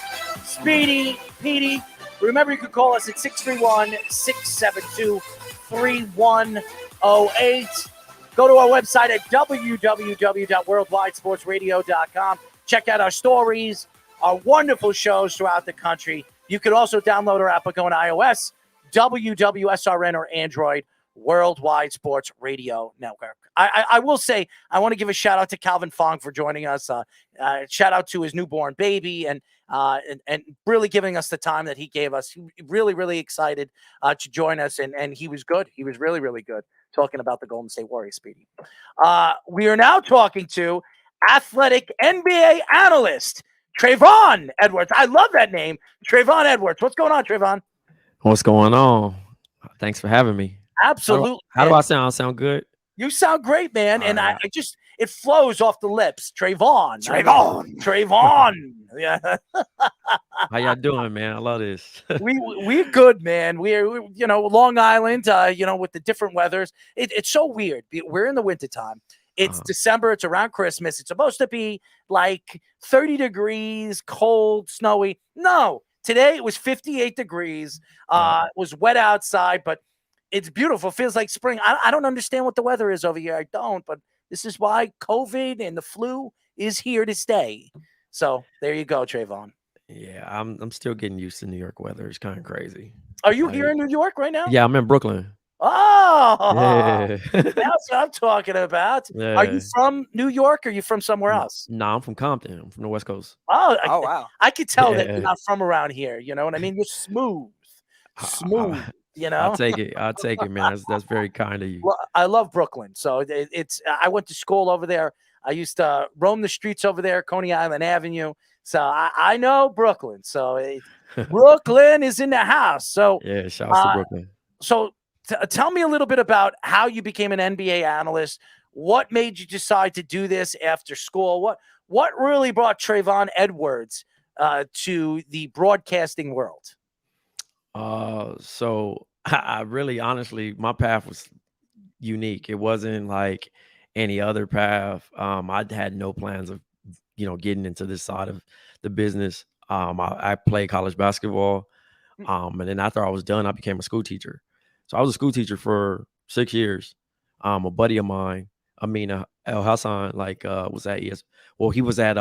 [SPEAKER 1] Speedy Petey. Remember, you can call us at 631-672-3108. Go to our website at www.worldwidesportsradio.com. Check out our stories, our wonderful shows throughout the country. You can also download our app by going to iOS, WWSRN, or Android, Worldwide Sports Radio Network. I will say, I want to give a shout out to Calvin Fong for joining us. Shout out to his newborn baby and really giving us the time that he gave us. Really, really excited to join us. And he was good. He was really, really good talking about the Golden State Warriors, Speedy. We are now talking to athletic NBA analyst, Trayvon Edwards. I love that name, Trayvon Edwards. What's going on, Trayvon?
[SPEAKER 5] What's going on? Thanks for having me.
[SPEAKER 1] Absolutely.
[SPEAKER 5] How do I sound? Sound good?
[SPEAKER 1] You sound great, man.
[SPEAKER 5] All
[SPEAKER 1] and
[SPEAKER 5] right.
[SPEAKER 1] I just, it flows off the lips. Trayvon. Yeah.
[SPEAKER 5] How y'all doing, man? I love this.
[SPEAKER 1] We're good, man. We're Long Island, with the different weathers. It's so weird. We're in the wintertime. It's December. It's around Christmas. It's supposed to be like 30 degrees, cold, snowy. No, today it was 58 degrees. It was wet outside, but it's beautiful. Feels like spring. I don't understand what the weather is over here. I don't, but this is why COVID and the flu is here to stay. So there you go, Trayvon.
[SPEAKER 5] Yeah, I'm still getting used to New York weather. It's kind of crazy.
[SPEAKER 1] Are you here in New York right now?
[SPEAKER 5] Yeah, I'm in Brooklyn.
[SPEAKER 1] Oh,
[SPEAKER 5] Yeah.
[SPEAKER 1] that's what I'm talking about.
[SPEAKER 5] Yeah.
[SPEAKER 1] Are you from New York or are you from somewhere else?
[SPEAKER 5] No, I'm from Compton. I'm from the West Coast.
[SPEAKER 1] Oh,
[SPEAKER 25] wow.
[SPEAKER 1] I could tell that
[SPEAKER 5] Yeah.
[SPEAKER 1] you're not from around here. You know what I mean? You're smooth.
[SPEAKER 5] I'll take it. I'll take it, man. That's very kind of you.
[SPEAKER 1] Well, I love Brooklyn. So it's I went to school over there. I used to roam the streets over there, Coney Island Avenue. So I know Brooklyn. So Brooklyn is in the house. So
[SPEAKER 5] Yeah, shout out to Brooklyn.
[SPEAKER 1] So tell me a little bit about how you became an NBA analyst. What made you decide to do this after school? What really brought Trayvon Edwards to the broadcasting world?
[SPEAKER 5] So I really, honestly, my path was unique. It wasn't like any other path. I had no plans of, getting into this side of the business. I played college basketball. And then after I was done, I became a school teacher. So I was a school teacher for 6 years. A buddy of mine, Amina El Hassan, was at ES. Well, he was at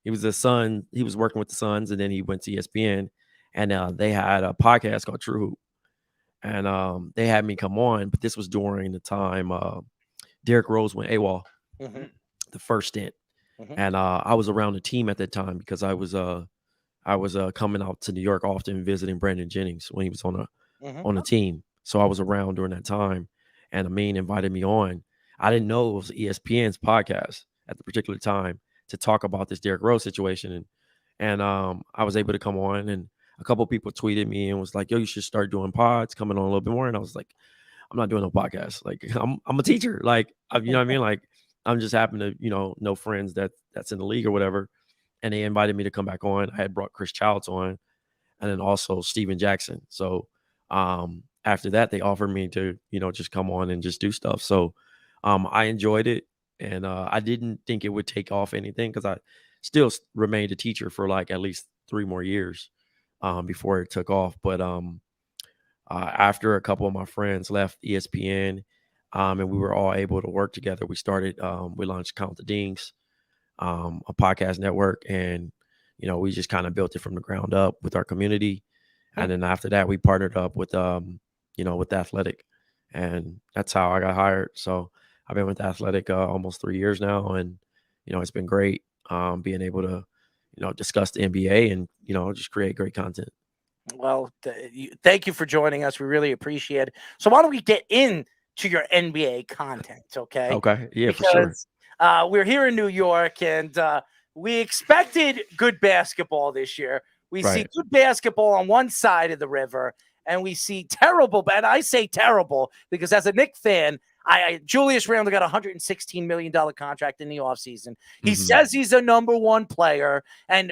[SPEAKER 5] he was the Sun. He was working with the Suns, and then he went to ESPN, and they had a podcast called True Hoop, and they had me come on. But this was during the time Derrick Rose went AWOL, the first stint, and I was around the team at that time because I was coming out to New York often, visiting Brandon Jennings when he was on the team. So I was around during that time, and Amin invited me on. I didn't know it was ESPN's podcast at the particular time to talk about this Derrick Rose situation, and I was able to come on, and a couple of people tweeted me and was like, "Yo, you should start doing pods, coming on a little bit more." And I was like, "I'm not doing no podcast. Like, I'm a teacher. Like, you know what I mean? Like, I'm just happen to know friends that's in the league or whatever." and they invited me to come back on. I had brought Chris Childs on, and then also Steven Jackson. So after that, they offered me to, just come on and just do stuff. So I enjoyed it, and I didn't think it would take off anything because I still remained a teacher for like at least 3 more years before it took off. But after a couple of my friends left ESPN, and we were all able to work together, we launched Count the Dings, a podcast network, and we just kind of built it from the ground up with our community. And then after that, we partnered up with with The Athletic, and that's how I got hired. So I've been with The Athletic almost 3 years now, and it's been great being able to discuss the NBA and just create great content.
[SPEAKER 1] Well, thank you for joining us. We really appreciate it. So why don't we get into your NBA content, okay?
[SPEAKER 5] Okay, yeah,
[SPEAKER 1] because,
[SPEAKER 5] for sure.
[SPEAKER 1] We're here in New York, and we expected good basketball this year. We see good basketball on one side of the river, and we see terrible. And I say terrible because as a Knicks fan, Julius Randle got a $116 million contract in the offseason. He says he's a number 1 player, and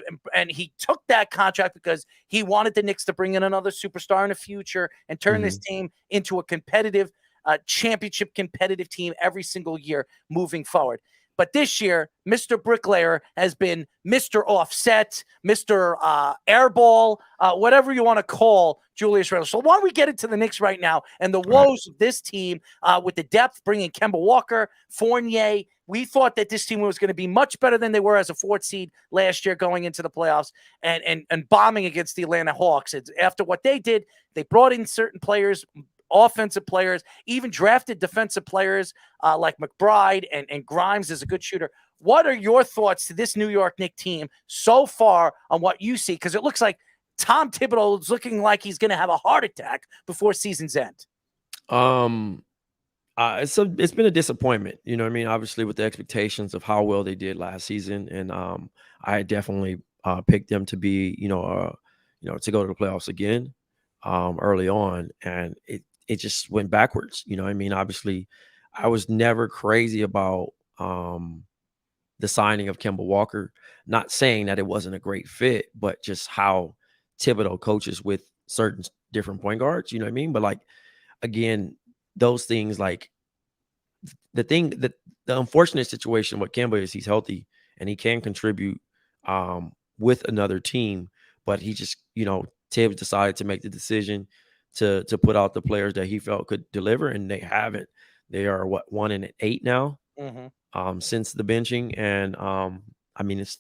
[SPEAKER 1] he took that contract because he wanted the Knicks to bring in another superstar in the future and turn this team into a competitive, championship competitive team every single year moving forward. But this year, Mr. Bricklayer has been Mr. Offset, Mr. Airball, whatever you want to call Julius Randle. So why don't we get into the Knicks right now and the woes of this team with the depth, bringing Kemba Walker, Fournier. We thought that this team was going to be much better than they were as a 4th seed last year going into the playoffs and bombing against the Atlanta Hawks. After what they did, they brought in certain players, offensive players, even drafted defensive players like McBride and Grimes is a good shooter. What are your thoughts to this New York Knicks team so far on what you see? Because it looks like Tom Thibodeau is looking like he's going to have a heart attack before season's end.
[SPEAKER 5] It's been a disappointment. You know what I mean? Obviously, with the expectations of how well they did last season, and I definitely picked them to be, to go to the playoffs again early on, and it just went backwards. You know what I mean? Obviously, I was never crazy about the signing of Kemba Walker. Not saying that it wasn't a great fit, but just how Thibodeau coaches with certain different point guards. You know what I mean? But like, again, those things, like the unfortunate situation with Kemba is he's healthy and he can contribute with another team, but he just, Tibbs decided to make the decision to put out the players that he felt could deliver, and they haven't. They are 1-8 now since the benching, and I mean, it's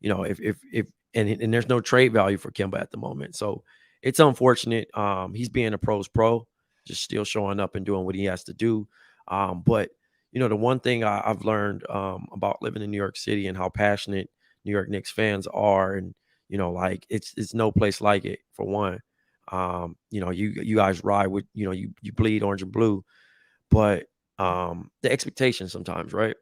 [SPEAKER 5] if there's no trade value for Kemba at the moment, so it's unfortunate. He's being a pro's pro, just still showing up and doing what he has to do. But the one thing I've learned about living in New York City and how passionate New York Knicks fans are, and like it's no place like it. For one, you guys ride with you bleed orange and blue, but the expectations sometimes, right?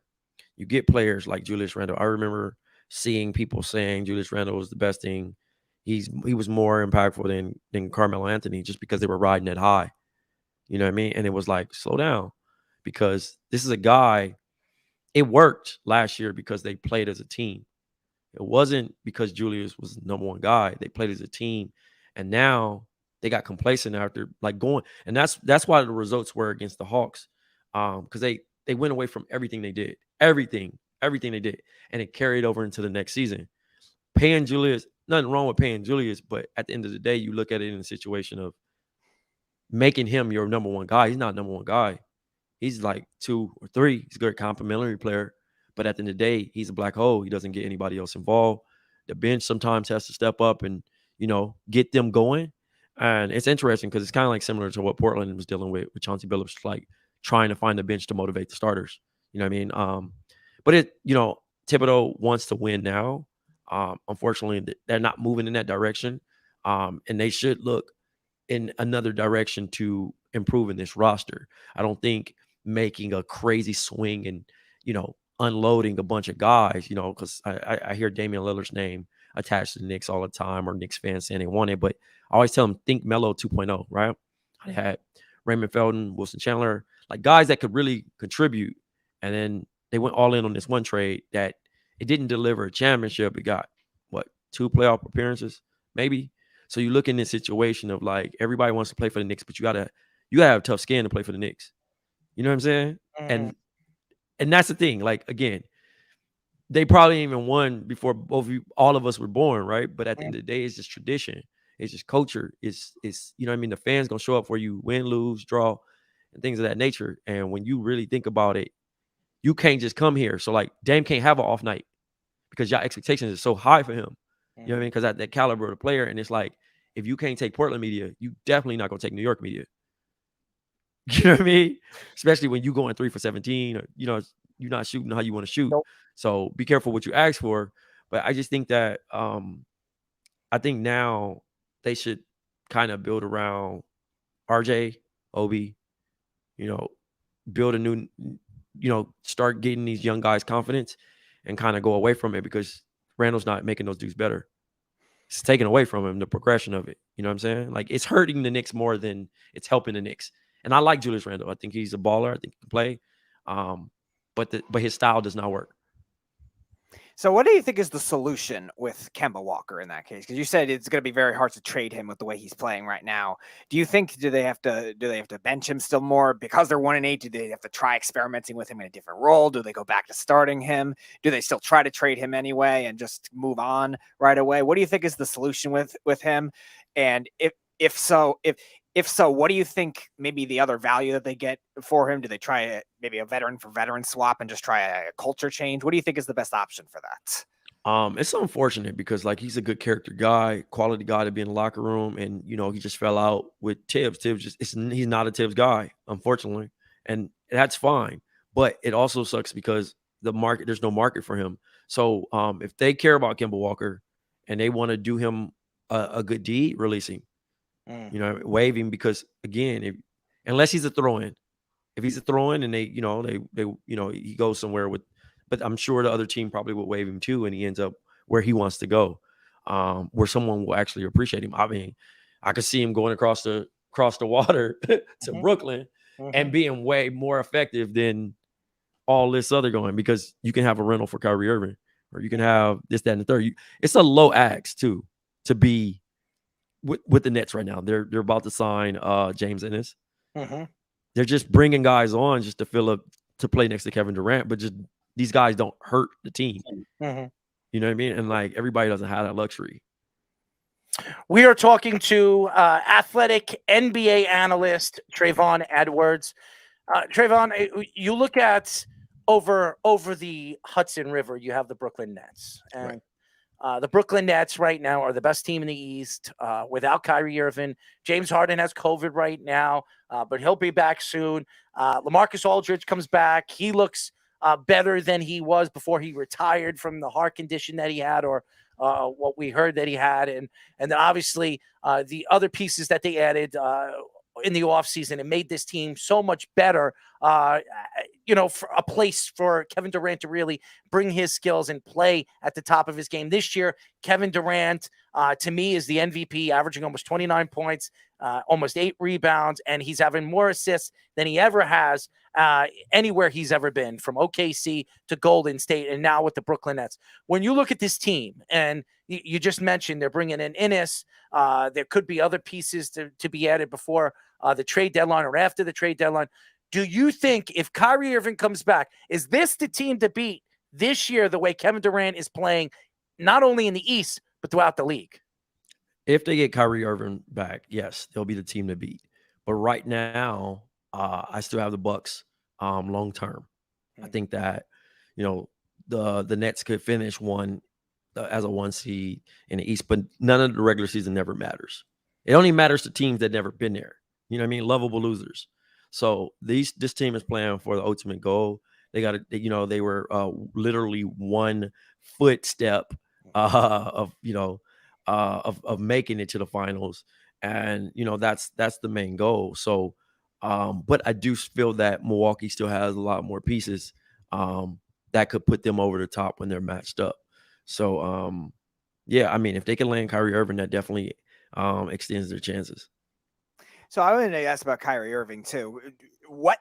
[SPEAKER 5] You get players like Julius Randle. I remember seeing people saying Julius Randle was the best thing. He was more impactful than Carmelo Anthony, just because they were riding it high. You know what I mean? And it was like, slow down, because this is a guy. It worked last year because they played as a team. It wasn't because Julius was the number 1 guy. They played as a team, and now they got complacent after going. And that's why the results were against the Hawks, because they went away from everything they did, everything they did, and it carried over into the next season. Paying Julius, nothing wrong with paying Julius, but at the end of the day, you look at it in a situation of making him your number 1 guy. He's not number 1 guy. He's like 2 or 3. He's a good complimentary player. But at the end of the day, he's a black hole. He doesn't get anybody else involved. The bench sometimes has to step up and, get them going. And it's interesting because it's kind of like similar to what Portland was dealing with Chauncey Billups, like trying to find the bench to motivate the starters. You know what I mean? But Thibodeau wants to win now. Unfortunately, they're not moving in that direction. And they should look in another direction to improve in this roster. I don't think making a crazy swing and, unloading a bunch of guys, because I hear Damian Lillard's name attached to the Knicks all the time, or Knicks fans saying they want it. But I always tell them, think Melo 2.0, right? I had Raymond Felton, Wilson Chandler, like guys that could really contribute. And then they went all in on this one trade that it didn't deliver a championship. It got 2 playoff appearances, maybe. So you look in this situation of like everybody wants to play for the Knicks, but you gotta have tough skin to play for the Knicks. You know what I'm saying? And that's the thing. Like again, they probably even won before all of us were born, right? But at the end of the day, it's just tradition. It's just culture. It's you know what I mean? The fans gonna show up for you, win, lose, draw, and things of that nature. And when you really think about it, you can't just come here. So like Dame can't have an off night because your expectations are so high for him. You know what I mean? Because at that caliber of the player, and it's like, if you can't take Portland media, you definitely not gonna take New York media. You know what I mean? Especially when you going 3 for 17, or you're not shooting how you want to shoot.
[SPEAKER 25] Nope.
[SPEAKER 5] So be careful what you ask for. But I just think that I think now they should kind of build around RJ, Obi, build a new, start getting these young guys confidence and kind of go away from it, because Randall's not making those dudes better. It's taking away from him the progression of it. You know what I'm saying? Like, it's hurting the Knicks more than it's helping the Knicks. And I like Julius Randle. I think he's a baller. I think he can play. But his style does not work.
[SPEAKER 25] So what do you think is the solution with Kemba Walker in that case? Because you said it's going to be very hard to trade him with the way he's playing right now. Do you think do they have to bench him still more because they're 1-8? Do they have to try experimenting with him in a different role? Do they go back to starting him? Do they still try to trade him anyway and just move on right away? What do you think is the solution with him? And if so, what do you think maybe the other value that they get for him? Do they try maybe a veteran for veteran swap and just try a culture change? What do you think is the best option for that?
[SPEAKER 5] It's unfortunate because like he's a good character guy, quality guy to be in the locker room, and he just fell out with Tibbs. Tibbs he's not a Tibbs guy, unfortunately, and that's fine. But it also sucks because there's no market for him. So if they care about Kemba Walker and they want to do him a good deed, release him. Waive him, because again, unless he's a throw-in, if he's a throw-in and they he goes somewhere with, but I'm sure the other team probably will waive him too, and he ends up where he wants to go, where someone will actually appreciate him. I mean, I could see him going across the water to Brooklyn and being way more effective than all this other going, because you can have a rental for Kyrie Irving, or you can have this, that, and the third. It's a low ask too to be with the Nets right now. They're about to sign James Ennis. They're just bringing guys on just to fill up, to play next to Kevin Durant, but just these guys don't hurt the team. You know what I mean? And like, everybody doesn't have that luxury.
[SPEAKER 1] We are talking to athletic NBA analyst Trayvon Edwards. Trayvon, you look at over the Hudson River, you have the Brooklyn Nets, and right. The Brooklyn Nets right now are the best team in the East without Kyrie Irving. James Harden has COVID right now, but he'll be back soon. LaMarcus Aldridge comes back. He looks better than he was before he retired from the heart condition that he had, or what we heard that he had. And then obviously the other pieces that they added in the offseason, it made this team so much better, for a place for Kevin Durant to really bring his skills and play at the top of his game. This year, Kevin Durant, to me, is the MVP, averaging almost 29 points, almost 8 rebounds, and he's having more assists than he ever has anywhere he's ever been, from OKC to Golden State and now with the Brooklyn Nets. When you look at this team, and you just mentioned they're bringing in Ennis, there could be other pieces to be added before the trade deadline or after the trade deadline. Do you think if Kyrie Irving comes back, is this the team to beat this year the way Kevin Durant is playing, not only in the East, but throughout the league?
[SPEAKER 5] If they get Kyrie Irving back, yes, they'll be the team to beat. But right now, I still have the Bucks long term. I think that, the Nets could finish as a 1 seed in the East, but none of the regular season never matters. It only matters to teams that never been there. You know what I mean? Lovable losers. So this team is playing for the ultimate goal. They got to, they were literally 1 footstep of making it to the finals, and that's the main goal. So, but I do feel that Milwaukee still has a lot more pieces that could put them over the top when they're matched up. So, I mean, if they can land Kyrie Irving, that definitely extends their chances.
[SPEAKER 25] So I wanted to ask about Kyrie Irving too.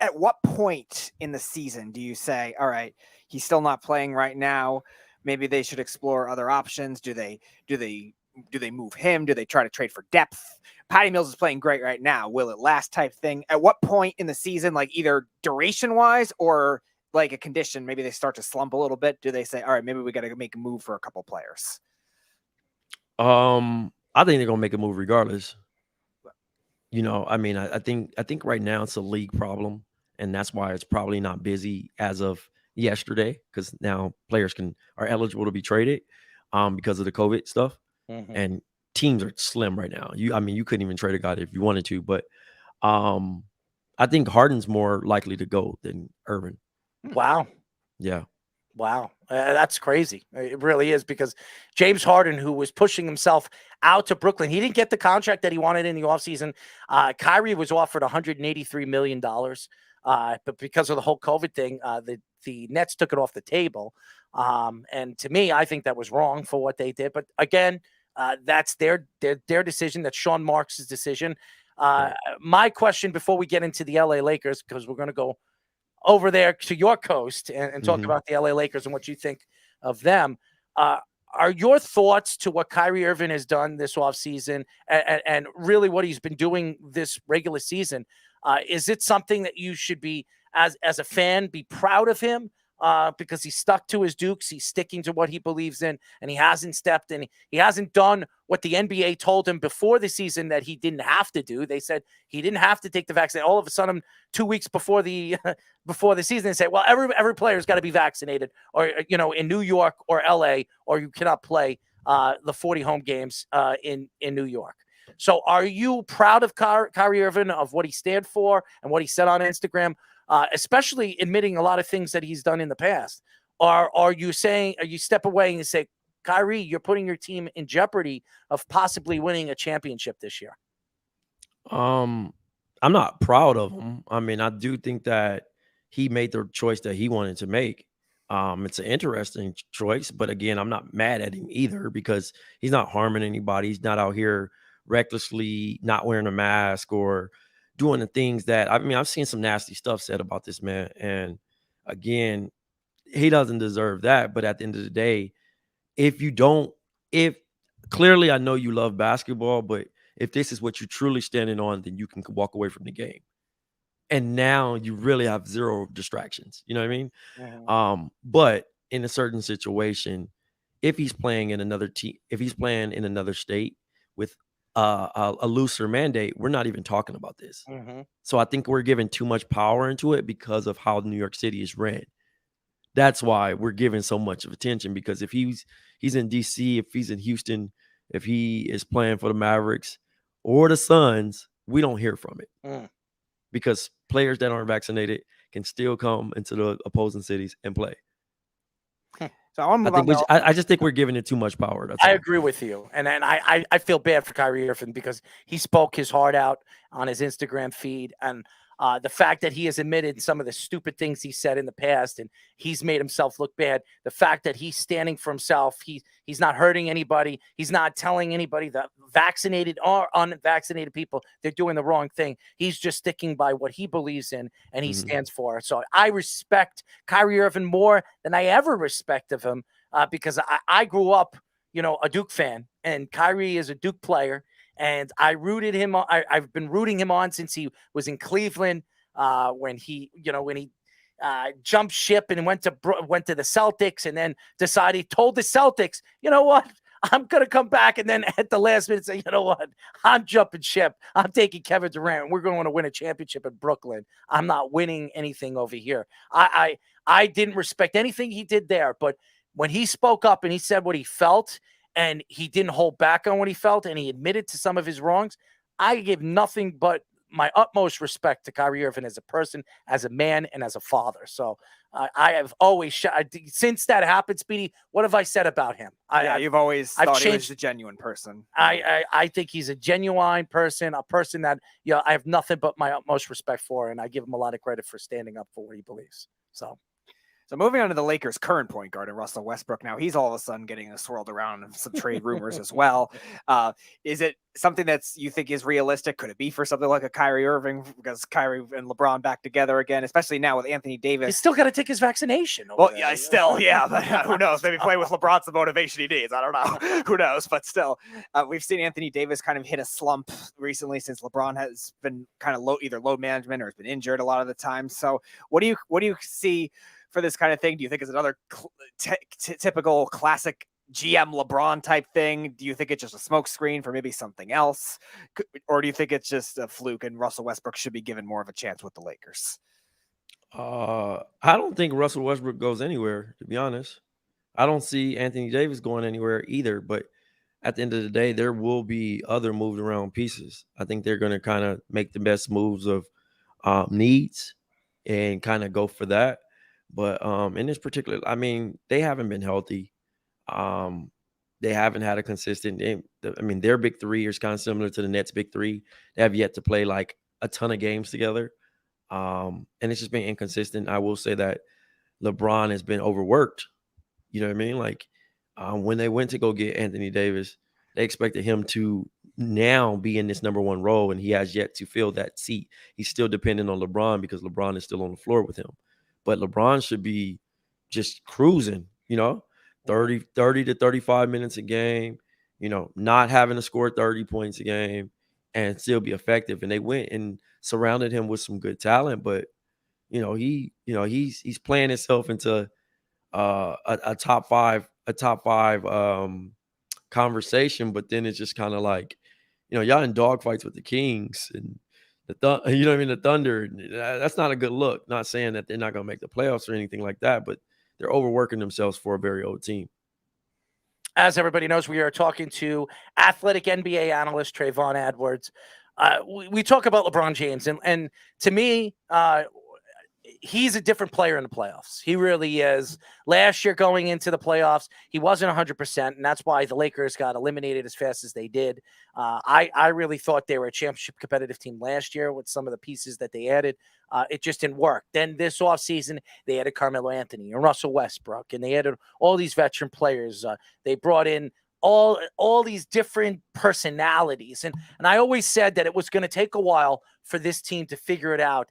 [SPEAKER 25] At what point in the season do you say, all right, he's still not playing right now, maybe they should explore other options? Do they move him? Do they try to trade for depth? Patty Mills is playing great right now. Will it last type thing? At what point in the season, like either duration wise or like a condition, maybe they start to slump a little bit? Do they say, all right, maybe we got to make a move for a couple players?
[SPEAKER 5] I think they're gonna make a move regardless. I mean, I think right now it's a league problem, and that's why it's probably not busy as of yesterday, because now players are eligible to be traded because of the COVID stuff, and teams are slim right now. You couldn't even trade a guy if you wanted to, but I think Harden's more likely to go than Irvin.
[SPEAKER 1] Wow.
[SPEAKER 5] Yeah.
[SPEAKER 1] Wow. That's crazy. It really is, because James Harden, who was pushing himself out to Brooklyn, he didn't get the contract that he wanted in the offseason. Kyrie was offered $183 million. But because of the whole COVID thing, the Nets took it off the table. And to me, I think that was wrong for what they did. But again, that's their decision. That's Sean Marks' decision. My question before we get into the LA Lakers, because we're going to go over there to your coast and talk about the LA Lakers and what you think of them. Are your thoughts to what Kyrie Irving has done this offseason and really what he's been doing this regular season? Is it something that you should be, as a fan, be proud of him because he stuck to his Dukes, he's sticking to what he believes in, and he hasn't stepped in. He hasn't done what the NBA told him before the season that he didn't have to do. They said he didn't have to take the vaccine. All of a sudden, 2 weeks before the season, they say, well, every player's got to be vaccinated, or in New York or LA, or you cannot play the 40 home games in New York. So are you proud of Kyrie Irving, of what he stood for and what he said on Instagram, especially admitting a lot of things that he's done in the past? Or are you step away and you say, Kyrie, you're putting your team in jeopardy of possibly winning a championship this year?
[SPEAKER 5] I'm not proud of him. I mean, I do think that he made the choice that he wanted to make. It's an interesting choice, but again, I'm not mad at him either, because he's not harming anybody. He's not out here recklessly not wearing a mask or doing the things that, I've seen some nasty stuff said about this man. And again, he doesn't deserve that. But at the end of the day, if clearly I know you love basketball, but if this is what you're truly standing on, then you can walk away from the game. And now you really have zero distractions. You know what I mean?
[SPEAKER 1] Mm-hmm.
[SPEAKER 5] But in a certain situation, if he's playing in another team, if he's playing in another state with a looser mandate, we're not even talking about this.
[SPEAKER 1] Mm-hmm.
[SPEAKER 5] So I think we're giving too much power into it because of how New York City is ran. That's why we're giving so much of attention, because if he's in DC, if he's in Houston, if he is playing for the Mavericks or the Suns, we don't hear from it. Because players that aren't vaccinated can still come into the opposing cities and play.
[SPEAKER 25] So
[SPEAKER 5] I just think we're giving it too much power. That's
[SPEAKER 1] I
[SPEAKER 5] all.
[SPEAKER 1] agree with you. And I feel bad for Kyrie Irving, because he spoke his heart out on his Instagram feed. And the fact that he has admitted some of the stupid things he said in the past, and he's made himself look bad. The fact that he's standing for himself, he's not hurting anybody. He's not telling anybody that vaccinated or unvaccinated people, they're doing the wrong thing. He's just sticking by what he believes in and he stands for. So I respect Kyrie Irving more than I ever respect of him, because I grew up, a Duke fan, and Kyrie is a Duke player. And I rooted him. I've been rooting him on since he was in Cleveland, when he jumped ship and went to the Celtics, and then told the Celtics, you know what, I'm gonna come back, and then at the last minute say, you know what, I'm jumping ship. I'm taking Kevin Durant. We're going to win a championship in Brooklyn. I'm not winning anything over here. I didn't respect anything he did there, but when he spoke up and he said what he felt, and he didn't hold back on what he felt, and he admitted to some of his wrongs, I give nothing but my utmost respect to Kyrie Irving as a person, as a man, and as a father. So I have always, since that happened, Speedy, what have I said about him?
[SPEAKER 25] You've always thought he was a genuine person.
[SPEAKER 1] I think he's a genuine person, a person that I have nothing but my utmost respect for, and I give him a lot of credit for standing up for what he believes. So
[SPEAKER 25] So moving on to the Lakers' current point guard, and Russell Westbrook. Now he's all of a sudden getting swirled around in some trade rumors as well. Is it something that's you think is realistic? Could it be for something like a Kyrie Irving, because Kyrie and LeBron back together again, especially now with Anthony Davis?
[SPEAKER 1] He's still got to take his vaccination.
[SPEAKER 25] Well, yeah, but who knows? Maybe play with LeBron's the motivation he needs. I don't know. Who knows? But still, we've seen Anthony Davis kind of hit a slump recently since LeBron has been kind of either load management or has been injured a lot of the time. So what do you see for this kind of thing? Do you think it's another typical classic GM LeBron type thing? Do you think it's just a smokescreen for maybe something else? Or do you think it's just a fluke and Russell Westbrook should be given more of a chance with the Lakers?
[SPEAKER 5] I don't think Russell Westbrook goes anywhere, to be honest. I don't see Anthony Davis going anywhere either, but at the end of the day, there will be other moved around pieces. I think they're going to kind of make the best moves of needs and kind of go for that. But in this particular, I mean, they haven't been healthy. They haven't had a consistent. Their big three is kind of similar to the Nets' big three. They have yet to play like a ton of games together, and it's just been inconsistent. I will say that LeBron has been overworked. You know what I mean? Like when they went to go get Anthony Davis, they expected him to now be in this number one role, and he has yet to fill that seat. He's still dependent on LeBron because LeBron is still on the floor with him. But LeBron should be just cruising, 30 to 35 minutes a game, not having to score 30 points a game and still be effective. And they went and surrounded him with some good talent, but he's playing himself into a top five conversation, but then it's just kind of like, y'all in dogfights with the Kings and the Thunder. That's not a good look. Not saying that they're not going to make the playoffs or anything like that, but they're overworking themselves for a very old team.
[SPEAKER 1] As everybody knows, we are talking to athletic NBA analyst Trayvon Edwards. We talk about LeBron James, and to me, he's a different player in the playoffs. He really is. Last year going into the playoffs, he wasn't 100%, and that's why the Lakers got eliminated as fast as they did. I really thought they were a championship competitive team last year with some of the pieces that they added. It just didn't work. Then this offseason, they added Carmelo Anthony and Russell Westbrook, and they added all these veteran players. They brought in all these different personalities. And I always said that it was going to take a while for this team to figure it out.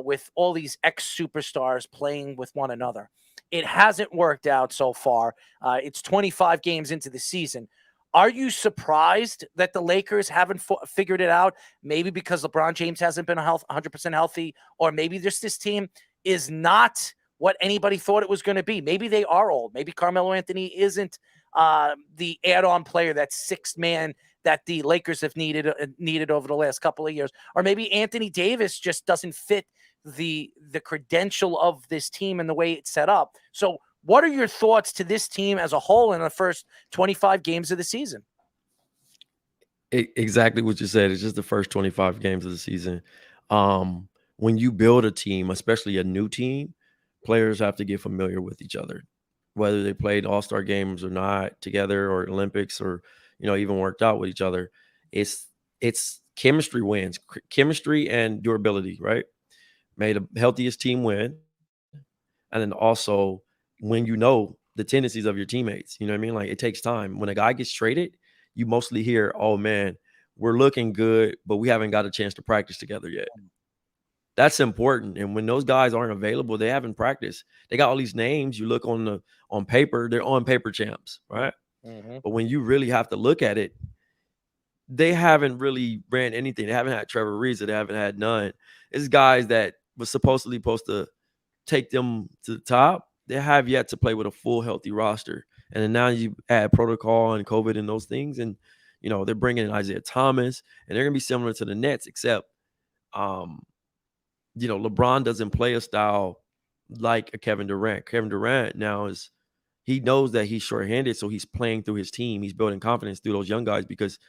[SPEAKER 1] With all these ex-superstars playing with one another. It hasn't worked out so far. It's 25 games into the season. Are you surprised that the Lakers haven't figured it out? Maybe because LeBron James hasn't been 100% healthy, or maybe this team is not what anybody thought it was going to be. Maybe they are old. Maybe Carmelo Anthony isn't the add-on player, that sixth man that the Lakers have needed over the last couple of years. Or maybe Anthony Davis just doesn't fit the credential of this team and the way it's set up. So what are your thoughts to this team as a whole in the first 25 games of the season?
[SPEAKER 5] Exactly what you said. It's just the first 25 games of the season. When you build a team, especially a new team, players have to get familiar with each other, whether they played all-star games or not together, or Olympics, or even worked out with each other. It's chemistry wins. Chemistry and durability, right? May the healthiest team win. And then also when the tendencies of your teammates, you know what I mean? Like, it takes time. When a guy gets traded, you mostly hear, oh man, we're looking good, but we haven't got a chance to practice together yet. That's important. And when those guys aren't available, they haven't practiced. They got all these names. You look on paper, they're on paper champs, right? Mm-hmm. But when you really have to look at it, they haven't really ran anything. They haven't had Trevor Reeves. They haven't had none. It's guys that was supposed to take them to the top. They have yet to play with a full healthy roster. And then now you add protocol and COVID and those things. And, they're bringing in Isaiah Thomas, and they're going to be similar to the Nets, except, LeBron doesn't play a style like a Kevin Durant. Kevin Durant now he knows that he's shorthanded, so he's playing through his team. He's building confidence through those young guys because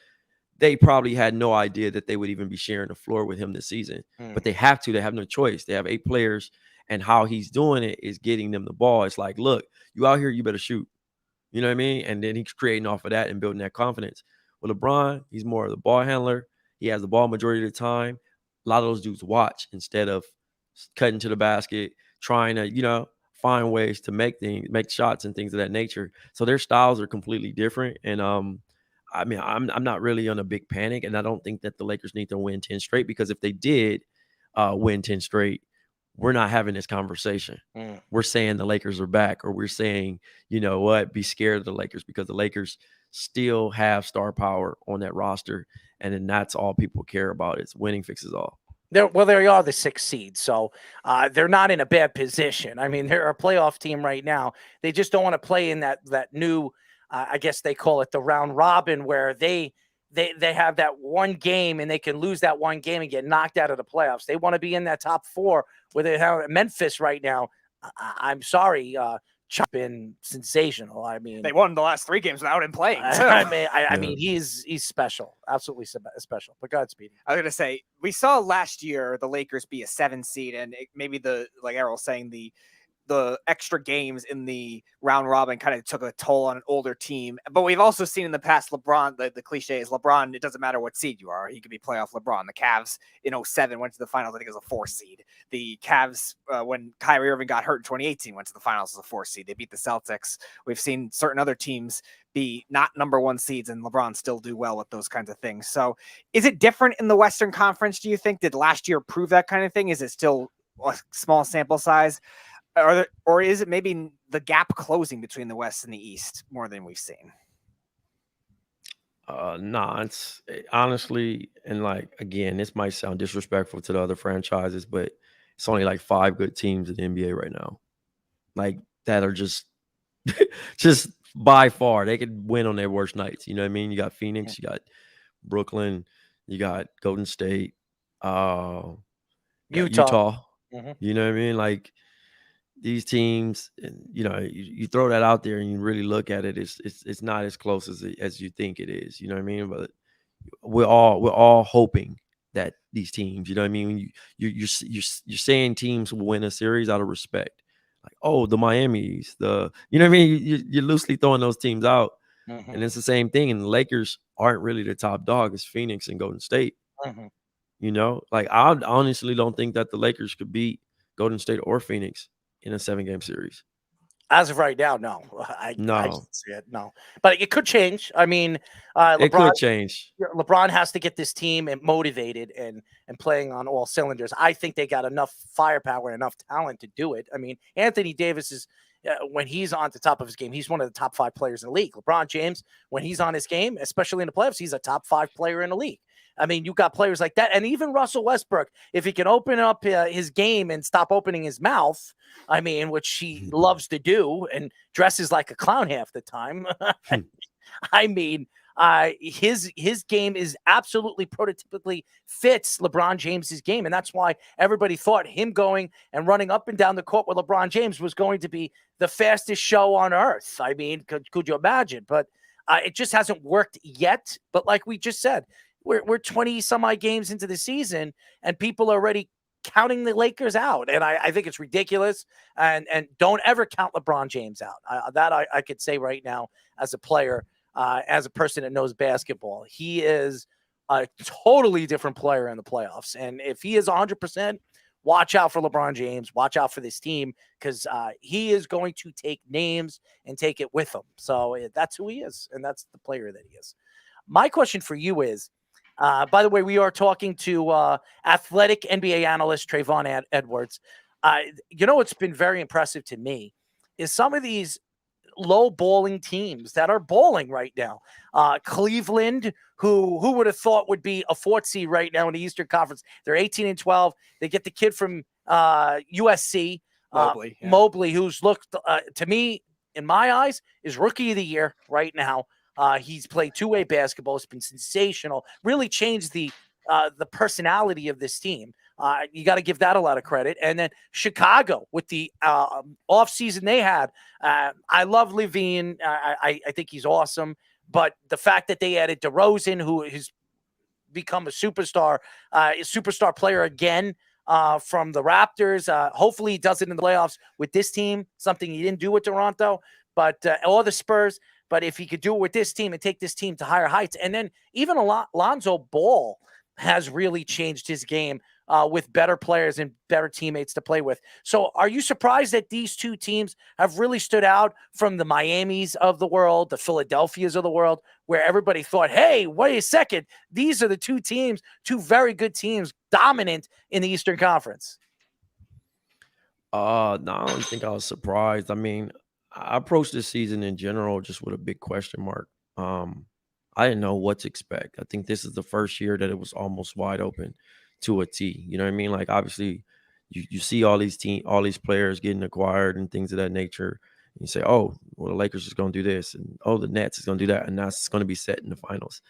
[SPEAKER 5] they probably had no idea that they would even be sharing the floor with him this season. But they have to. They have no choice. They have 8 players, and how he's doing it is getting them the ball. It's like, look, you out here, you better shoot. You know what I mean? And then he's creating off of that and building that confidence. With LeBron, he's more of the ball handler. He has the ball majority of the time. A lot of those dudes watch instead of cutting to the basket, trying to, find ways to make shots and things of that nature. So their styles are completely different. And I mean, I'm not really on a big panic, and I don't think that the Lakers need to win 10 straight, because if they did win 10 straight, we're not having this conversation. We're saying the Lakers are back, or we're saying, you know what, be scared of the Lakers, because the Lakers still have star power on that roster, and then that's all people care about. It's winning fixes all.
[SPEAKER 1] They are the 6th seed, so they're not in a bad position. I mean, they're a playoff team right now. They just don't want to play in that new, I guess they call it the round robin, where they have that one game and they can lose that one game and get knocked out of the playoffs. They want to be in that top 4 where they have Memphis right now. I'm sorry, Chop been sensational. I mean,
[SPEAKER 25] they won the last 3 games without him playing.
[SPEAKER 1] I mean, he's special, absolutely special. But Godspeed.
[SPEAKER 25] I was gonna say, we saw last year the Lakers be a 7 seed, and maybe like Errol saying, the extra games in the round robin kind of took a toll on an older team. But we've also seen in the past, LeBron, the cliche is LeBron, it doesn't matter what seed you are, he could be playoff LeBron. The Cavs in 2007 went to the finals, I think it was a 4 seed. The Cavs, when Kyrie Irving got hurt in 2018, went to the finals as a 4 seed. They beat the Celtics. We've seen certain other teams be not number 1 seeds, and LeBron still do well with those kinds of things. So is it different in the Western Conference, do you think? Did last year prove that kind of thing? Is it still a small sample size? Or is it maybe the gap closing between the West and the East more than we've seen?
[SPEAKER 5] Nah, it's honestly, and like, again, this might sound disrespectful to the other franchises, but it's only like 5 good teams in the NBA right now, like that are just by far they could win on their worst nights. You know what I mean? You got Phoenix, you got Brooklyn, you got Golden State, Utah.
[SPEAKER 1] Mm-hmm.
[SPEAKER 5] You know what I mean? Like, these teams, you know, you throw that out there and you really look at it, it's not as close as you think it is. You know what I mean? But we're all hoping that these teams, you know what I mean? When you're saying teams will win a series out of respect, like, oh, the Miamis, you know what I mean? You're loosely throwing those teams out, and it's the same thing. And the Lakers aren't really the top dog. It's Phoenix and Golden State. You know, like, I honestly don't think that the Lakers could beat Golden State or Phoenix in a 7-game series.
[SPEAKER 1] As of right now, no. I can't see it, no. But it could change. I mean,
[SPEAKER 5] it could change.
[SPEAKER 1] LeBron has to get this team motivated and playing on all cylinders. I think they got enough firepower, enough talent to do it. I mean, Anthony Davis is, when he's on the top of his game, he's one of the top 5 players in the league. LeBron James, when he's on his game, especially in the playoffs, he's a top 5 player in the league. I mean, you got players like that. And even Russell Westbrook, if he can open up his game and stop opening his mouth, I mean, which he loves to do and dresses like a clown half the time. I mean, his game is absolutely prototypically fits LeBron James's game. And that's why everybody thought him going and running up and down the court with LeBron James was going to be the fastest show on earth. I mean, could you imagine? But it just hasn't worked yet. But like we just said, we're 20 some odd games into the season and people are already counting the Lakers out. And I think it's ridiculous. And don't ever count LeBron James out. I could say right now, as a player, as a person that knows basketball, he is a totally different player in the playoffs. And if he is 100%, watch out for LeBron James, watch out for this team, because he is going to take names and take it with him. So that's who he is. And that's the player that he is. My question for you is, by the way, we are talking to athletic NBA analyst Trayvon Edwards. You know what's been very impressive to me is some of these low bowling teams that are bowling right now. Cleveland, who would have thought would be a 4th seed right now in the Eastern Conference. They're 18-12. They get the kid from USC, Mobley, who's looked to me, in my eyes, is rookie of the year right now. He's played 2-way basketball. It's been sensational. Really changed the personality of this team. You got to give that a lot of credit. And then Chicago with the offseason they had. I love Levine. I think he's awesome. But the fact that they added DeRozan, who has become a superstar player again from the Raptors. Hopefully he does it in the playoffs with this team, something he didn't do with Toronto, or the Spurs. But if he could do it with this team and take this team to higher heights, and then even Lonzo Ball has really changed his game with better players and better teammates to play with. So are you surprised that these two teams have really stood out from the Miamis of the world, the Philadelphias of the world, where everybody thought, hey, wait a second, these are the two teams, two very good teams, dominant in the Eastern Conference?
[SPEAKER 5] No, I don't think I was surprised. I mean, I approached this season in general just with a big question mark. I didn't know what to expect. I think this is the first year that it was almost wide open to a T. You know what I mean? Like, obviously, you see all these players getting acquired and things of that nature. And you say, oh, well, the Lakers is going to do this, and oh, the Nets is going to do that, and that's going to be set in the finals.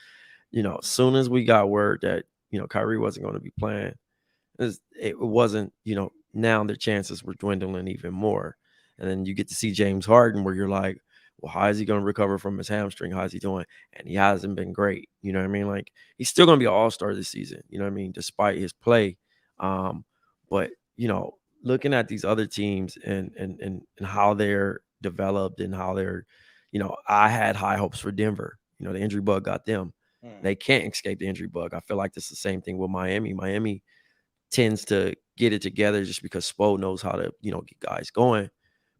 [SPEAKER 5] You know, as soon as we got word that Kyrie wasn't going to be playing, it wasn't. Now their chances were dwindling even more. And then you get to see James Harden, where you're like, well, how is he going to recover from his hamstring? How is he doing? And he hasn't been great. You know what I mean? Like, he's still going to be an all-star this season, you know what I mean, despite his play. But, looking at these other teams and how they're developed and how they're, I had high hopes for Denver. The injury bug got them. They can't escape the injury bug. I feel like this is the same thing with Miami. Miami tends to get it together just because Spo knows how to, get guys going.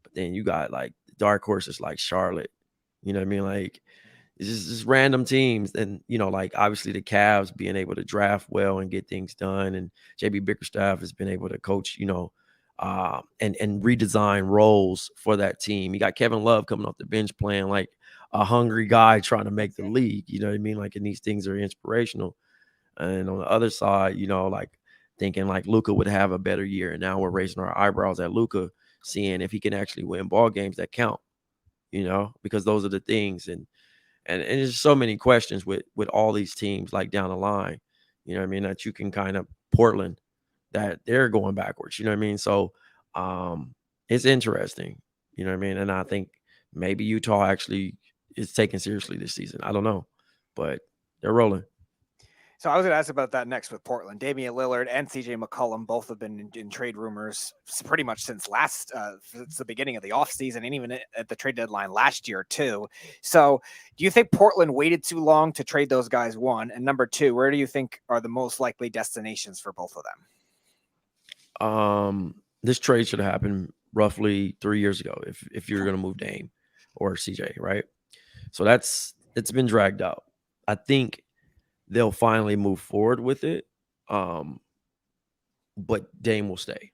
[SPEAKER 5] But then you got like dark horses like Charlotte, you know what I mean? Like, it's just random teams. And, like, obviously the Cavs being able to draft well and get things done. And JB Bickerstaff has been able to coach, and redesign roles for that team. You got Kevin Love coming off the bench playing like a hungry guy trying to make the league, you know what I mean? Like, and these things are inspirational. And on the other side, like thinking like Luka would have a better year. And now we're raising our eyebrows at Luka, seeing if he can actually win ball games that count, because those are the things. And there's so many questions with all these teams like down the line, you know what I mean, that you can kind of Portland, that they're going backwards, you know what I mean? So it's interesting, you know what I mean? And I think maybe Utah actually is taken seriously this season. I don't know, but they're rolling.
[SPEAKER 25] So I was going to ask about that next with Portland. Damian Lillard and CJ McCollum both have been in trade rumors pretty much since since the beginning of the offseason and even at the trade deadline last year too. So do you think Portland waited too long to trade those guys, one? And number two, where do you think are the most likely destinations for both of them?
[SPEAKER 5] This trade should have happened roughly 3 years ago if you're going to move Dame or CJ, right? So it's been dragged out. I think they'll finally move forward with it. But Dame will stay.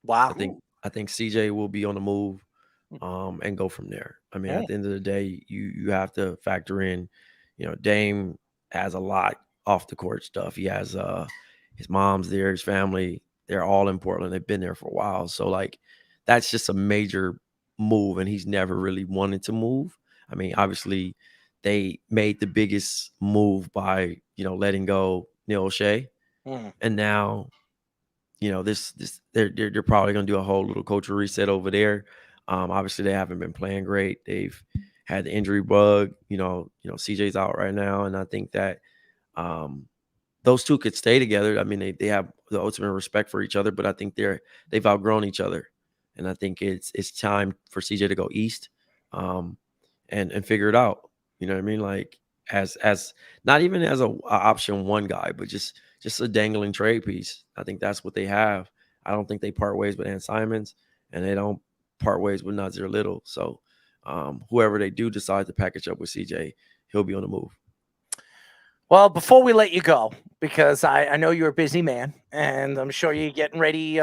[SPEAKER 1] Wow.
[SPEAKER 5] I think CJ will be on the move and go from there. I mean, at the end of the day, you have to factor in, Dame has a lot off the court stuff. He has his mom's there, his family, they're all in Portland. They've been there for a while. So like, that's just a major move, and he's never really wanted to move. I mean, obviously they made the biggest move by, letting go Neil O'Shea. And now, they're probably going to do a whole little culture reset over there. Obviously they haven't been playing great. They've had the injury bug, CJ's out right now. And I think that those two could stay together. I mean, they have the ultimate respect for each other, but I think they've outgrown each other. And I think it's time for CJ to go east and figure it out. You know what I mean? Like, as not even as a option one guy, but just a dangling trade piece. I think that's what they have. I don't think they part ways with Ann Simons, and they don't part ways with Nazir Little. So whoever they do decide to package up with CJ, he'll be on the move.
[SPEAKER 1] Well, before we let you go, because I know you're a busy man, and I'm sure you're getting ready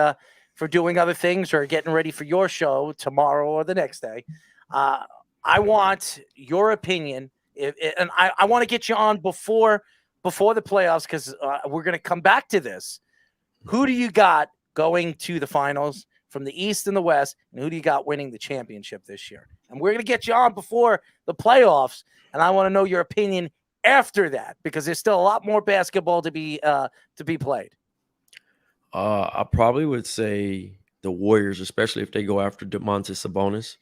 [SPEAKER 1] for doing other things or getting ready for your show tomorrow or the next day. I want your opinion, and I want to get you on before the playoffs, because we're going to come back to this. Who do you got going to the finals from the East and the West, and who do you got winning the championship this year? And we're going to get you on before the playoffs, and I want to know your opinion after that, because there's still a lot more basketball to be played.
[SPEAKER 5] I probably would say the Warriors, especially if they go after Domantas Sabonis.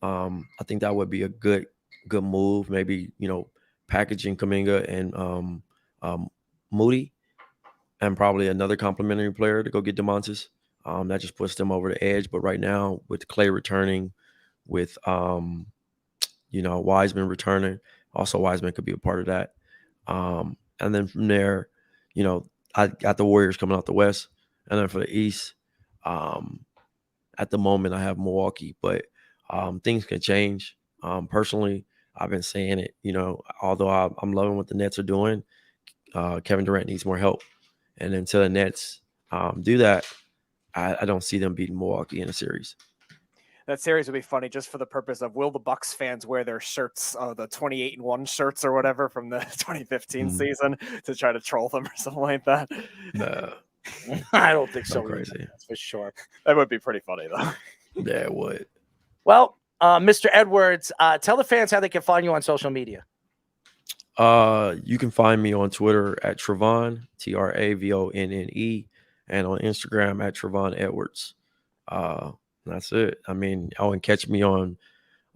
[SPEAKER 5] I think that would be a good move. Maybe, packaging Kuminga and Moody, and probably another complimentary player to go get Domantas. That just puts them over the edge. But right now, with Clay returning, with Wiseman returning, also Wiseman could be a part of that. And then from there, I got the Warriors coming out the West, and then for the East, at the moment I have Milwaukee, but things can change. Personally, I've been saying it. Although I'm loving what the Nets are doing, Kevin Durant needs more help, and until the Nets do that, I don't see them beating Milwaukee in a series.
[SPEAKER 25] That series would be funny just for the purpose of will the Bucks fans wear their shirts, the 28-1 shirts or whatever from the 2015 season to try to troll them or something like that.
[SPEAKER 5] Nah,
[SPEAKER 1] I don't think so.
[SPEAKER 5] Crazy.
[SPEAKER 1] That's for sure.
[SPEAKER 25] That would be pretty funny though.
[SPEAKER 5] Yeah, it would.
[SPEAKER 1] Well, Mr. Edwards, tell the fans how they can find you on social media.
[SPEAKER 5] You can find me on Twitter at Travonne, Travonne, and on Instagram at Trevon Edwards. That's it. I mean, and catch me on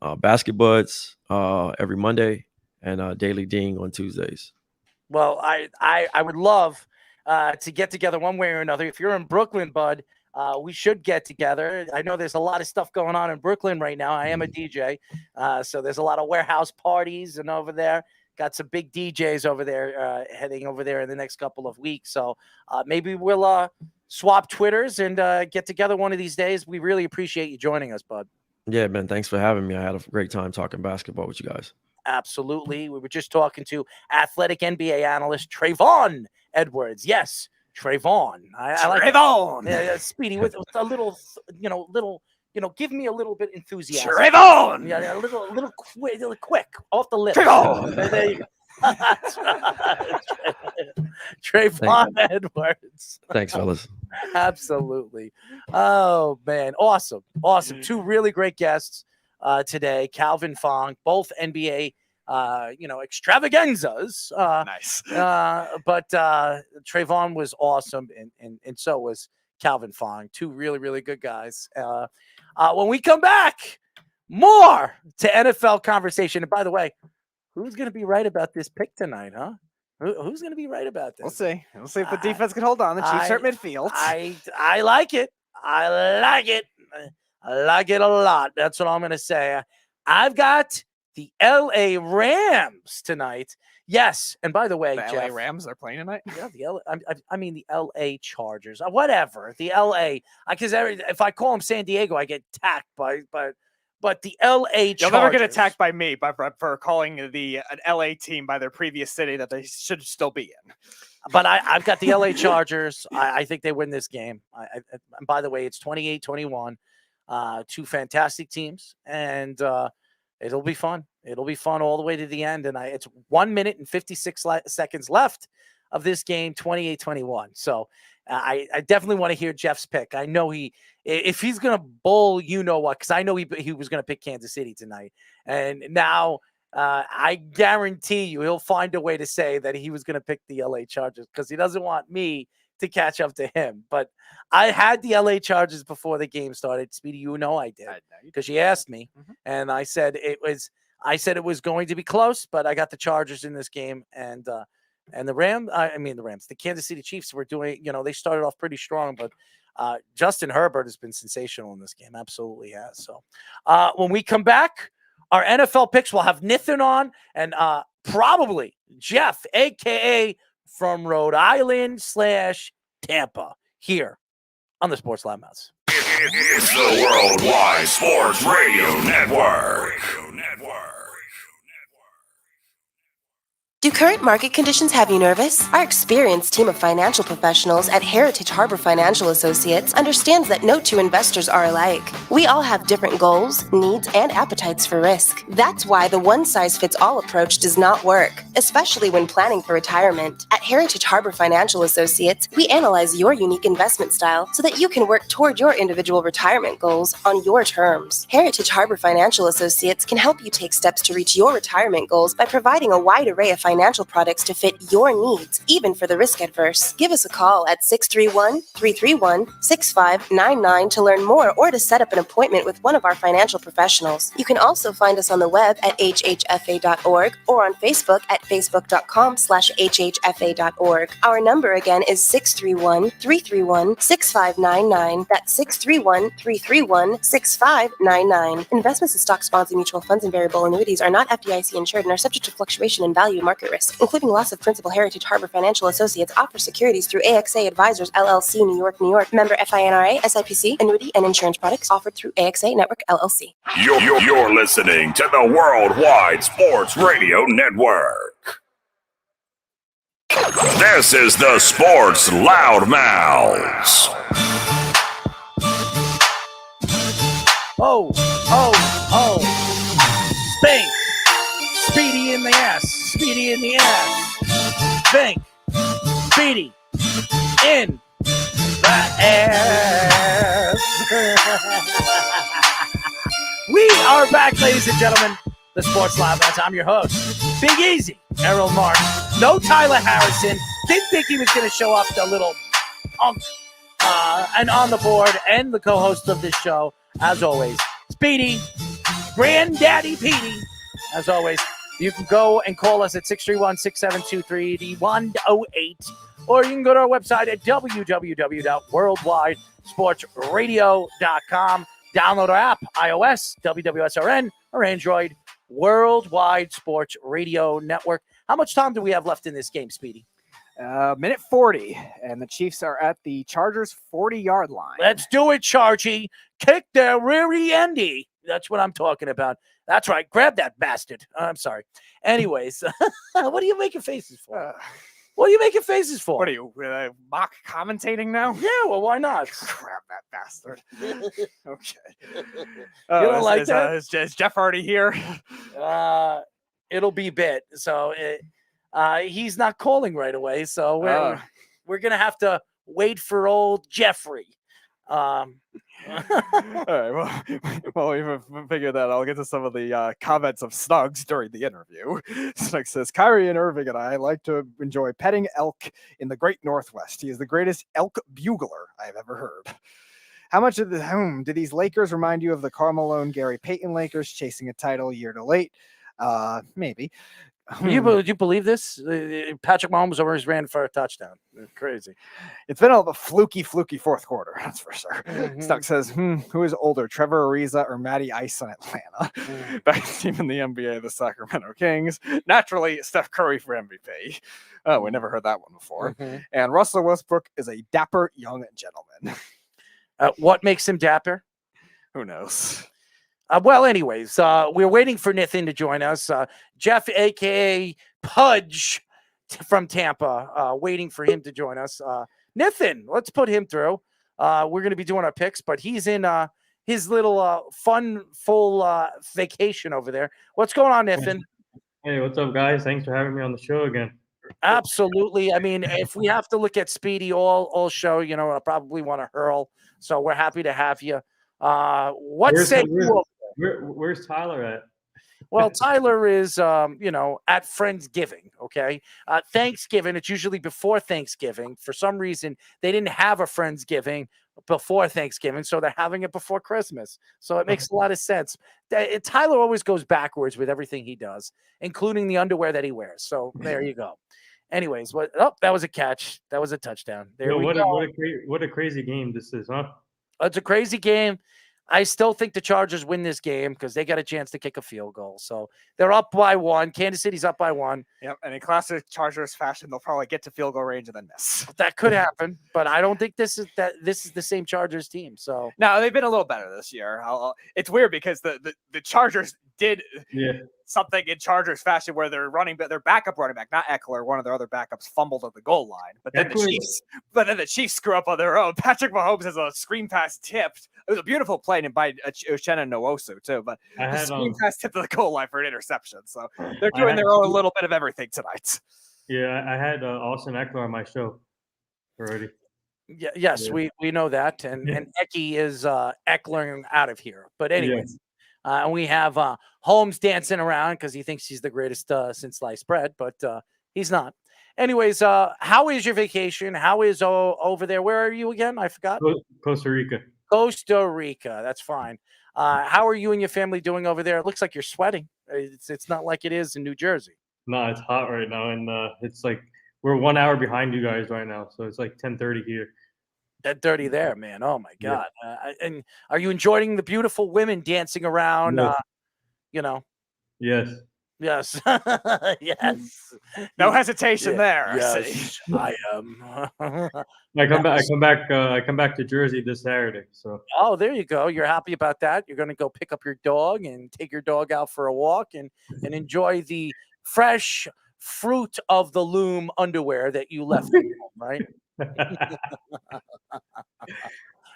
[SPEAKER 5] BasketBuds every Monday and Daily Ding on Tuesdays.
[SPEAKER 1] Well, I would love to get together one way or another. If you're in Brooklyn, bud, we should get together. I know there's a lot of stuff going on in Brooklyn right now. I am a DJ, so there's a lot of warehouse parties and over there. Got some big DJs over there heading over there in the next couple of weeks. So maybe we'll swap Twitters and get together one of these days. We really appreciate you joining us, bud.
[SPEAKER 5] Yeah, man. Thanks for having me. I had a great time talking basketball with you guys.
[SPEAKER 1] Absolutely. We were just talking to athletic NBA analyst Trayvon Edwards. Yes, Trayvon. I like
[SPEAKER 25] Trayvon.
[SPEAKER 1] Yeah, Speedy with a little, give me a little bit enthusiasm.
[SPEAKER 25] Trayvon.
[SPEAKER 1] Yeah, a little quick off the lips.
[SPEAKER 25] Trayvon.
[SPEAKER 1] There you go. Trayvon Edwards.
[SPEAKER 5] Thanks, fellas.
[SPEAKER 1] Absolutely. Oh man, awesome. Two really great guests today. Calvin Fong, both NBA extravaganzas.
[SPEAKER 25] Nice.
[SPEAKER 1] But Trayvon was awesome, and so was Calvin Fong. Two really, really good guys. When we come back, more to NFL conversation. And by the way, who's going to be right about this pick tonight, huh? Who's going to be right about this?
[SPEAKER 25] We'll see. We'll see if the defense can hold on. The Chiefs are at midfield.
[SPEAKER 1] I like it. I like it. I like it a lot. That's what I'm going to say. I've got the LA Rams tonight. Yes. And by the way,
[SPEAKER 25] the
[SPEAKER 1] Jeff,
[SPEAKER 25] LA Rams are playing tonight?
[SPEAKER 1] Yeah, I mean the LA Chargers. Whatever. The LA. Because if I call them San Diego, I get tacked but the LA Chargers.
[SPEAKER 25] You'll never get attacked by me for calling an LA team by their previous city that they should still be in.
[SPEAKER 1] But I've got the LA Chargers. I think they win this game. And by the way, it's 28-21. Two fantastic teams. And it'll be fun. It'll be fun all the way to the end. And it's 1 minute and 56 seconds left of this game, 28-21. So I definitely want to hear Jeff's pick. I know if he's going to bowl, you know what, because I know he was going to pick Kansas City tonight. And now I guarantee you he'll find a way to say that he was going to pick the LA Chargers because he doesn't want me to catch up to him. But I had the LA Chargers before the game started. Speedy, you know I did because you asked me. Mm-hmm. And I said it was going to be close, but I got the Chargers in this game. And the Rams, the Kansas City Chiefs were doing, they started off pretty strong, but Justin Herbert has been sensational in this game. Absolutely has. So when we come back, our NFL picks will have Nathan on and probably Jeff, a.k.a. from Rhode Island / Tampa here on the Sports Loudmouths.
[SPEAKER 20] It's the Worldwide Sports Radio Network.
[SPEAKER 11] Do current market conditions have you nervous? Our experienced team of financial professionals at Heritage Harbor Financial Associates understands that no two investors are alike. We all have different goals, needs, and appetites for risk. That's why the one-size-fits-all approach does not work, especially when planning for retirement. At Heritage Harbor Financial Associates, we analyze your unique investment style so that you can work toward your individual retirement goals on your terms. Heritage Harbor Financial Associates can help you take steps to reach your retirement goals by providing a wide array of financial products to fit your needs, even for the risk adverse. Give us a call at 631-331-6599 to learn more or to set up an appointment with one of our financial professionals. You can also find us on the web at hhfa.org or on Facebook at facebook.com/hhfa.org. Our number again is 631-331-6599. That's 631-331-6599. Investments in stocks, bonds, and mutual funds and variable annuities are not FDIC insured and are subject to fluctuation in value, market market risk, including loss of principal. Heritage Harbor Financial Associates offers securities through AXA Advisors, LLC, New York, New York. Member FINRA, SIPC, annuity and insurance products offered through AXA Network, LLC.
[SPEAKER 20] You're listening to the Worldwide Sports Radio Network. This is the Sports Loudmouths.
[SPEAKER 1] Oh. Spank. Speedy in the ass. Speedy in the ass. Spank. Speedy in the ass. We are back, ladies and gentlemen. The Sports Loudmouths. I'm your host, Big Easy, Errol Mark. No Tyler Harrison. Didn't think he was going to show up, the little punk. And on the board, and the co-host of this show, as always, Speedy, Granddaddy Petey. As always, you can go and call us at 631-672-3108, or you can go to our website at www.worldwidesportsradio.com. Download our app, iOS, WWSRN, or Android, Worldwide Sports Radio Network. How much time do we have left in this game, Speedy?
[SPEAKER 25] Minute 40, and the Chiefs are at the Chargers' 40-yard line.
[SPEAKER 1] Let's do it, Chargy. Kick their reary endy. That's what I'm talking about. That's right. Grab that bastard. I'm sorry. Anyways, what are you making faces for? What are you making faces for?
[SPEAKER 25] What are you, mock commentating now?
[SPEAKER 1] Yeah, well, why not?
[SPEAKER 25] Grab that bastard. Okay.
[SPEAKER 1] You don't like that?
[SPEAKER 25] Is Jeff already here?
[SPEAKER 1] It'll be bit. So he's not calling right away. So we're going to have to wait for old Jeffrey.
[SPEAKER 25] All right. Well, we've figured that. I'll get to some of the comments of Snugs during the interview. Snugs says, Kyrie and Irving and I like to enjoy petting elk in the great Northwest. He is the greatest elk bugler I have ever heard. How much of do these Lakers remind you of the Karl Malone, Gary Payton Lakers chasing a title year to late? Maybe.
[SPEAKER 1] Do you believe this? Patrick Mahomes always ran for a touchdown. Crazy.
[SPEAKER 25] It's been a fluky fourth quarter, that's for sure. Stuck says, who is older, Trevor Ariza or Matty Ice in Atlanta? Back team in the NBA, the Sacramento Kings. Naturally, Steph Curry for MVP. Oh, we never heard that one before. And Russell Westbrook is a dapper young gentleman.
[SPEAKER 1] What makes him dapper?
[SPEAKER 25] Who knows?
[SPEAKER 1] Well, anyways, we're waiting for Nathan to join us. Jeff, a.k.a. Pudge from Tampa, waiting for him to join us. Nathan, let's put him through. We're going to be doing our picks, but he's in his little full vacation over there. What's going on, Nathan?
[SPEAKER 6] Hey, what's up, guys? Thanks for having me on the show again.
[SPEAKER 1] Absolutely. I mean, if we have to look at Speedy all show, I'll probably want to hurl. So we're happy to have you. Where's
[SPEAKER 6] Tyler at?
[SPEAKER 1] Well, Tyler is, at Friendsgiving. Okay. Thanksgiving. It's usually before Thanksgiving. For some reason, they didn't have a Friendsgiving before Thanksgiving, so they're having it before Christmas. So it makes a lot of sense. Tyler always goes backwards with everything he does, including the underwear that he wears. So there you go. Anyways, that was a catch. That was a touchdown.
[SPEAKER 6] What a crazy game this is, huh?
[SPEAKER 1] It's a crazy game. I still think the Chargers win this game because they got a chance to kick a field goal. So they're up by 1. Kansas City's up by 1.
[SPEAKER 25] Yep, and in classic Chargers fashion, they'll probably get to field goal range and then miss.
[SPEAKER 1] That could happen, but I don't think this is the same Chargers team. So
[SPEAKER 25] no, they've been a little better this year. It's weird because the Chargers did something in Chargers fashion where their backup running back, not Eckler, one of their other backups, fumbled at the goal line. But then the Chiefs screw up on their own. Patrick Mahomes has a screen pass tipped. It was a beautiful play by Uchenna Nwosu too, but the screen pass tipped to the goal line for an interception. So they're doing their own little bit of everything tonight.
[SPEAKER 6] Yeah, I had Austin Eckler on my show already.
[SPEAKER 1] Yeah, yes, we know that, and Ecky is Eckler out of here. But anyways, and we have Holmes dancing around because he thinks he's the greatest since sliced bread, but he's not. Anyways, how is your vacation? How is over there? Where are you again? I forgot.
[SPEAKER 6] Costa Rica.
[SPEAKER 1] Costa Rica. That's fine. How are you and your family doing over there? It looks like you're sweating. It's not like it is in New Jersey.
[SPEAKER 6] No, it's hot right now, and it's like we're 1 hour behind you guys right now, so it's like 10:30 here.
[SPEAKER 1] 10:30 there, man. Oh my God! And are you enjoying the beautiful women dancing around?
[SPEAKER 6] Yes.
[SPEAKER 1] Yes. Yes.
[SPEAKER 25] No hesitation
[SPEAKER 1] Yeah,
[SPEAKER 25] there.
[SPEAKER 1] Yes, I am.
[SPEAKER 6] I come back. I come back to Jersey this Saturday. So
[SPEAKER 1] Oh, there you go. You're happy about that. You're going to go pick up your dog and take your dog out for a walk and enjoy the fresh fruit of the loom underwear that you left at home, right?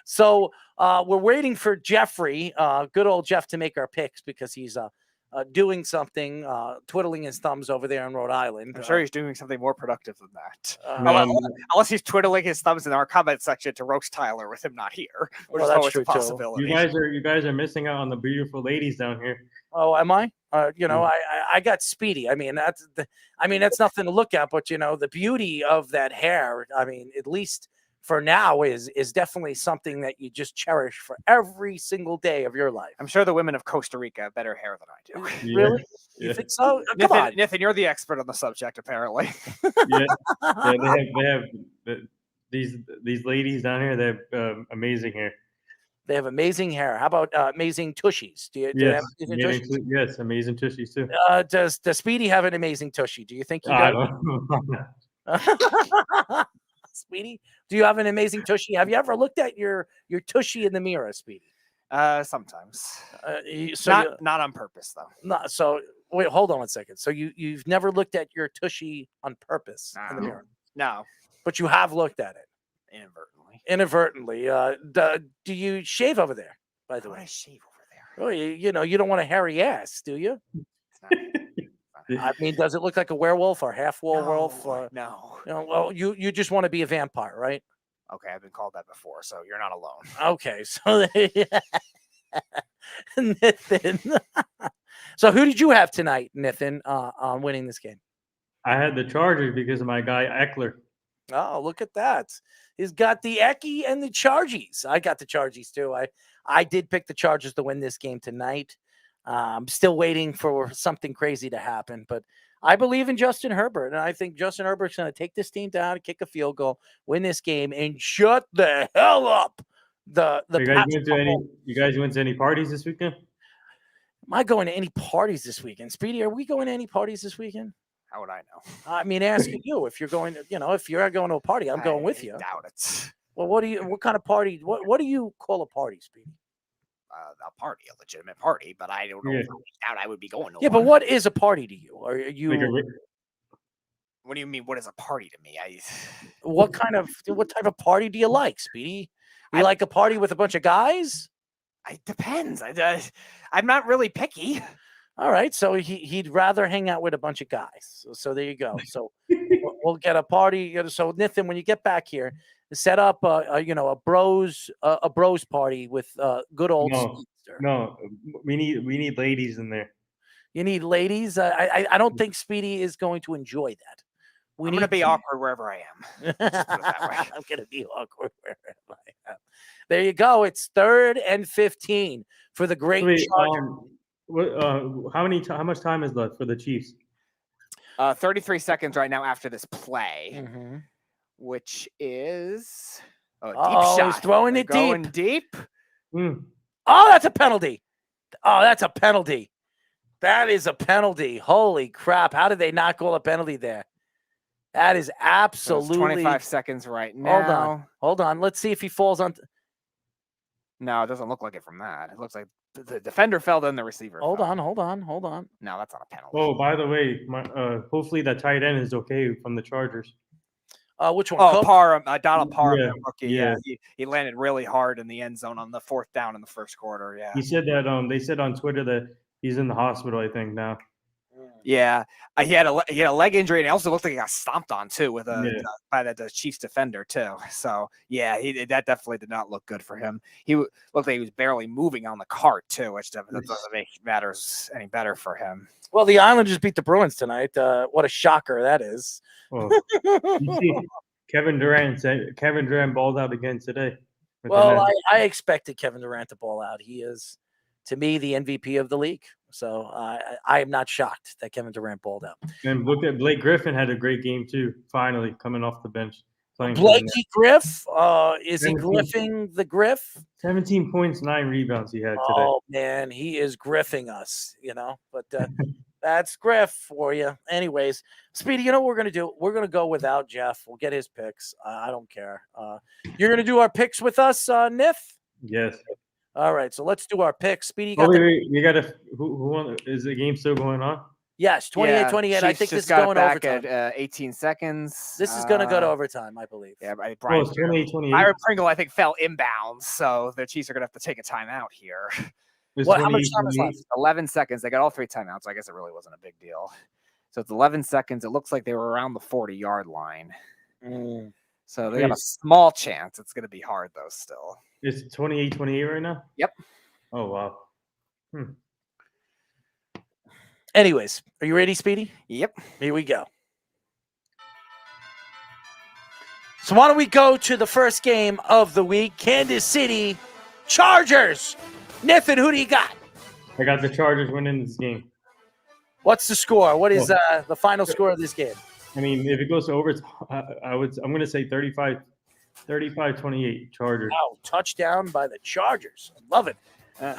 [SPEAKER 1] So we're waiting for Jeffrey, good old Jeff, to make our picks because he's doing something, twiddling his thumbs over there in Rhode Island.
[SPEAKER 25] I'm sure he's doing something more productive than that.
[SPEAKER 1] No,
[SPEAKER 25] Unless he's twiddling his thumbs in our comment section to roast Tyler with him not here, which
[SPEAKER 1] Well,
[SPEAKER 25] is
[SPEAKER 1] that's
[SPEAKER 25] always
[SPEAKER 1] true,
[SPEAKER 25] a
[SPEAKER 1] too.
[SPEAKER 25] possibility.
[SPEAKER 6] you guys are missing out on the beautiful ladies down here.
[SPEAKER 1] Oh, am I? I got Speedy. I mean, that's nothing to look at, but the beauty of that hair, I mean, at least for now is definitely something that you just cherish for every single day of your life.
[SPEAKER 25] I'm sure the women of Costa Rica have better hair than I do.
[SPEAKER 6] Yeah.
[SPEAKER 1] Really? You
[SPEAKER 6] Yeah.
[SPEAKER 1] think so? Come on.
[SPEAKER 25] Nathan, you're the expert on the subject, apparently.
[SPEAKER 6] Yeah, these ladies down here. They have amazing hair.
[SPEAKER 1] They have amazing hair. How about amazing tushies? Do you have amazing tushies?
[SPEAKER 6] Yes, amazing tushies too.
[SPEAKER 1] Does Speedy have an amazing tushy? Do you think he
[SPEAKER 6] I
[SPEAKER 1] does?
[SPEAKER 6] don't know.
[SPEAKER 1] Speedy, do you have an amazing tushy? Have you ever looked at your tushy in the mirror, Speedy?
[SPEAKER 25] Sometimes. Not on purpose, though.
[SPEAKER 1] No, so wait, hold on 1 second. So you've never looked at your tushy on purpose in the mirror?
[SPEAKER 25] No.
[SPEAKER 1] But you have looked at it inadvertently. Do you shave over there? By the way,
[SPEAKER 25] I shave over
[SPEAKER 1] there. Oh, you don't want a hairy ass, do you? I mean, does it look like a werewolf or half werewolf?
[SPEAKER 25] No.
[SPEAKER 1] Well, you just want to be a vampire, right?
[SPEAKER 25] Okay, I've been called that before, so you're not alone.
[SPEAKER 1] Okay, so Nathan. So who did you have tonight, Nathan, on winning this game?
[SPEAKER 6] I had the Chargers because of my guy Eckler.
[SPEAKER 1] Oh, look at that. He's got the Ecky and the Chargies. I got the Chargies too. I did pick the Chargers to win this game tonight. I'm still waiting for something crazy to happen, but I believe in Justin Herbert, and I think Justin Herbert's going to take this team down, kick a field goal, win this game, and shut the hell up.
[SPEAKER 6] You guys went to any parties this weekend?
[SPEAKER 1] Am I going to any parties this weekend? Speedy, are we going to any parties this weekend?
[SPEAKER 25] How would I know?
[SPEAKER 1] I mean, asking you if you're going to, if you're going to a party, I'm going with you.
[SPEAKER 25] Doubt it.
[SPEAKER 1] Well, what kind of party? What do you call a party, Speedy?
[SPEAKER 25] A party, a legitimate party, but I don't know if I would be going to
[SPEAKER 1] Yeah,
[SPEAKER 25] one.
[SPEAKER 1] but what is a party to you? Are you?
[SPEAKER 25] What do you mean? What is a party to me?
[SPEAKER 1] What type of party do you like, Speedy? You like a party with a bunch of guys?
[SPEAKER 25] It depends. I'm not really picky.
[SPEAKER 1] All right, so he'd rather hang out with a bunch of guys. So there you go. So we'll get a party. So Nathan, when you get back here, set up a bros party with good old.
[SPEAKER 6] No, we need ladies in there.
[SPEAKER 1] You need ladies. I don't think Speedy is going to enjoy that.
[SPEAKER 25] I'm going to be awkward wherever I am. Just put it that way.
[SPEAKER 1] I'm going to be awkward wherever I am. There you go. It's 3rd and 15 for the great Chargers.
[SPEAKER 6] How much time is left for the Chiefs?
[SPEAKER 25] 33 seconds right now after this play,
[SPEAKER 1] Mm-hmm.
[SPEAKER 25] which is deep
[SPEAKER 1] shot. He's throwing it
[SPEAKER 25] going
[SPEAKER 1] deep.
[SPEAKER 25] deep.
[SPEAKER 1] Oh, that's a penalty. Oh, that's a penalty. That is a penalty. Holy crap. How did they not call a penalty there? That is absolutely
[SPEAKER 25] 25 seconds right now.
[SPEAKER 1] Hold on. Let's see if he falls on.
[SPEAKER 25] No, it doesn't look like it from that. It looks like the defender fell, then the receiver.
[SPEAKER 1] Hold
[SPEAKER 25] fell.
[SPEAKER 1] on.
[SPEAKER 25] No, that's not a penalty.
[SPEAKER 6] Oh, by the way, hopefully that tight end is okay from the Chargers.
[SPEAKER 1] Which one?
[SPEAKER 25] Oh, Donald Parham,
[SPEAKER 6] Yeah,
[SPEAKER 25] rookie.
[SPEAKER 6] yeah.
[SPEAKER 25] He landed really hard in the end zone on the 4th down in the first quarter. Yeah.
[SPEAKER 6] He said that they said on Twitter that he's in the hospital, I think, now.
[SPEAKER 25] Yeah, he had a leg injury, and it also looked like he got stomped on too by the Chiefs defender too. So yeah, that definitely did not look good for him. He looked like he was barely moving on the cart too, which doesn't make matters any better for him.
[SPEAKER 1] Well, the Islanders beat the Bruins tonight. What a shocker that is.
[SPEAKER 6] Well, you see, Kevin Durant balled out again today.
[SPEAKER 1] Well, I expected Kevin Durant to ball out. He is, to me, the MVP of the league. So I am not shocked that Kevin Durant balled out.
[SPEAKER 6] And look at Blake Griffin had a great game too. Finally coming off the bench, playing.
[SPEAKER 1] Blakey Griff, is he griffing the Griff?
[SPEAKER 6] 17 points, 9 rebounds he had today.
[SPEAKER 1] Oh man, he is griffing us, But That's Griff for you. Anyways, Speedy, you know what we're going to do? We're going to go without Jeff. We'll get his picks. I don't care. You're going to do our picks with us, Nif?
[SPEAKER 6] Yes.
[SPEAKER 1] All right, so let's do our picks. Speedy, you
[SPEAKER 6] Oh,
[SPEAKER 1] got
[SPEAKER 6] wait, you got to. Who won? Is the game still going on?
[SPEAKER 1] Yes, 28-28. I think this is going to overtime.
[SPEAKER 25] At 18 seconds.
[SPEAKER 1] This is going to go to overtime, I believe.
[SPEAKER 25] Yeah,
[SPEAKER 6] Oh,
[SPEAKER 25] Brian.
[SPEAKER 6] it's 28-28.
[SPEAKER 25] Byron Pringle, I think, fell inbounds, so the Chiefs are going to have to take a timeout here.
[SPEAKER 1] How much time is left?
[SPEAKER 25] 11 seconds. They got all 3 timeouts, so I guess it really wasn't a big deal. So it's 11 seconds. It looks like they were around the 40-yard line. So they got a small chance. It's going to be hard, though, still.
[SPEAKER 6] It's 28-28 right now?
[SPEAKER 25] Yep.
[SPEAKER 6] Oh, wow.
[SPEAKER 1] Anyways, are you ready, Speedy?
[SPEAKER 25] Yep.
[SPEAKER 1] Here we go. So why don't we go to the first game of the week? Kansas City Chargers. Nathan, who do you got?
[SPEAKER 6] I got the Chargers winning this game.
[SPEAKER 1] What's the score? What is the final score of this game?
[SPEAKER 6] I mean, if it goes to overtime, I'm going to say 35-28 Chargers.
[SPEAKER 1] Wow, touchdown by the Chargers. I love it.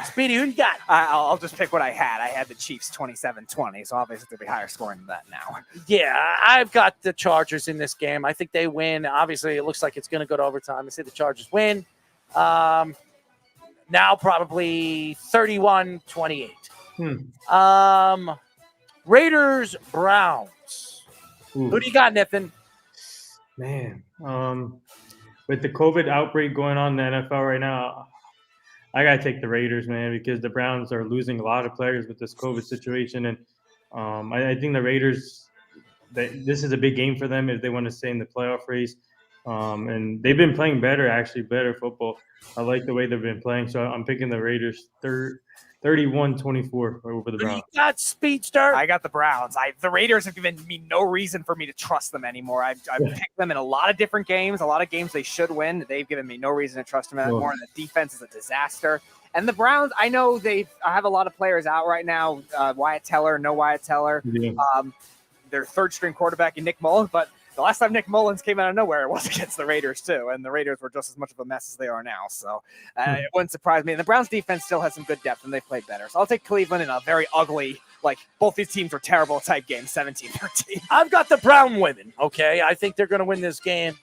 [SPEAKER 1] Speedy, who you got?
[SPEAKER 25] I'll just pick what I had. I had the Chiefs 27-20, so obviously it'll be higher scoring than that now.
[SPEAKER 1] Yeah, I've got the Chargers in this game. I think they win. Obviously, it looks like it's going to go to overtime. I say the Chargers win. Now probably 31-28. Raiders, Browns.
[SPEAKER 6] Ooh.
[SPEAKER 1] Who do you got, Nathan?
[SPEAKER 6] Man, with the COVID outbreak going on in the NFL right now, I got to take the Raiders, man, because the Browns are losing a lot of players with this COVID situation. And I think the Raiders, this is a big game for them if they want to stay in the playoff race. And they've been playing better football. I like the way they've been playing. So I'm picking the Raiders 31-24 over the Browns.
[SPEAKER 1] You got Speedster.
[SPEAKER 25] I got the Browns. The Raiders have given me no reason for me to trust them anymore. I've picked them in a lot of different games, a lot of games they should win. They've given me no reason to trust them anymore. And the defense is a disaster. And the Browns, I know I have a lot of players out right now. Wyatt Teller, no Wyatt Teller. Yeah. Their third-string quarterback in Nick Mullins, but the last time Nick Mullins came out of nowhere, it was against the Raiders, too. And the Raiders were just as much of a mess as they are now. So it wouldn't surprise me. And the Browns defense still has some good depth, and they played better. So I'll take Cleveland in a very ugly, both these teams were terrible type game, 17-13.
[SPEAKER 1] I've got the Brown women, okay? I think they're going to win this game.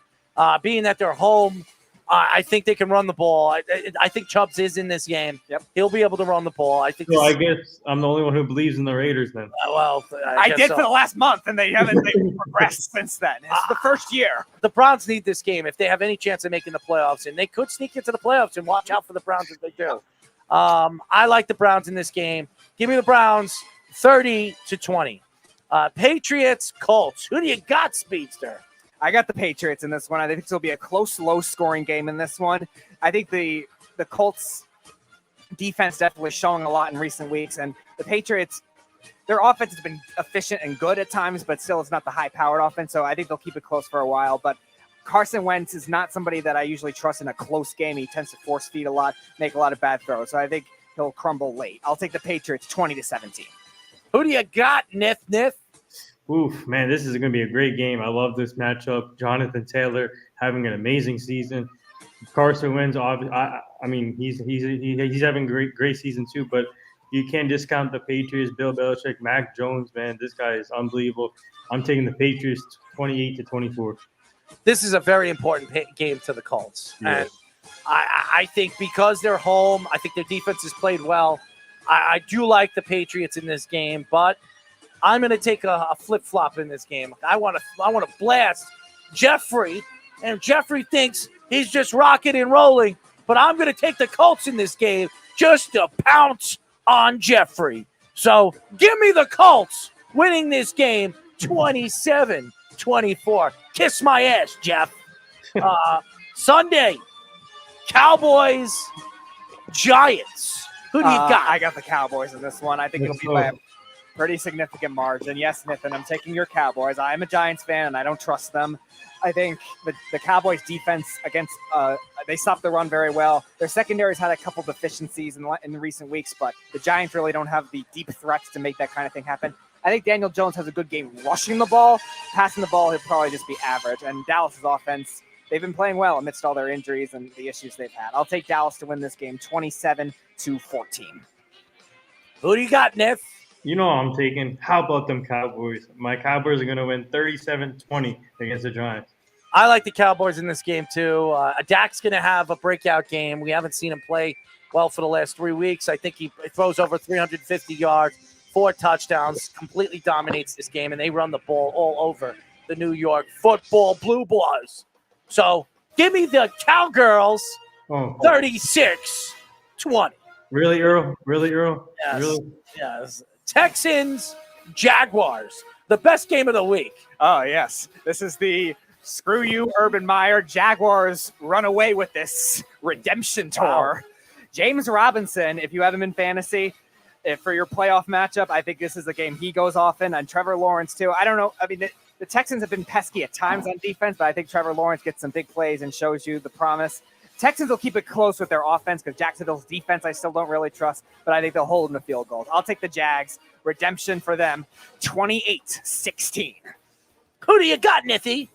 [SPEAKER 1] Being that they're home, I think they can run the ball. I think Chubbs is in this game.
[SPEAKER 25] Yep.
[SPEAKER 1] He'll be able to run the ball. I think.
[SPEAKER 6] So I guess I'm the only one who believes in the Raiders then.
[SPEAKER 1] I
[SPEAKER 25] did for the last month, and they haven't progressed since then. It's the first year.
[SPEAKER 1] The Browns need this game if they have any chance of making the playoffs, and they could sneak into the playoffs. And watch out for the Browns if they do. I like the Browns in this game. Give me the Browns 30-20. Patriots, Colts. Who do you got, Speedster?
[SPEAKER 25] I got the Patriots in this one. I think this will be a close, low-scoring game in this one. I think the Colts defense definitely showing a lot in recent weeks, and the Patriots, their offense has been efficient and good at times, but still it's not the high-powered offense, so I think they'll keep it close for a while. But Carson Wentz is not somebody that I usually trust in a close game. He tends to force feed a lot, make a lot of bad throws, so I think he'll crumble late. I'll take the Patriots 20-17.
[SPEAKER 1] Who do you got, Nif?
[SPEAKER 6] Oof, man, this is going to be a great game. I love this matchup. Jonathan Taylor having an amazing season. Carson Wentz, I mean, he's having great season too. But you can't discount the Patriots. Bill Belichick, Mac Jones, man, this guy is unbelievable. I'm taking the Patriots 28-24.
[SPEAKER 1] This is a very important game to the Colts, and I think because they're home, I think their defense has played well. I do like the Patriots in this game, but I'm going to take a flip-flop in this game. I want to blast Jeffrey, and Jeffrey thinks he's just rocking and rolling, but I'm going to take the Colts in this game just to pounce on Jeffrey. So give me the Colts winning this game 27-24. Kiss my ass, Jeff. Sunday, Cowboys, Giants. Who do you got?
[SPEAKER 25] I got the Cowboys in this one. I think it'll be by a pretty significant margin. Yes, Nathan, I'm taking your Cowboys. I'm a Giants fan, and I don't trust them. I think the Cowboys defense against they stopped the run very well. Their secondary's had a couple deficiencies in recent weeks, but the Giants really don't have the deep threats to make that kind of thing happen. I think Daniel Jones has a good game rushing the ball. Passing the ball, he'll probably just be average. And Dallas's offense, they've been playing well amidst all their injuries and the issues they've had. I'll take Dallas to win this game 27-14.
[SPEAKER 1] Who do you got, Niff?
[SPEAKER 6] You know I'm taking. How about them Cowboys? My Cowboys are going to win 37-20 against the Giants.
[SPEAKER 1] I like the Cowboys in this game, too. Dak's going to have a breakout game. We haven't seen him play well for the last 3 weeks. I think he throws over 350 yards, 4 touchdowns, completely dominates this game, and they run the ball all over the New York Football Blue Boys. So give me the Cowgirls 36-20.
[SPEAKER 6] Really, Earl? Really, Earl?
[SPEAKER 1] Yes.
[SPEAKER 6] Really?
[SPEAKER 1] Yes. Texans, Jaguars, the best game of the week.
[SPEAKER 25] Oh, yes. This is the screw you, Urban Meyer. Jaguars run away with this redemption tour. Wow. James Robinson, if you have him in fantasy, for your playoff matchup, I think this is a game he goes off in. And Trevor Lawrence, too. I don't know. I mean, the Texans have been pesky at times on defense, but I think Trevor Lawrence gets some big plays and shows you the promise. Texans will keep it close with their offense because Jacksonville's defense I still don't really trust, but I think they'll hold them to field goals. I'll take the Jags. Redemption for them, 28-16.
[SPEAKER 1] Who do you got, Nithy?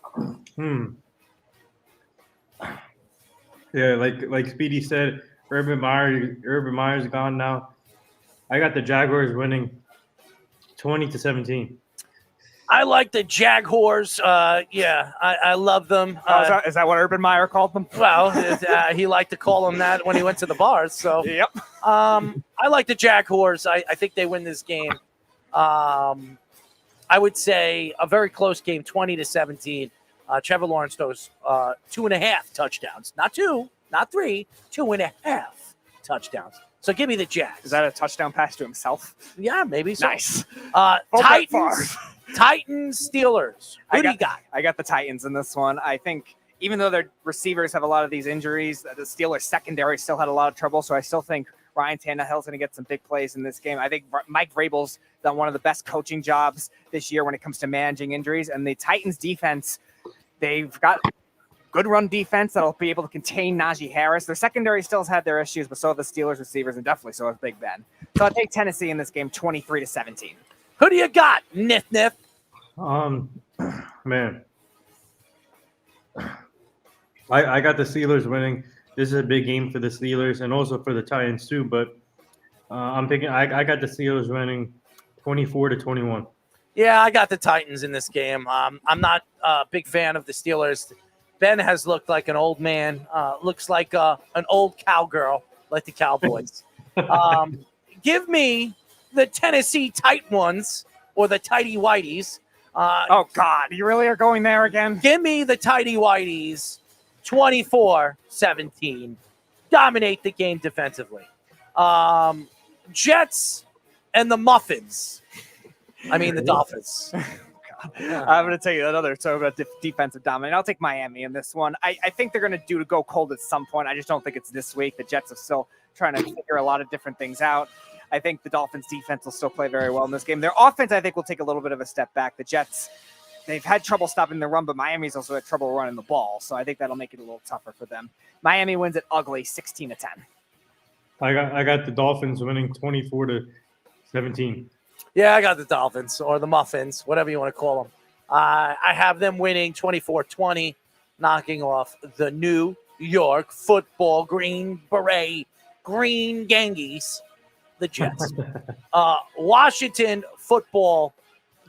[SPEAKER 6] Yeah, like Speedy said, Urban Meyer's gone now. I got the Jaguars winning 20-17.
[SPEAKER 1] I like the Jaguars. I love them.
[SPEAKER 25] Is that what Urban Meyer called them?
[SPEAKER 1] Well, he liked to call them that when he went to the bars. So,
[SPEAKER 25] yep.
[SPEAKER 1] I like the Jaguars. I think they win this game. I would say a very close game, 20-17. Trevor Lawrence throws 2.5 touchdowns. Not 2, not 3, 2.5 touchdowns. So give me the Jags.
[SPEAKER 25] Is that a touchdown pass to himself?
[SPEAKER 1] Yeah, maybe so.
[SPEAKER 25] Nice.
[SPEAKER 1] Titans, Steelers. Who do you got?
[SPEAKER 25] I got the Titans in this one. I think even though their receivers have a lot of these injuries, the Steelers secondary still had a lot of trouble. So I still think Ryan Tannehill's going to get some big plays in this game. I think Mike Vrabel's done one of the best coaching jobs this year when it comes to managing injuries. And the Titans defense, they've got good run defense that'll be able to contain Najee Harris. Their secondary still has had their issues, but so have the Steelers receivers, and definitely so has Big Ben. So I'll take Tennessee in this game, 23-17.
[SPEAKER 1] Who do you got, Niff?
[SPEAKER 6] Man. I got the Steelers winning. This is a big game for the Steelers and also for the Titans too, but I'm picking I got the Steelers winning 24-21.
[SPEAKER 1] Yeah, I got the Titans in this game. I'm not a big fan of the Steelers. Ben has looked like an old man, looks like an old cowgirl, like the Cowboys. Give me the Tennessee Tight Ones or the Tighty Whiteys.
[SPEAKER 25] Oh, God, you really are going there again?
[SPEAKER 1] Give me the Tighty Whiteys, 24-17. Dominate the game defensively. Jets and the Muffins. I mean the Dolphins.
[SPEAKER 25] I'm going to tell you another talk about defensive dominance. I'll take Miami in this one. I think they're going to go cold at some point. I just don't think it's this week. The Jets are still trying to figure a lot of different things out. I think the Dolphins defense will still play very well in this game. Their offense, I think, will take a little bit of a step back. The Jets, they've had trouble stopping the run, but Miami's also had trouble running the ball. So I think that'll make it a little tougher for them. Miami wins it ugly, 16-10.
[SPEAKER 6] I got the Dolphins winning 24-17.
[SPEAKER 1] Yeah, I got the Dolphins or the Muffins, whatever you want to call them. I have them winning 24-20, knocking off the New York Football Green Beret Green Gangies, the Jets. Washington Football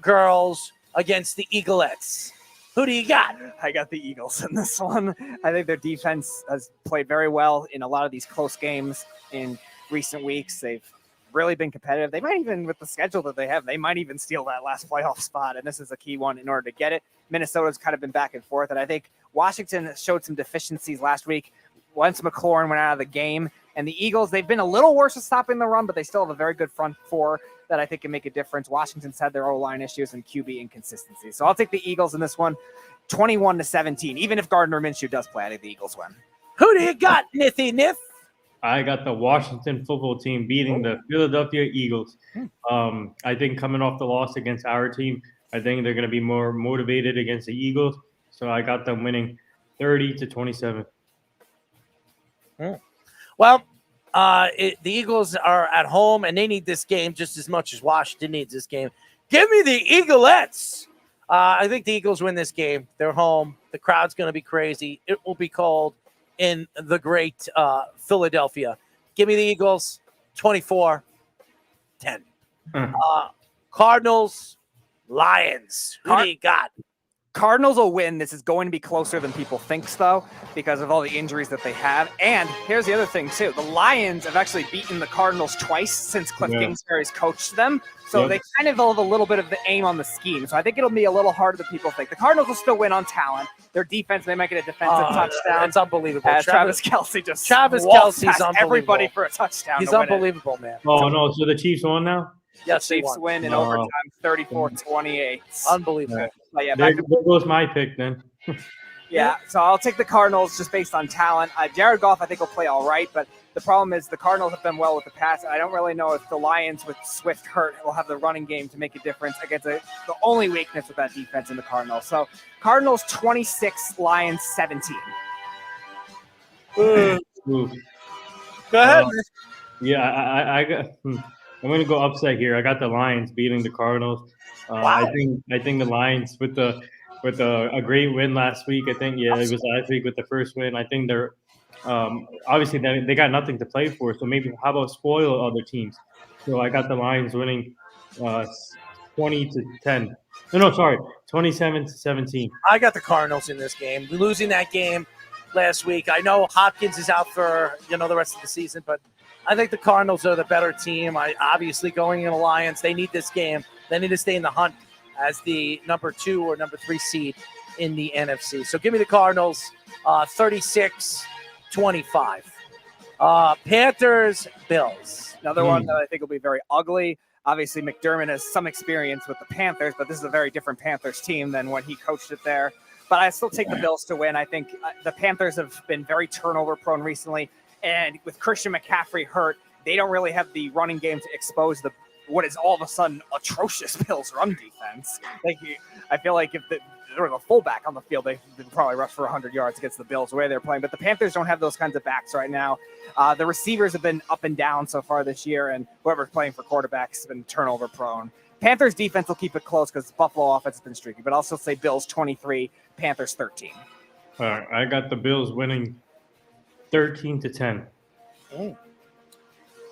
[SPEAKER 1] Girls against the Eaglettes. Who do you got?
[SPEAKER 25] I got the Eagles in this one. I think their defense has played very well in a lot of these close games in recent weeks. They've really been competitive. They might even, with the schedule that they have, they might even steal that last playoff spot, and this is a key one in order to get it. Minnesota's kind of been back and forth, and I think Washington showed some deficiencies last week once McLaurin went out of the game. And the Eagles, they've been a little worse at stopping the run, but they still have a very good front four that I think can make a difference. Washington's had their O-line issues and QB inconsistency. So I'll take the Eagles in this one, 21-17. Even if Gardner Minshew does play, I think the Eagles win.
[SPEAKER 1] Who do you got, Nithy Niff?
[SPEAKER 6] I got the Washington football team beating the Philadelphia Eagles. I think coming off the loss against our team, I think they're going to be more motivated against the Eagles. So I got them winning 30-27.
[SPEAKER 1] Well, the Eagles are at home, and they need this game just as much as Washington needs this game. Give me the Eaglettes. I think the Eagles win this game. They're home. The crowd's going to be crazy. It will be cold in the great Philadelphia. Give me the Eagles, 24-10. Cardinals, Lions. Who do you got?
[SPEAKER 25] Cardinals will win. This is going to be closer than people think, though, because of all the injuries that they have. And here's the other thing, too. The Lions have actually beaten the Cardinals twice since Cliff Kingsbury's coached them. So they kind of have a little bit of the aim on the scheme. So I think it'll be a little harder than people think. The Cardinals will still win on talent. Their defense, they might get a defensive touchdown.
[SPEAKER 1] It's unbelievable.
[SPEAKER 25] Travis Kelce just
[SPEAKER 1] Travis
[SPEAKER 25] walks
[SPEAKER 1] Kelce's
[SPEAKER 25] past
[SPEAKER 1] unbelievable.
[SPEAKER 25] everybody for a touchdown.
[SPEAKER 1] He's
[SPEAKER 25] to win it.
[SPEAKER 1] unbelievable, man.
[SPEAKER 6] Oh, no. So the Chiefs won now?
[SPEAKER 1] Yes,
[SPEAKER 25] Chiefs win in overtime, 34-28.
[SPEAKER 1] Unbelievable.
[SPEAKER 25] But yeah,
[SPEAKER 6] There goes my pick then.
[SPEAKER 25] Yeah, so I'll take the Cardinals just based on talent. Jared Goff, I think, will play all right, but the problem is the Cardinals have done well with the pass. I don't really know if the Lions with Swift hurt will have the running game to make a difference against the only weakness with that defense in the Cardinals. So Cardinals 26, Lions 17.
[SPEAKER 6] Go
[SPEAKER 1] ahead.
[SPEAKER 6] Yeah, I got. I'm going to go upset here. I got the Lions beating the Cardinals. I think the Lions with a great win last week. I think it was last week with the first win. I think they're obviously they got nothing to play for. So maybe how about spoil other teams? So I got the Lions winning 20-10. No, sorry, 27-17.
[SPEAKER 1] I got the Cardinals in this game. Losing that game last week. I know Hopkins is out for the rest of the season, but I think the Cardinals are the better team. Obviously going in Alliance, they need this game. They need to stay in the hunt as the number 2 or number 3 seed in the NFC. So give me the Cardinals, 36-25. Panthers, Bills.
[SPEAKER 25] Another one that I think will be very ugly. Obviously, McDermott has some experience with the Panthers, but this is a very different Panthers team than when he coached it there. But I still take the Bills to win. I think the Panthers have been very turnover-prone recently. And with Christian McCaffrey hurt, they don't really have the running game to expose what is all of a sudden atrocious Bills run defense. I feel like if there was a fullback on the field, they would probably rush for 100 yards against the Bills the way they're playing. But the Panthers don't have those kinds of backs right now. The receivers have been up and down so far this year, and whoever's playing for quarterbacks has been turnover prone. Panthers defense will keep it close because Buffalo offense has been streaky. But I'll still say Bills 23, Panthers 13.
[SPEAKER 6] All right, I got the Bills winning 13-10.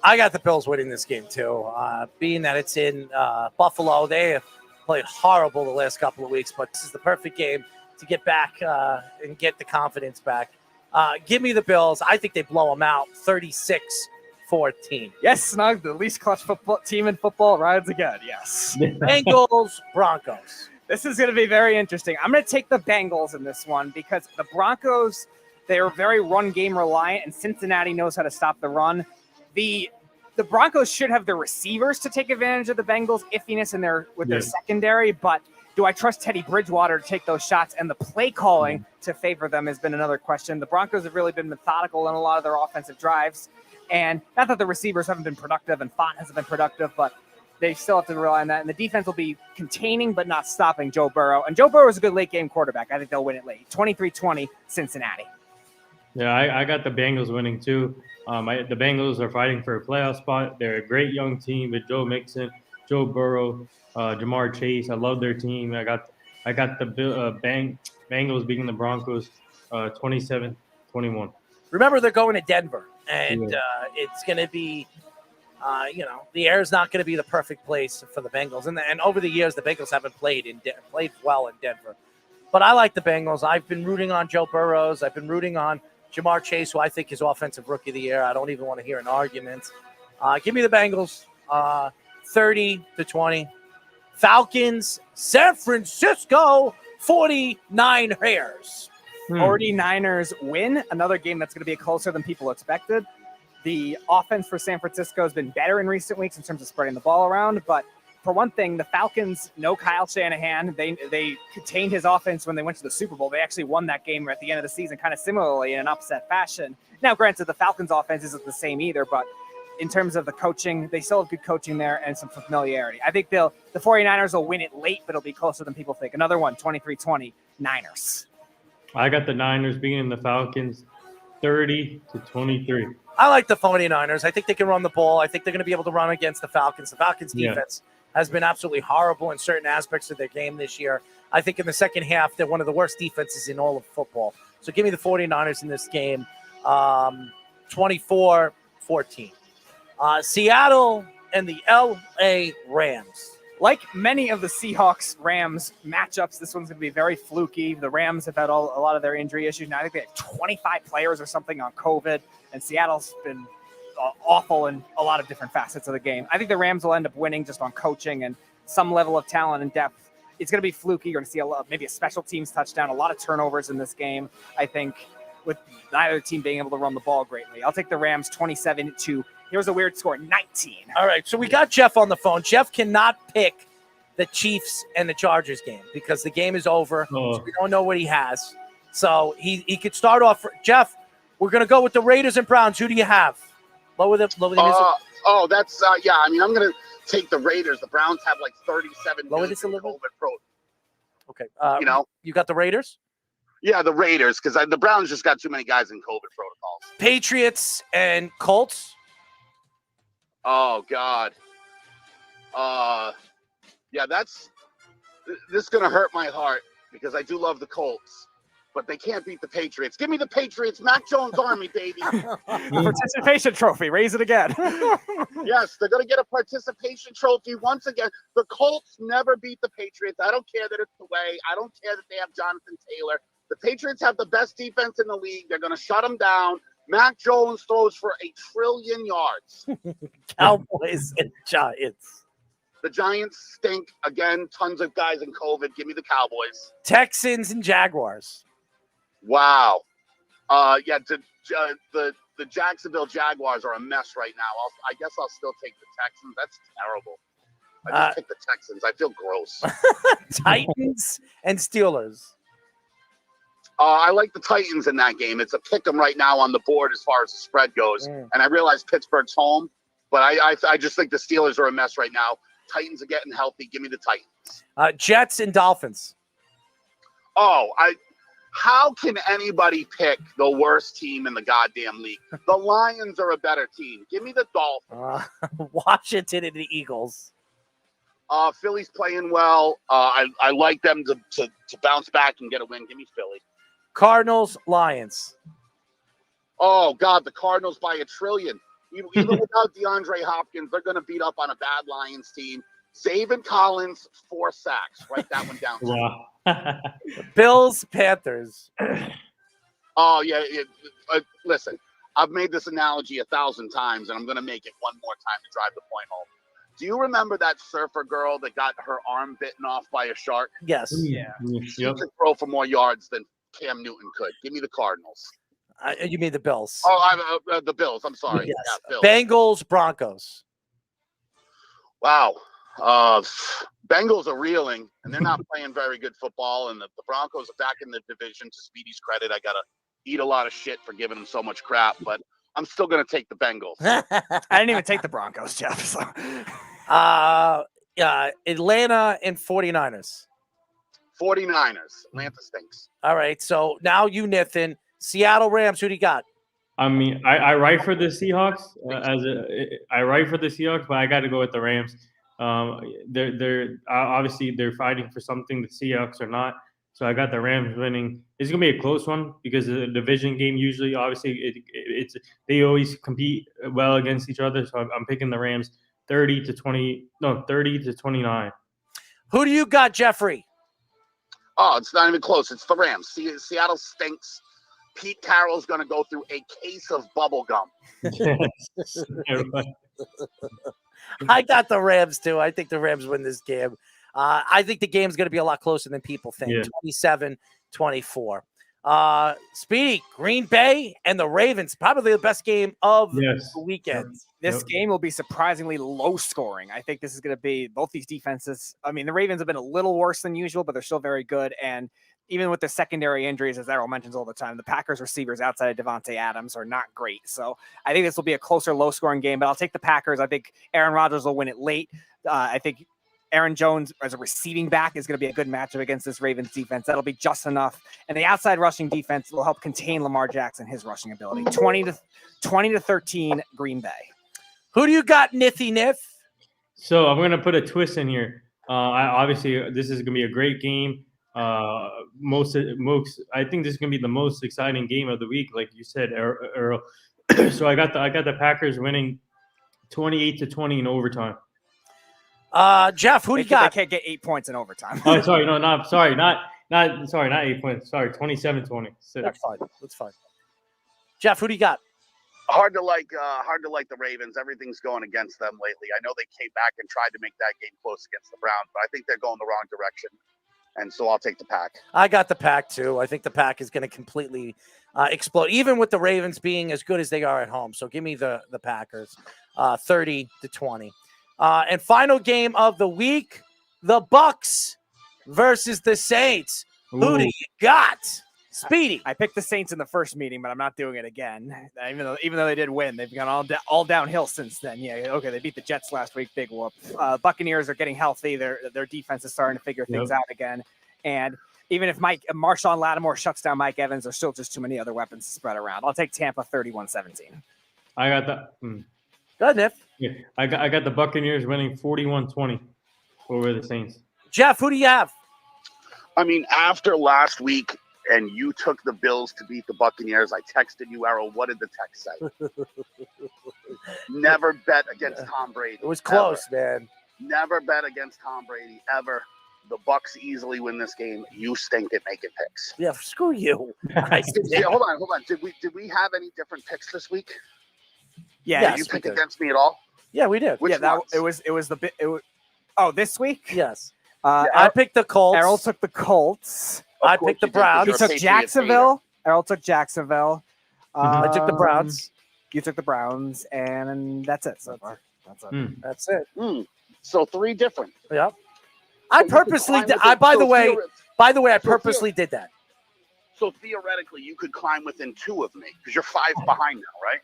[SPEAKER 1] I got the Bills winning this game too. Being that it's in Buffalo, they have played horrible the last couple of weeks, but this is the perfect game to get back and get the confidence back. Give me the Bills. I think they blow them out 36-14.
[SPEAKER 25] Yes, Snug, the least clutch football team in football rides again. Yes.
[SPEAKER 1] Bengals, Broncos.
[SPEAKER 25] This is going to be very interesting. I'm going to take the Bengals in this one because the Broncos, they are very run game reliant, and Cincinnati knows how to stop the run. The Broncos should have the receivers to take advantage of the Bengals' iffiness in their secondary, but do I trust Teddy Bridgewater to take those shots? And the play calling to favor them has been another question. The Broncos have really been methodical in a lot of their offensive drives, and not that the receivers haven't been productive and Font hasn't been productive, but they still have to rely on that. And the defense will be containing but not stopping Joe Burrow. And Joe Burrow is a good late-game quarterback. I think they'll win it late. 23-20, Cincinnati.
[SPEAKER 6] Yeah, I got the Bengals winning too. The Bengals are fighting for a playoff spot. They're a great young team with Joe Mixon, Joe Burrow, Jamar Chase. I love their team. I got the Bengals beating the Broncos 27-21.
[SPEAKER 1] Remember, they're going to Denver, and it's going to be, the air is not going to be the perfect place for the Bengals. And over the years, the Bengals haven't played well in Denver. But I like the Bengals. I've been rooting on Joe Burrows. I've been rooting on Jamar Chase, who I think is Offensive Rookie of the Year. I don't even want to hear an argument. Give me the Bengals, 30-20. Falcons, San Francisco, 49ers.
[SPEAKER 25] 49ers win. Another game that's going to be closer than people expected. The offense for San Francisco has been better in recent weeks in terms of spreading the ball around, but for one thing, the Falcons know Kyle Shanahan. They contained his offense when they went to the Super Bowl. They actually won that game at the end of the season kind of similarly in an upset fashion. Now, granted, the Falcons offense isn't the same either, but in terms of the coaching, they still have good coaching there and some familiarity. I think the 49ers will win it late, but it'll be closer than people think. Another one, 23-20, Niners.
[SPEAKER 6] I got the Niners beating the Falcons 30-23.
[SPEAKER 1] I like the 49ers. I think they can run the ball. I think they're going to be able to run against the Falcons. The Falcons defense has been absolutely horrible in certain aspects of their game this year. I think in the second half, they're one of the worst defenses in all of football. So give me the 49ers in this game, 24-14. Seattle and the LA Rams.
[SPEAKER 7] Like many of the Seahawks-Rams matchups, this one's going to be very fluky. The Rams have had a lot of their injury issues. Now I think they have 25 players or something on COVID, and Seattle's been awful in a lot of different facets of the game. I think the Rams will end up winning just on coaching and some level of talent and depth. It's going to be fluky. You're going to see maybe a special teams touchdown, a lot of turnovers in this game, I think, with neither team being able to run the ball greatly. I'll take the Rams 27-2. Here's a weird score, 19.
[SPEAKER 1] All right, so we got Jeff on the phone. Jeff cannot pick the Chiefs and the Chargers game because the game is over. So we don't know what he has. So he could start off. Jeff, we're going to go with the Raiders and Browns. Who do you have? Lower the music.
[SPEAKER 3] That's yeah. I mean, I'm going to take the Raiders. The Browns have like 37
[SPEAKER 1] Lower
[SPEAKER 3] million
[SPEAKER 1] this a little
[SPEAKER 3] COVID pro.
[SPEAKER 1] Okay. You got the Raiders?
[SPEAKER 3] Yeah, the Raiders, because the Browns just got too many guys in COVID protocols.
[SPEAKER 1] Patriots and Colts.
[SPEAKER 3] Oh, God. Yeah, this is going to hurt my heart because I do love the Colts, but they can't beat the Patriots. Give me the Patriots, Mac Jones Army, baby.
[SPEAKER 7] Participation trophy, raise it again.
[SPEAKER 3] Yes, they're going to get a participation trophy once again. The Colts never beat the Patriots. I don't care that it's the way. I don't care that they have Jonathan Taylor. The Patriots have the best defense in the league. They're going to shut them down. Mac Jones throws for 1 trillion yards.
[SPEAKER 1] Cowboys and Giants.
[SPEAKER 3] The Giants stink. Again, tons of guys in COVID. Give me the Cowboys.
[SPEAKER 1] Texans and Jaguars.
[SPEAKER 3] Wow. Yeah, the Jacksonville Jaguars are a mess right now. I guess I'll still take the Texans. That's terrible. I just picked the Texans. I feel gross.
[SPEAKER 1] Titans and Steelers.
[SPEAKER 3] I like the Titans in that game. It's a pick 'em right now on the board as far as the spread goes. And I realize Pittsburgh's home, but I just think the Steelers are a mess right now. Titans are getting healthy. Give me the Titans.
[SPEAKER 1] Jets and Dolphins.
[SPEAKER 3] How can anybody pick the worst team in the goddamn league? The Lions are a better team. Give me the Dolphins.
[SPEAKER 1] Washington and the Eagles.
[SPEAKER 3] Philly's playing well. I like them to bounce back and get a win. Give me Philly.
[SPEAKER 1] Cardinals, Lions.
[SPEAKER 3] Oh, God, the Cardinals by 1 trillion. Even without DeAndre Hopkins, they're going to beat up on a bad Lions team. Zaven Collins, 4 sacks. Write that one down.
[SPEAKER 6] Wow.
[SPEAKER 1] Bills, Panthers.
[SPEAKER 3] Oh, yeah. Listen, I've made this analogy 1,000 times, and I'm going to make it one more time to drive the point home. Do you remember that surfer girl that got her arm bitten off by a shark?
[SPEAKER 1] Yes.
[SPEAKER 7] Yeah.
[SPEAKER 3] She could throw for more yards than Cam Newton could. Give me the Cardinals.
[SPEAKER 1] You mean the Bills?
[SPEAKER 3] Oh, the Bills. I'm sorry.
[SPEAKER 1] Yes.
[SPEAKER 3] Yeah, Bills.
[SPEAKER 1] Bengals, Broncos.
[SPEAKER 3] Wow. Bengals are reeling, and they're not playing very good football, and the Broncos are back in the division. To Speedy's credit, I got to eat a lot of shit for giving them so much crap, but I'm still going to take the Bengals.
[SPEAKER 7] I didn't even take the Broncos, Jeff. So.
[SPEAKER 1] Atlanta and 49ers.
[SPEAKER 3] 49ers. Atlanta stinks.
[SPEAKER 1] All right, so now you, Nathan. Seattle Rams, who do you got?
[SPEAKER 6] I mean, I write for the Seahawks I write for the Seahawks, but I got to go with the Rams. They're obviously they're fighting for something. The Seahawks are not, so I got the Rams winning. It's gonna be a close one because the division game usually, obviously, they always compete well against each other. So I'm picking the Rams 30-29.
[SPEAKER 3] Who do you got, Jeffrey? Oh, it's not even close. It's the Rams. Seattle stinks. Pete Carroll's going to go through a case of bubble gum.
[SPEAKER 1] I got the Rams, too. I think the Rams win this game. I think the game's going to be a lot closer than people think. Yeah. 27-24. Speedy, Green Bay and the Ravens, probably the best game of the weekend.
[SPEAKER 7] This game will be surprisingly low scoring. I think this is going to be both these defenses. I mean, the Ravens have been a little worse than usual, but they're still very good. And even with the secondary injuries, as Errol mentions all the time, the Packers receivers outside of Devontae Adams are not great. So I think this will be a closer, low-scoring game, but I'll take the Packers. I think Aaron Rodgers will win it late. I think Aaron Jones as a receiving back is going to be a good matchup against this Ravens defense. That'll be just enough. And the outside rushing defense will help contain Lamar Jackson, his rushing ability. 20-13 Green Bay. Who do you got, Nithy Niff?
[SPEAKER 6] So I'm going to put a twist in here. Obviously, this is going to be a great game. I think this is going to be the most exciting game of the week, like you said, Earl. So I got the Packers winning 28-20 in overtime.
[SPEAKER 1] Jeff, who do you got?
[SPEAKER 7] They can't get 8 points in overtime.
[SPEAKER 6] Oh, sorry, no, not 8 points. Sorry, 27-20.
[SPEAKER 1] That's fine. That's fine. Jeff, who do you got?
[SPEAKER 3] Hard to like the Ravens. Everything's going against them lately. I know they came back and tried to make that game close against the Browns, but I think they're going the wrong direction. And so I'll take the Pack.
[SPEAKER 1] I got the Pack too. I think the Pack is going to completely explode, even with the Ravens being as good as they are at home. So give me the Packers, 30-20. And final game of the week, the Bucks versus the Saints. Who do you got? Speedy.
[SPEAKER 7] I picked the Saints in the first meeting, but I'm not doing it again. Even though they did win, they've gone all downhill since then. Yeah, okay, they beat the Jets last week, big whoop. Buccaneers are getting healthy. Their defense is starting to figure things out again. And even if Marshawn Lattimore shuts down Mike Evans, there's still just too many other weapons to spread around. I'll take Tampa 31-17.
[SPEAKER 6] I got that.
[SPEAKER 1] Go ahead, Niff.
[SPEAKER 6] Yeah, I got the Buccaneers winning 41-20 over the Saints.
[SPEAKER 1] Jeff, who do you have?
[SPEAKER 3] I mean, after last week, and you took the Bills to beat the Buccaneers, I texted you, Errol. What did the text say? Never bet against Tom Brady.
[SPEAKER 1] It was close, man.
[SPEAKER 3] Never bet against Tom Brady, ever. The Bucks easily win this game. You stink at making picks.
[SPEAKER 1] Yeah, screw you.
[SPEAKER 3] Hold on. Did we have any different picks this week?
[SPEAKER 7] Yeah.
[SPEAKER 3] Did you pick against me at all?
[SPEAKER 1] Yeah, we did.
[SPEAKER 3] Which ones?
[SPEAKER 7] It was the bit. Oh, this week?
[SPEAKER 1] Yes. I picked the Colts.
[SPEAKER 7] Errol took the Colts.
[SPEAKER 1] I picked the Browns.
[SPEAKER 7] He took Jacksonville. Errol took Jacksonville.
[SPEAKER 1] I took the Browns.
[SPEAKER 7] You took the Browns, and that's it so far.
[SPEAKER 1] That's it.
[SPEAKER 3] So 3 different.
[SPEAKER 1] Yep. I purposely did. By the way, I purposely did that.
[SPEAKER 3] So theoretically, you could climb within 2 of me because you're 5 behind now, right?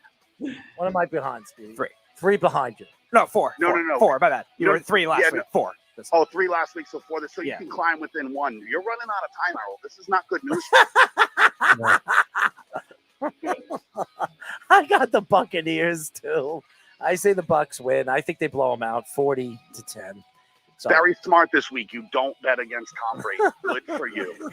[SPEAKER 1] What am I behind, Steve?
[SPEAKER 7] 3.
[SPEAKER 1] 3 behind you.
[SPEAKER 7] No, 4.
[SPEAKER 3] No.
[SPEAKER 7] 4. By that, you were 3 last week. 4.
[SPEAKER 3] 3 last week, so 4. So you can climb within 1. You're running out of time, Errol. This is not good news.
[SPEAKER 1] I got the Buccaneers too. I say the Bucks win. I think they blow them out 40-10. So.
[SPEAKER 3] Very smart this week. You don't bet against Tom Brady. Good for you.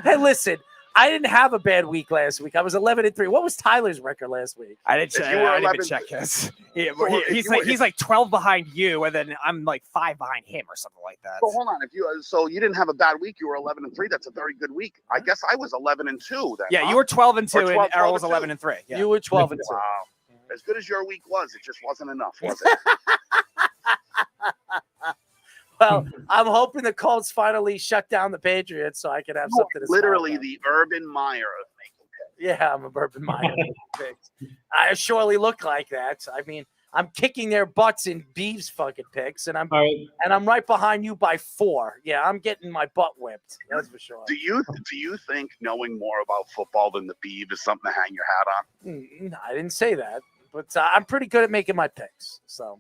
[SPEAKER 1] Hey, listen. I didn't have a bad week last week. I was 11-3. What was Tyler's record last week?
[SPEAKER 7] I didn't even check his. He's like 12 behind you, and then I'm like 5 behind him or something like that.
[SPEAKER 3] So hold on. So you didn't have a bad week. You were 11-3. That's a very good week. I guess I was 11-2 then.
[SPEAKER 7] Yeah, you were 12-2, and Errol was 11-3. Yeah.
[SPEAKER 1] You were 12-2.
[SPEAKER 3] Wow. As good as your week was, it just wasn't enough, was it?
[SPEAKER 1] Well, I'm hoping the Colts finally shut down the Patriots so I can have something to
[SPEAKER 3] literally the Urban Meyer of making picks.
[SPEAKER 1] Yeah, I'm a Urban Meyer. I surely look like that. I mean, I'm kicking their butts in Beeves fucking picks, and I'm right behind you by 4. Yeah, I'm getting my butt whipped. That's for sure.
[SPEAKER 3] Do you think knowing more about football than the Beeve is something to hang your hat
[SPEAKER 1] on? I didn't say that, but I'm pretty good at making my picks. So,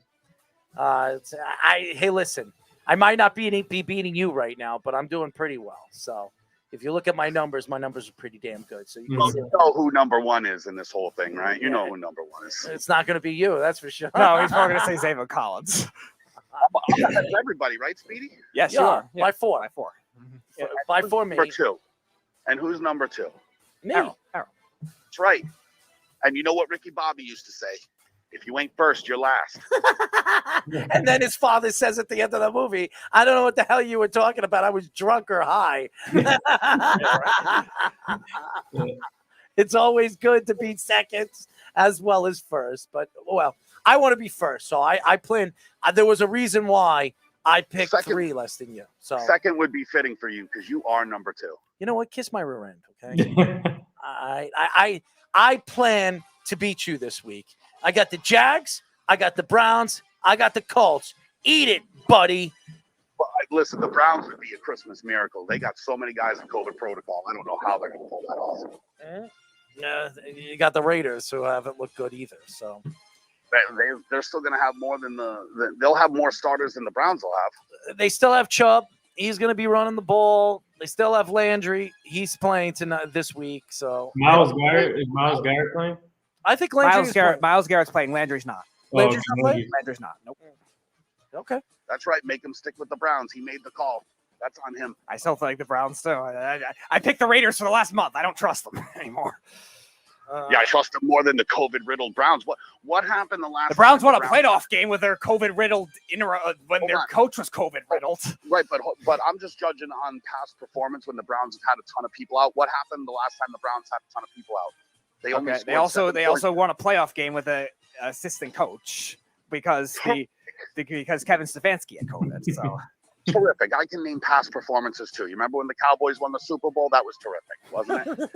[SPEAKER 1] hey, listen. I might not be beating you right now, but I'm doing pretty well. So if you look at my numbers are pretty damn good. So you
[SPEAKER 3] know who number 1 is in this whole thing, right? You know who number 1 is.
[SPEAKER 1] It's not going to be you, that's for sure.
[SPEAKER 7] No, he's probably going to say Zayvon Collins.
[SPEAKER 3] That's everybody, right, Speedy?
[SPEAKER 7] Yes, you are.
[SPEAKER 1] By 4.
[SPEAKER 7] By 4.
[SPEAKER 1] By 4 me.
[SPEAKER 3] Number 2. And who's number 2?
[SPEAKER 1] Me.
[SPEAKER 7] Errol.
[SPEAKER 3] That's right. And you know what Ricky Bobby used to say? If you ain't first, you're last.
[SPEAKER 1] And then his father says at the end of the movie, I don't know what the hell you were talking about. I was drunk or high. It's always good to be second as well as first. But, well, I want to be first. So I plan. There was a reason why I picked 3 less than you. So
[SPEAKER 3] second would be fitting for you because you are number 2.
[SPEAKER 1] You know what? Kiss my rear end, okay? I plan to beat you this week. I got the Jags, I got the Browns, I got the Colts. Eat it, buddy.
[SPEAKER 3] Well, listen, the Browns would be a Christmas miracle. They got so many guys in COVID protocol. I don't know how they're going to pull that off.
[SPEAKER 1] You got the Raiders who haven't looked good either. So
[SPEAKER 3] they're still going to have more than they'll have more starters than the Browns will have.
[SPEAKER 1] They still have Chubb. He's going to be running the ball. They still have Landry. He's playing tonight this week. So
[SPEAKER 6] Miles Garrett playing?
[SPEAKER 1] I think
[SPEAKER 7] Miles Garrett's playing. Landry's not.
[SPEAKER 1] Landry's not playing?
[SPEAKER 7] Landry's not. Nope.
[SPEAKER 1] Okay.
[SPEAKER 3] That's right. Make him stick with the Browns. He made the call. That's on him.
[SPEAKER 7] I still like the Browns too. I picked the Raiders for the last month. I don't trust them anymore.
[SPEAKER 3] Yeah, I trust them more than the COVID-riddled Browns. What happened the last?
[SPEAKER 7] The Browns
[SPEAKER 3] time
[SPEAKER 7] won a playoff game with their COVID-riddled when their coach was COVID-riddled.
[SPEAKER 3] Right, but I'm just judging on past performance when the Browns have had a ton of people out. What happened the last time the Browns had a ton of people out? They
[SPEAKER 7] also won a playoff game with an assistant coach because Kevin Stefanski had COVID. So
[SPEAKER 3] terrific. I can name past performances too. You remember when the Cowboys won the Super Bowl? That was terrific, wasn't it?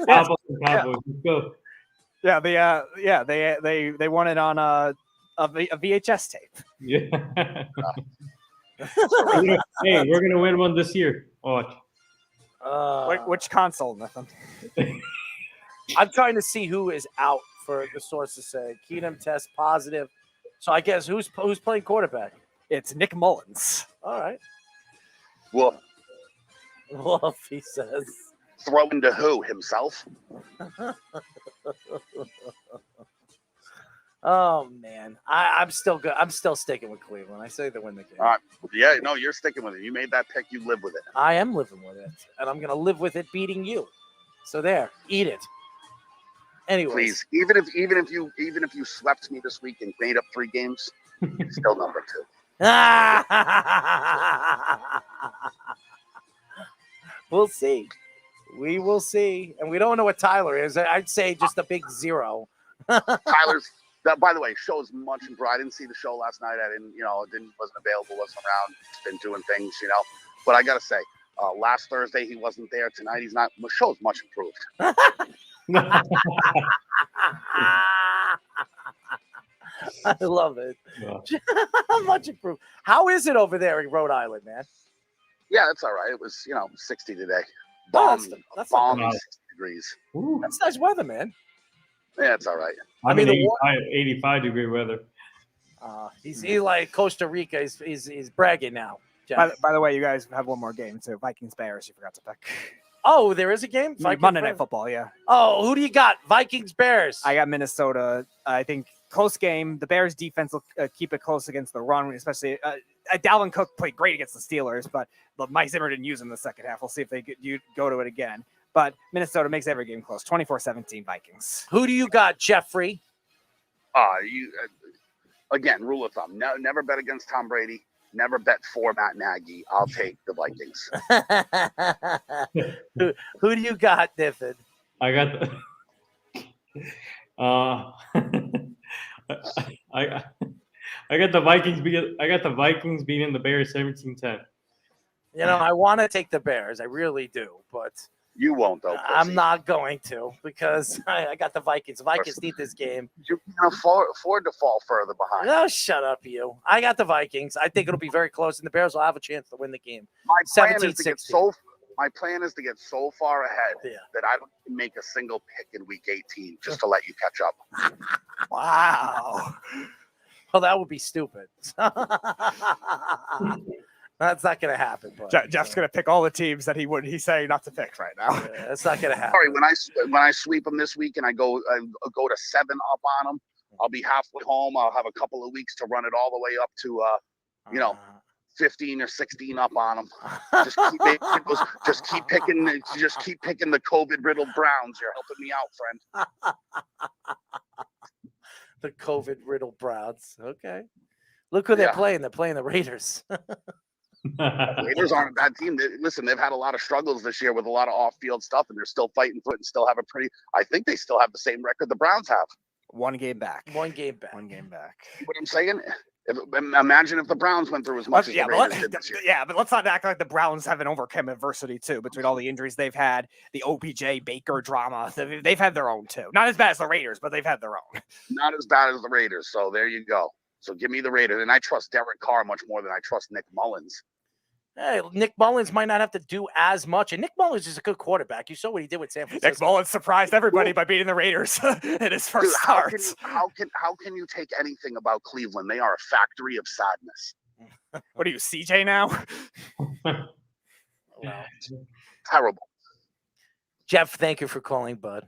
[SPEAKER 6] Cowboys. Let's go.
[SPEAKER 7] Yeah, they won it on a VHS tape.
[SPEAKER 6] Yeah. Hey, we're gonna win one this year. Watch.
[SPEAKER 7] Which console, Nathan?
[SPEAKER 1] I'm trying to see who is out for the sources say Keenum test positive. So I guess who's playing quarterback?
[SPEAKER 7] It's Nick Mullins.
[SPEAKER 1] All right.
[SPEAKER 3] Woof.
[SPEAKER 1] Woof, he says.
[SPEAKER 3] Throwing to who? Himself?
[SPEAKER 1] Oh man, I'm still good. I'm still sticking with Cleveland. I say they win the game.
[SPEAKER 3] All right. Yeah, no, you're sticking with it. You made that pick. You live with it.
[SPEAKER 1] I am living with it, and I'm gonna live with it beating you. So there, eat it. Anyways,
[SPEAKER 3] please, even if you swept me this week and made up 3 games, still number 2.
[SPEAKER 1] We'll see. We will see, and we don't know what Tyler is. I'd say just a big 0.
[SPEAKER 3] Tyler's. That, by the way, shows much improved. I didn't see the show last night. I wasn't available, wasn't around, been doing things, But I gotta say, last Thursday he wasn't there. Tonight he's not. The show's much improved.
[SPEAKER 1] I love it.
[SPEAKER 6] Yeah.
[SPEAKER 1] Much improved. How is it over there in Rhode Island, man?
[SPEAKER 3] Yeah, that's all right. It was 60 today.
[SPEAKER 1] That's
[SPEAKER 3] balmy 60 degrees.
[SPEAKER 6] Ooh.
[SPEAKER 1] That's nice weather, man.
[SPEAKER 3] Yeah, it's all right.
[SPEAKER 6] I mean 85 degree weather.
[SPEAKER 1] He's like Costa Rica. He's bragging now.
[SPEAKER 7] By the way, you guys have one more game too. Vikings Bears. You forgot to pick.
[SPEAKER 1] Oh, there is a game.
[SPEAKER 7] Monday Night Football. Yeah.
[SPEAKER 1] Oh, who do you got? Vikings Bears.
[SPEAKER 7] I got Minnesota. I think close game. The Bears defense will keep it close against the run, especially. Dalvin Cook played great against the Steelers, but Mike Zimmer didn't use him in the second half. We'll see if they go to it again. But Minnesota makes every game close. 24-17 Vikings.
[SPEAKER 1] Who do you got, Jeffrey?
[SPEAKER 3] Again, rule of thumb. Never bet against Tom Brady. Never bet for Matt Nagy. I'll take the Vikings.
[SPEAKER 1] Who do you got, Nathan?
[SPEAKER 6] I got I got the Vikings beating the Bears 17-10.
[SPEAKER 1] I want to take the Bears. I really do, but
[SPEAKER 3] you won't, though.
[SPEAKER 1] I'm not going to because I got the Vikings. The Vikings need this game.
[SPEAKER 3] You can afford to fall further behind.
[SPEAKER 1] No, shut up, you. I got the Vikings. I think it'll be very close, and the Bears will have a chance to win the game.
[SPEAKER 3] My plan is to get so far ahead that I don't make a single pick in week 18 just to let you catch up.
[SPEAKER 1] Wow. Well, that would be stupid. That's not going to happen. But,
[SPEAKER 7] Jeff's going to pick all the teams that he's saying not to pick right now.
[SPEAKER 1] Yeah, that's not going to happen.
[SPEAKER 3] Sorry, when I sweep them this week and I go to 7 up on them, I'll be halfway home. I'll have a couple of weeks to run it all the way up to 15 or 16 up on them. Just keep picking the COVID-riddled Browns. You're helping me out, friend.
[SPEAKER 1] The COVID-riddled Browns. Okay. Look who they're playing. They're playing the Raiders.
[SPEAKER 3] Raiders aren't a bad team. Listen, they've had a lot of struggles this year with a lot of off-field stuff, and they're still fighting for it and still have I think they still have the same record the Browns have.
[SPEAKER 7] One game back.
[SPEAKER 3] What I'm saying? Imagine if the Browns went through as much as the Raiders did this year.
[SPEAKER 7] Yeah, but let's not act like the Browns haven't overcome adversity too. Between all the injuries they've had, the OBJ Baker drama, they've had their own too. Not as bad as the Raiders, but they've had their own.
[SPEAKER 3] Not as bad as the Raiders. So there you go. So give me the Raiders, and I trust Derek Carr much more than I trust Nick Mullins.
[SPEAKER 1] Hey, Nick Mullins might not have to do as much, and Nick Mullins is a good quarterback. You saw what he did with San Francisco.
[SPEAKER 7] Nick Mullins surprised everybody by beating the Raiders in his first start.
[SPEAKER 3] How can you take anything about Cleveland? They are a factory of sadness.
[SPEAKER 7] What are you, CJ now?
[SPEAKER 1] Wow.
[SPEAKER 3] Terrible.
[SPEAKER 1] Jeff, thank you for calling, bud.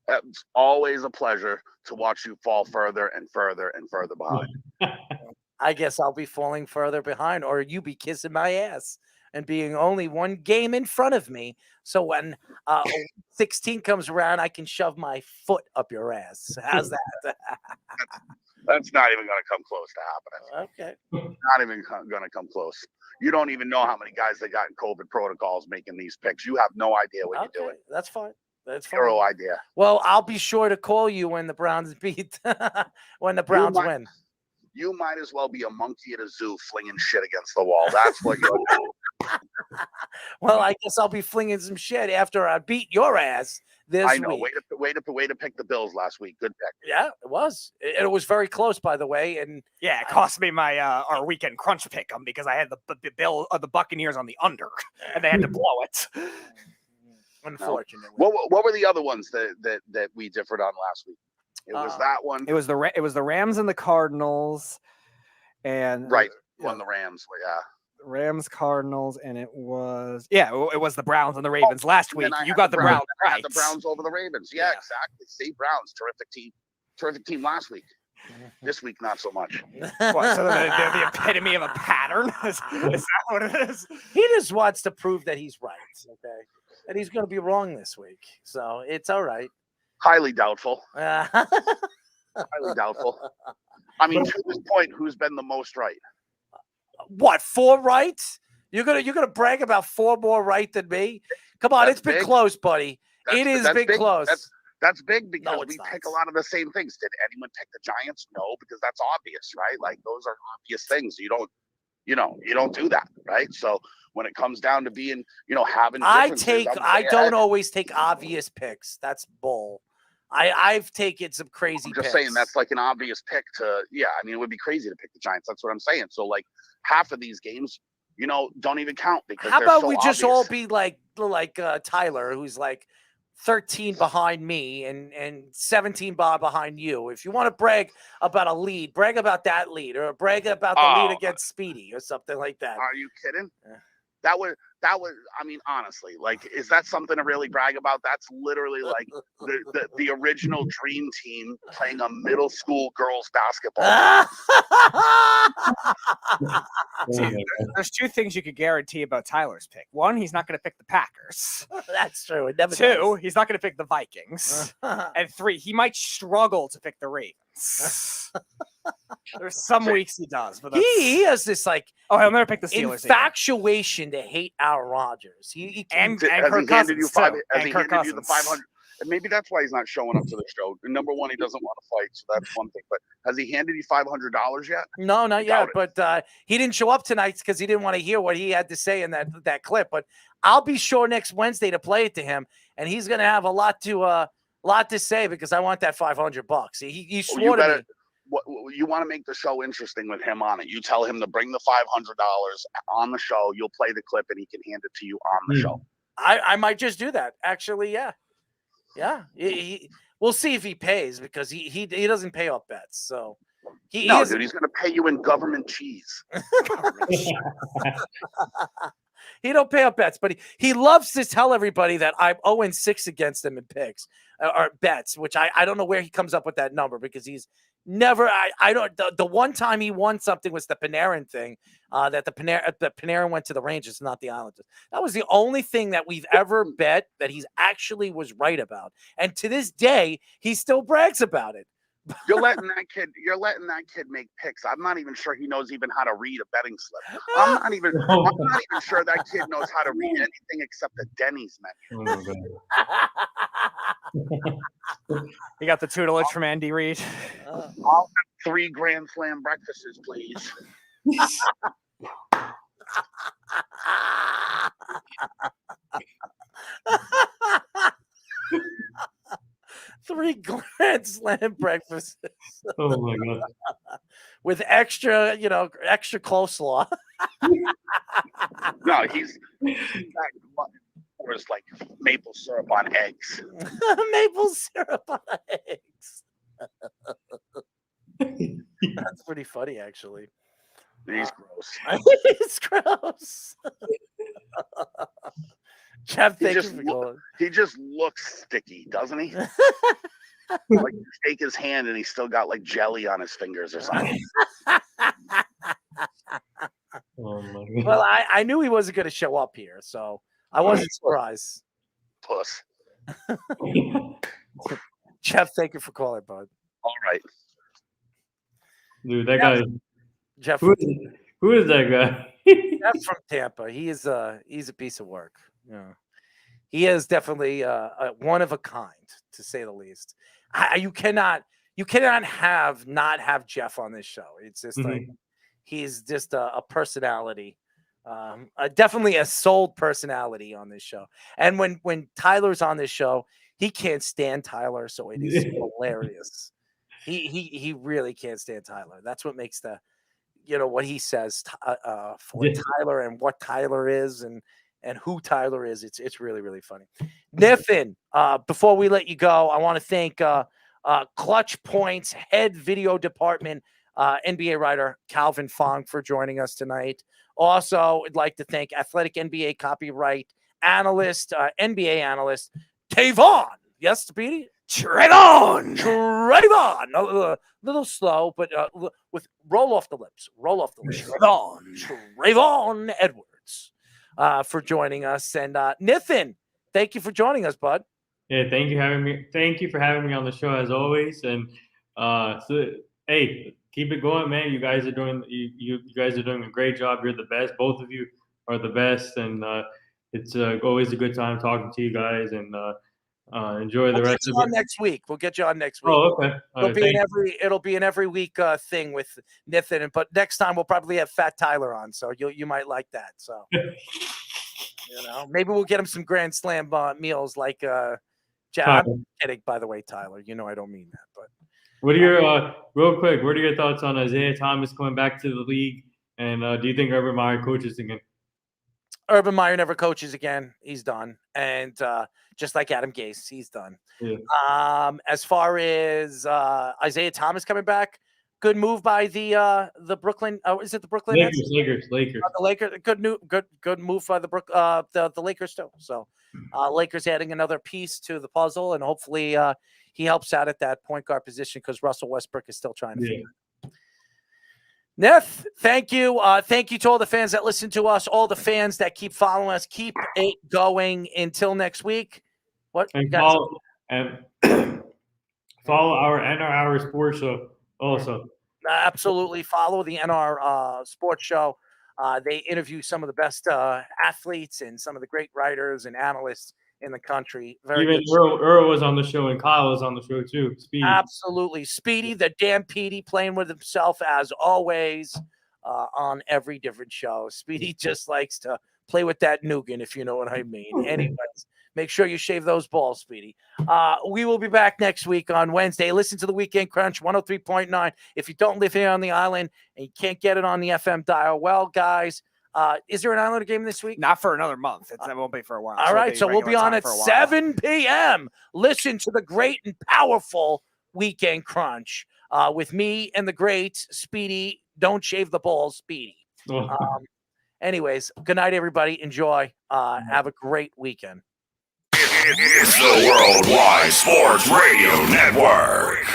[SPEAKER 3] It's always a pleasure to watch you fall further and further and further behind.
[SPEAKER 1] I guess I'll be falling further behind, or you be kissing my ass. and being only one game in front of me. So when 16 comes around, I can shove my foot up your ass. How's that?
[SPEAKER 3] That's not even going to come close to happening.
[SPEAKER 1] Okay.
[SPEAKER 3] Not even going to come close. You don't even know how many guys they got in COVID protocols making these picks. You have no idea what you're doing.
[SPEAKER 1] That's fine. That's fine.
[SPEAKER 3] Zero idea.
[SPEAKER 1] Well, I'll be sure to call you when the Browns beat when the Browns win.
[SPEAKER 3] You might as well be a monkey at a zoo flinging shit against the wall. That's what you're doing.
[SPEAKER 1] Well, I guess I'll be flinging some shit after I beat your ass this
[SPEAKER 3] I know.
[SPEAKER 1] week.
[SPEAKER 3] Way to pick the Bills last week. Good pick.
[SPEAKER 1] Yeah, it was. It was very close, by the way. And
[SPEAKER 7] yeah, it cost me my our weekend crunch pick 'em because I had the Buccaneers on the under, and they had to blow it.
[SPEAKER 1] Unfortunately.
[SPEAKER 3] What were the other ones that we differed on last week? It was that one.
[SPEAKER 7] It was the Rams and the Cardinals, and
[SPEAKER 3] right on the Rams. Yeah.
[SPEAKER 7] Rams, Cardinals, and it was the Browns and the Ravens last week. You got the Browns right.
[SPEAKER 3] I had the Browns over the Ravens. Yeah, exactly. See, Browns, terrific team last week. This week, not so much.
[SPEAKER 7] What, so they're the epitome of a pattern? Is that what it is?
[SPEAKER 1] He just wants to prove that he's right, okay? And he's going to be wrong this week, so it's all right.
[SPEAKER 3] Highly doubtful. Highly doubtful. I mean, to this point, who's been the most right?
[SPEAKER 1] What, 4 right? You're gonna brag about 4 more right than me? Come on, it's been close, buddy. It's been close.
[SPEAKER 3] That's big because we pick a lot of the same things. Did anyone pick the Giants? No, because that's obvious, right? Like those are obvious things. You don't do that, right? So when it comes down to being, having
[SPEAKER 1] I don't always take obvious picks. That's bull. I've taken some crazy
[SPEAKER 3] I'm just
[SPEAKER 1] picks.
[SPEAKER 3] saying that's like an obvious pick it would be crazy to pick the Giants. That's what I'm saying. So like half of these games, don't even count because
[SPEAKER 1] how about
[SPEAKER 3] so
[SPEAKER 1] we just
[SPEAKER 3] obvious.
[SPEAKER 1] all be like Tyler, who's like 13 behind me and 17 behind you. If you want to brag about a lead, brag about that lead, or brag about the lead against Speedy or something like that.
[SPEAKER 3] Are you kidding? That would, I mean, honestly, like, is that something to really brag about? That's literally like the original dream team playing a middle school girls basketball.
[SPEAKER 7] See, there's 2 things you could guarantee about Tyler's pick. 1, he's not going to pick the Packers.
[SPEAKER 1] That's true. It never
[SPEAKER 7] 2,
[SPEAKER 1] does.
[SPEAKER 7] he's not going to pick the Vikings. And 3, he might struggle to pick the Ravens. There's some weeks he does, but
[SPEAKER 1] he has this
[SPEAKER 7] he'll never pick the Steelers.
[SPEAKER 1] Infatuation to hate Aaron Rodgers. He
[SPEAKER 7] and
[SPEAKER 3] Kirk
[SPEAKER 7] Cousins
[SPEAKER 3] too.
[SPEAKER 7] And Kirk Cousins.
[SPEAKER 3] You the 500. And maybe that's why he's not showing up to the show. Number one, he doesn't want to fight, so that's one thing. But has he handed you $500 yet?
[SPEAKER 1] No, not yet. But he didn't show up tonight because he didn't want to hear what he had to say in that clip. But I'll be sure next Wednesday to play it to him, and he's going to have a lot to say because I want that $500. He swore to me.
[SPEAKER 3] You want to make the show interesting with him on it. You tell him to bring the $500 on the show. You'll play the clip and he can hand it to you on the show.
[SPEAKER 1] I might just do that. Actually, yeah. We'll see if he pays because he doesn't pay off bets. So
[SPEAKER 3] dude, he's going to pay you in government cheese.
[SPEAKER 1] He don't pay up bets, but he loves to tell everybody that I'm 0-6 against him in picks or bets, which I don't know where he comes up with that number because he's never. I don't. The one time he won something was the Panarin thing. That the Panarin went to the Rangers, not the Islanders. That was the only thing that we've ever bet that he's actually was right about, and to this day he still brags about it.
[SPEAKER 3] You're letting that kid make picks. I'm not even sure he knows even how to read a betting slip. I'm not even sure that kid knows how to read anything except the Denny's menu.
[SPEAKER 7] You got the tutelage from Andy Reid.
[SPEAKER 3] I'll have 3 Grand Slam breakfasts, please.
[SPEAKER 1] 3 Grand Slam breakfasts.
[SPEAKER 6] Oh my god!
[SPEAKER 1] With extra coleslaw.
[SPEAKER 3] No, he's was like maple syrup on eggs.
[SPEAKER 1] Maple syrup on eggs. That's pretty funny, actually.
[SPEAKER 3] He's gross.
[SPEAKER 1] He's gross. Jeff, thank you for going.
[SPEAKER 3] He just looks sticky, doesn't he? Like you shake his hand and he's still got like jelly on his fingers or something.
[SPEAKER 6] Oh Oh my God.
[SPEAKER 1] Well, I knew he wasn't going to show up here, so I wasn't surprised.
[SPEAKER 9] Puss.
[SPEAKER 1] Jeff, thank you for calling, bud.
[SPEAKER 9] All right.
[SPEAKER 6] Dude, that guy.
[SPEAKER 1] Jeff,
[SPEAKER 6] Who is that guy?
[SPEAKER 1] Jeff from Tampa. He's a piece of work. Yeah. He is definitely a one of a kind, to say the least. You cannot not have Jeff on this show. It's just like he's just a personality, definitely a sold personality on this show. And when Tyler's on this show, he can't stand Tyler, so it is hilarious. He really can't stand Tyler. That's what makes what he says for Tyler and what Tyler is and who Tyler is. It's really, really funny. Niffin, before we let you go, I want to thank ClutchPoints head video department NBA writer Calvin Fong for joining us tonight. Also, I'd like to thank athletic NBA copyright analyst, NBA analyst Travonne. Yes, Speedy? Trayvon. A little slow, but with roll off the lips. Trayvon Edwards for joining us. And Niffin, thank you for joining us, bud.
[SPEAKER 6] Yeah, thank you for having me on the show as always. And hey, keep it going, man. You guys are doing a great job. You're the best. Both of you are the best, and it's always a good time talking to you guys. And enjoy the rest of it.
[SPEAKER 1] Next week. We'll get you on next week.
[SPEAKER 6] Oh, okay.
[SPEAKER 1] It'll be an every week thing with Niffin, but next time we'll probably have Fat Tyler on, so you might like that. So maybe we'll get him some Grand Slam meals like I'm kidding, by the way, Tyler. I don't mean that, but
[SPEAKER 6] what are your real quick? What are your thoughts on Isaiah Thomas coming back to the league? And do you think Urban Meyer coaches again?
[SPEAKER 1] Urban Meyer never coaches again. He's done. And just like Adam Gase, he's done.
[SPEAKER 6] Yeah.
[SPEAKER 1] As far as Isaiah Thomas coming back, good move by the Brooklyn. Is it the Brooklyn Nets?
[SPEAKER 6] Lakers.
[SPEAKER 1] The Lakers. Good move by the Lakers too. So Lakers adding another piece to the puzzle, and hopefully he helps out at that point guard position because Russell Westbrook is still trying to figure it out. Neff, thank you. Thank you to all the fans that listen to us, all the fans that keep following us. Keep it going until next week.
[SPEAKER 6] Follow our NR Sports Show also.
[SPEAKER 1] Absolutely. Follow the NR Sports Show. They interview some of the best athletes and some of the great writers and analysts in the country.
[SPEAKER 6] Even Earl was on the show and Kyle was on the show too. Speedy.
[SPEAKER 1] Absolutely. Speedy, the damn Petey, playing with himself as always on every different show. Speedy just likes to play with that nougat, if you know what I mean. Anyways, make sure you shave those balls, Speedy. We will be back next week on Wednesday. Listen to the Weekend Crunch 103.9. If you don't live here on the island and you can't get it on the FM dial, well, guys, is there an Islander game this week?
[SPEAKER 7] Not for another month. It won't be for a while.
[SPEAKER 1] All right, so we'll be on at 7 p.m. Listen to the great and powerful Weekend Crunch with me and the great Speedy. Don't shave the balls, Speedy. Anyways, good night, everybody. Enjoy. Have a great weekend.
[SPEAKER 20] It's the Worldwide Sports Radio Network.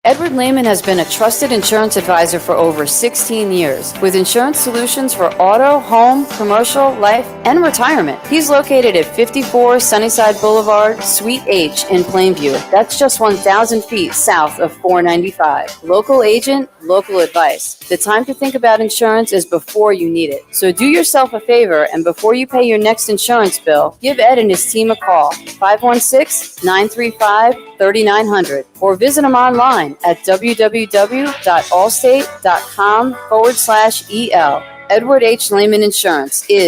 [SPEAKER 10] Edward Lehman has been a trusted insurance advisor for over 16 years with insurance solutions for auto, home, commercial, life, and retirement. He's located at 54 Sunnyside Boulevard, Suite H in Plainview. That's just 1,000 feet south of 495. Local agent, local advice. The time to think about insurance is before you need it. So do yourself a favor and before you pay your next insurance bill, give Ed and his team a call, 516-935-3900, or visit him online at www.allstate.com/EL. Edward H. Lehman Insurance is